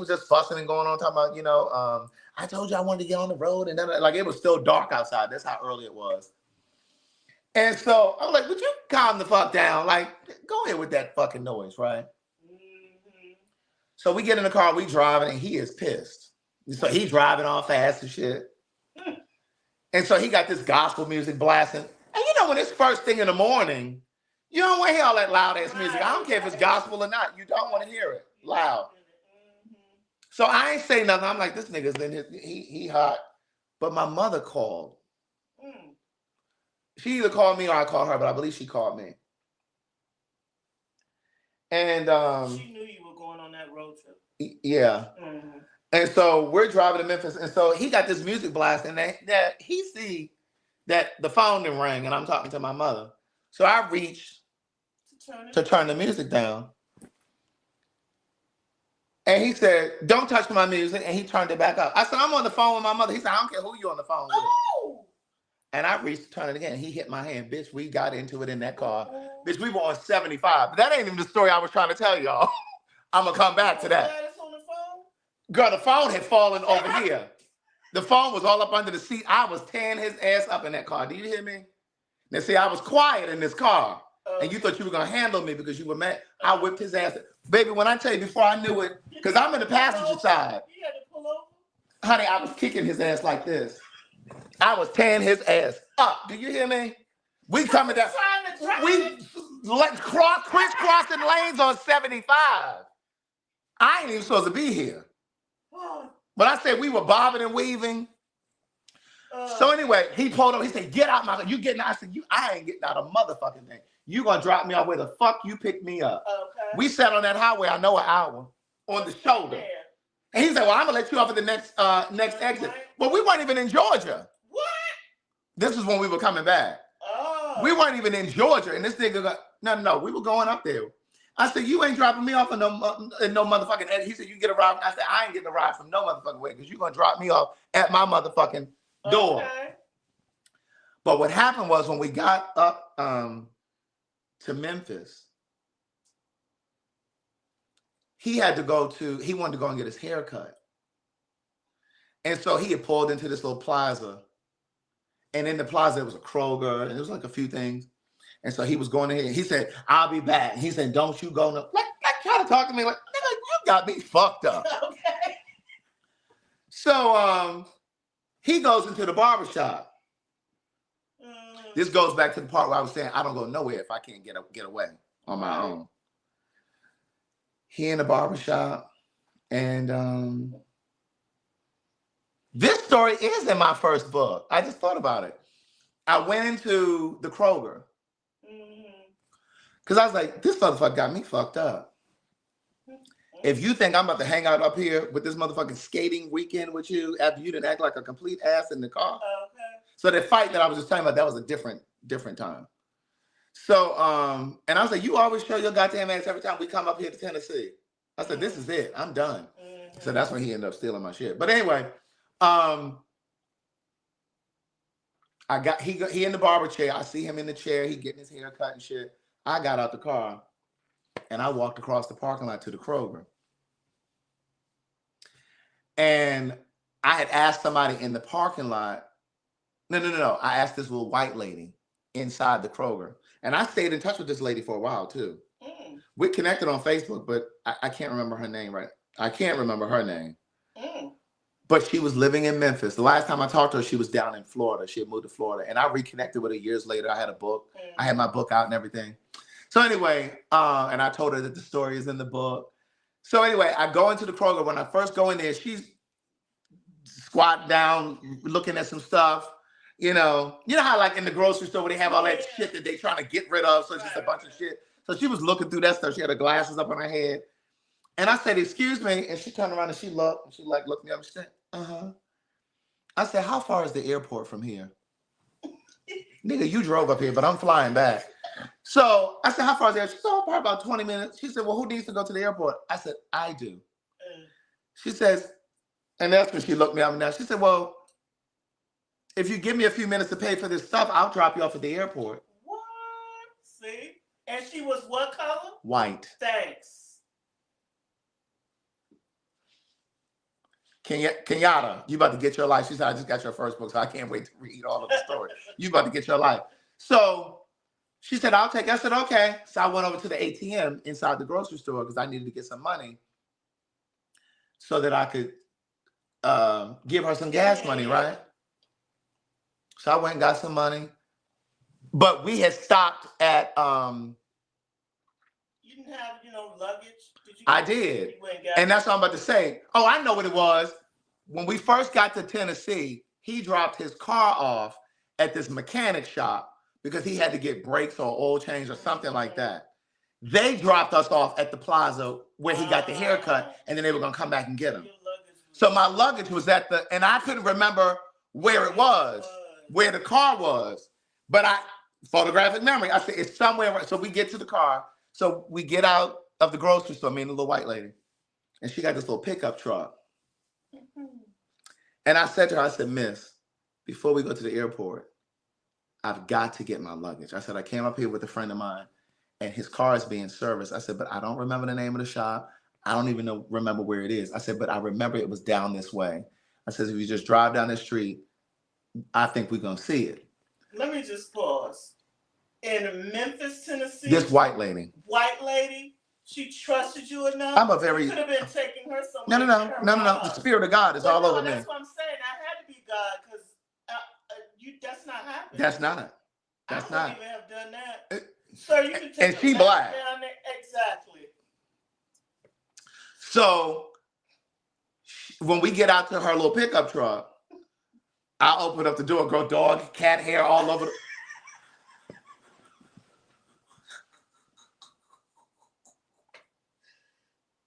just fussing and going on, talking about, I told you I wanted to get on the road. And then like it was still dark outside. That's how early it was. And so I was like, would you calm the fuck down? Like, go ahead with that fucking noise, right? So we get in the car, we driving, and he is pissed. So he driving all fast and shit. And so he got this gospel music blasting. And you know, when it's first thing in the morning, you don't want to hear all that loud ass music. I don't care if it's gospel or not. You don't want to hear it loud. So I ain't say nothing. I'm like, this nigga's in his, he hot. But my mother called. She either called me or I called her, but I believe she called me. And she knew you were going on that road trip. Yeah. And so we're driving to Memphis, and so he got this music blast, and that he see that the phone didn't ring, and I'm talking to my mother. So I reached to turn the music down. And he said, don't touch my music, and he turned it back up. I said, I'm on the phone with my mother. He said, I don't care who you on the phone with. Oh. And I reached to turn it again. He hit my hand. Bitch, we got into it in that car. Bitch, we were on 75. But that ain't even the story I was trying to tell y'all. I'm going to come back to that. Girl, the phone had fallen over here. The phone was all up under the seat. I was tearing his ass up in that car. Do you hear me? Now, see, I was quiet in this car. And you thought you were going to handle me because you were mad. I whipped his ass. Baby, when I tell you, before I knew it, because I'm in the passenger side. You had to pull over? Honey, I was kicking his ass like this. I was tearing his ass up. Do you hear me? We coming down. We crisscrossing lanes on 75. I ain't even supposed to be here. But I said we were bobbing and weaving. So anyway, he pulled up. He said, "Get out, my car. You getting out?" I said, I ain't getting out a motherfucking thing. You gonna drop me off where the fuck you pick me up? Okay. We sat on that highway, I know, an hour on the shoulder. Yeah. And he said, "Well, I'm gonna let you off at the next exit." Well, we weren't even in Georgia. What? This is when we were coming back. Oh. We weren't even in Georgia, and this nigga got no. We were going up there. I said, "You ain't dropping me off in no motherfucking exit." He said, "You get a ride." I said, "I ain't getting a ride from no motherfucking way because you're gonna drop me off at my motherfucking door." Okay. But what happened was when we got up to Memphis, he wanted to go and get his hair cut. And so he had pulled into this little plaza. And in the plaza, there was a Kroger, and there was like a few things. And so he was going ahead. He said, "I'll be back." He said, "Don't you go no." Like try to talk to me like, "Nigga, you got me fucked up." Okay. So he goes into the barbershop. This goes back to the part where I was saying I don't go nowhere if I can't get away on my own. He in the barbershop, and this story is in my first book. I just thought about it. I went into the Kroger because I was like, this motherfucker got me fucked up. If you think I'm about to hang out up here with this motherfucking skating weekend with you after you didn't act like a complete ass in the car. Okay. So the fight that I was just talking about, that was a different time. So, and I was like, you always show your goddamn ass every time we come up here to Tennessee. I said, this is it. I'm done. So that's when he ended up stealing my shit. But anyway, he in the barber chair. I see him in the chair. He getting his hair cut and shit. I got out the car and I walked across the parking lot to the Kroger. And I had asked somebody in the parking lot. No. I asked this little white lady inside the Kroger. And I stayed in touch with this lady for a while too. We connected on Facebook, but I can't remember her name, right? I can't remember her name. But she was living in Memphis. The last time I talked to her, she was down in Florida. She had moved to Florida. And I reconnected with her years later. I had a book. I had my book out and everything. So anyway, and I told her that the story is in the book. So anyway, I go into the Kroger. When I first go in there, she's squatting down, looking at some stuff. You know how like in the grocery store where they have all that shit that they trying to get rid of. So it's just a bunch of shit. So she was looking through that stuff. She had her glasses up on her head. And I said, "Excuse me." And she turned around and she looked. And she like looked me up and she said, "Uh-huh." I said, "How far is the airport from here?" "Nigga, you drove up here, but I'm flying back." So I said, "How far is it?" She said, "Oh, probably about 20 minutes. She said, "Well, who needs to go to the airport?" I said, "I do." She says, and that's when she looked me up and down. She said, "Well, if you give me a few minutes to pay for this stuff, I'll drop you off at the airport." What? See? And she was what color? White. Thanks. Kenyatta, you about to get your life. She said, "I just got your first book, so I can't wait to read all of the story." You about to get your life. So she said, "I'll take it." I said, "Okay." So I went over to the ATM inside the grocery store because I needed to get some money so that I could give her some gas money, right? So I went and got some money. But we had stopped at You didn't have, luggage? I did. And that's what I'm about to say. Oh, I know what it was. When we first got to Tennessee, he dropped his car off at this mechanic shop because he had to get brakes or oil change or something like that. They dropped us off at the plaza where he got the haircut, and then they were going to come back and get him. So my luggage was and I couldn't remember where it was, where the car was. But photographic memory, I said, it's somewhere. So we get to the car. So we get out of the grocery store, me and the little white lady. And she got this little pickup truck. And I said to her, I said, "Miss, before we go to the airport, I've got to get my luggage." I said, "I came up here with a friend of mine and his car is being serviced." I said, "But I don't remember the name of the shop. I don't even remember where it is." I said, "But I remember it was down this way. I said, if you just drive down the street, I think we're going to see it. Let me just pause. In Memphis, Tennessee, This white lady, she trusted you enough. I'm a very... You could have been taking her somewhere. No. The Spirit of God is all over me. That's what I'm saying. I had to be God because that's not happening. That's not. I wouldn't even have done that. Sir, you can take and she black. Down there. Exactly. So when we get out to her little pickup truck, I open up the door, grow dog, cat hair all over the...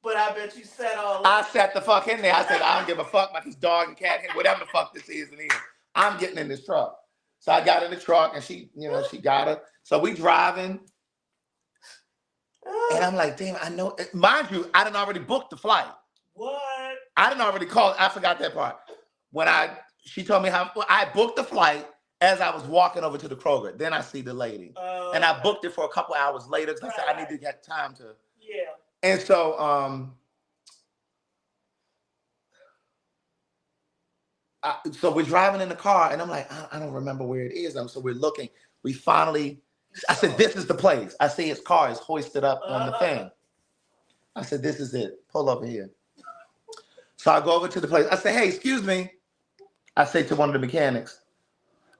But I bet you sat all I sat the fuck in there. I said, I don't give a fuck about this dog and cat hair, whatever the fuck this is in here. I'm getting in this truck. So I got in the truck and she, she got her. So we driving. And I'm like, damn, I know. Mind you, I done already booked the flight. What? I done already called. I forgot that part. She told me how I booked the flight as I was walking over to the Kroger. Then I see the lady. And I booked it for a couple hours later because I said I need to get time to. Yeah. And so, so we're driving in the car, and I'm like, I don't remember where it is. So we're looking. We finally, I said, this is the place. I see his car is hoisted up on the thing. I said, this is it. Pull over here. So I go over to the place. I say, hey, excuse me. I say to one of the mechanics,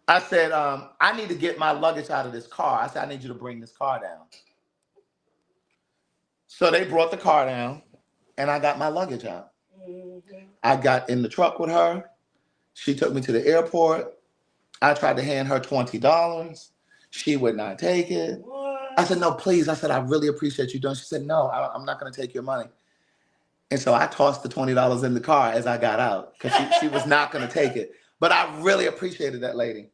I said, I need to get my luggage out of this car. I said, I need you to bring this car down. So they brought the car down, and I got my luggage out. Mm-hmm. I got in the truck with her. She took me to the airport. I tried to hand her $20. She would not take it. What? I said, no, please. I said, I really appreciate you doing it. She said, no, I'm not going to take your money. And so I tossed the $20 in the car as I got out because she was not going to take it. But I really appreciated that lady.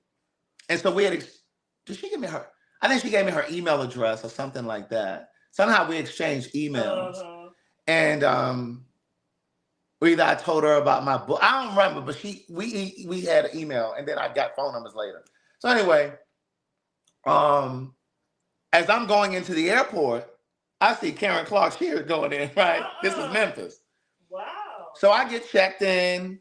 And so we had, did she give me her? I think she gave me her email address or something like that. Somehow we exchanged emails. Uh-huh. And either I told her about my book. I don't remember, but we had an email, and then I got phone numbers later. So anyway, as I'm going into the airport, I see Karen Clark here going in, right? Uh-uh. This is Memphis. Wow. So I get checked in.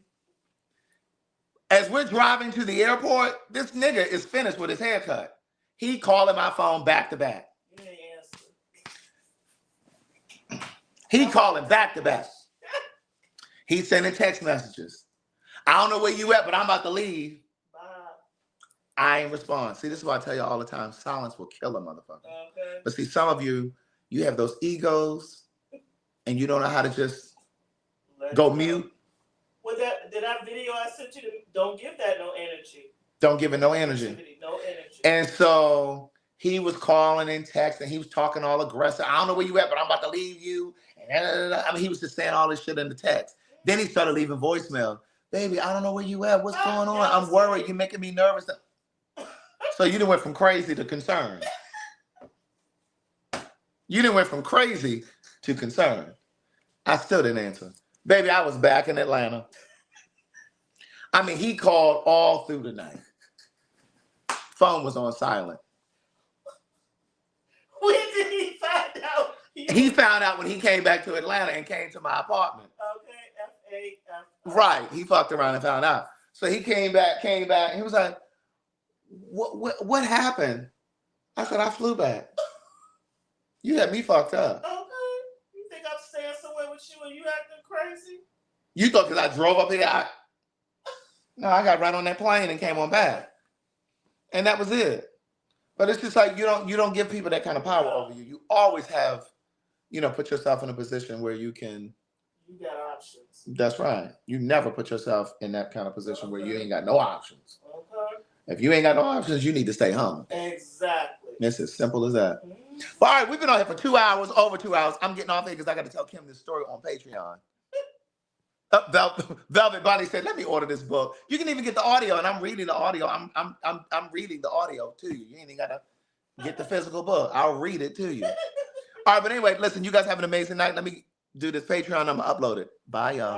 As we're driving to the airport, this nigga is finished with his haircut. He calling my phone back to back. He calling back to back. He's sending text messages. I don't know where you at, but I'm about to leave. Bye. I ain't respond. See, this is what I tell you all the time. Silence will kill a motherfucker. Okay. But see, some of you have those egos, and you don't know how to just go mute. Well, that video I sent you, don't give that no energy. Don't give it no energy. No energy. And so he was calling and texting. He was talking all aggressive. I don't know where you at, but I'm about to leave you. I mean, he was just saying all this shit in the text. Then he started leaving voicemail. Baby, I don't know where you at. What's going on? I'm worried. You're making me nervous. So you done went from crazy to concerned. You done went from crazy to concerned. I still didn't answer. Baby, I was back in Atlanta. I mean, he called all through the night. Phone was on silent. When did he find out? He found out when he came back to Atlanta and came to my apartment. Okay, F-A-F. Right, he fucked around and found out. So he came back. He was like, what happened? I said, I flew back. You had me fucked up. Okay, you think I'm staying somewhere with you and you acting crazy? You thought because I drove up here, no, I got right on that plane and came on back. And that was it. But it's just like you don't give people that kind of power over you. You always have, put yourself in a position where you can. You got options. That's right. You never put yourself in that kind of position where you ain't got no options. Okay. If you ain't got no options, you need to stay home. Exactly. It's as simple as that. Mm-hmm. Well, all right, we've been on here for 2 hours, over 2 hours. I'm getting off here because I got to tell Kim this story on Patreon. Velvet Bonnie said, "Let me order this book. You can even get the audio, and I'm reading the audio. I'm reading the audio to you. You ain't even gotta get the physical book. I'll read it to you. All right, but anyway, listen. You guys have an amazing night. Let me do this Patreon. I'm gonna upload it. Bye, y'all."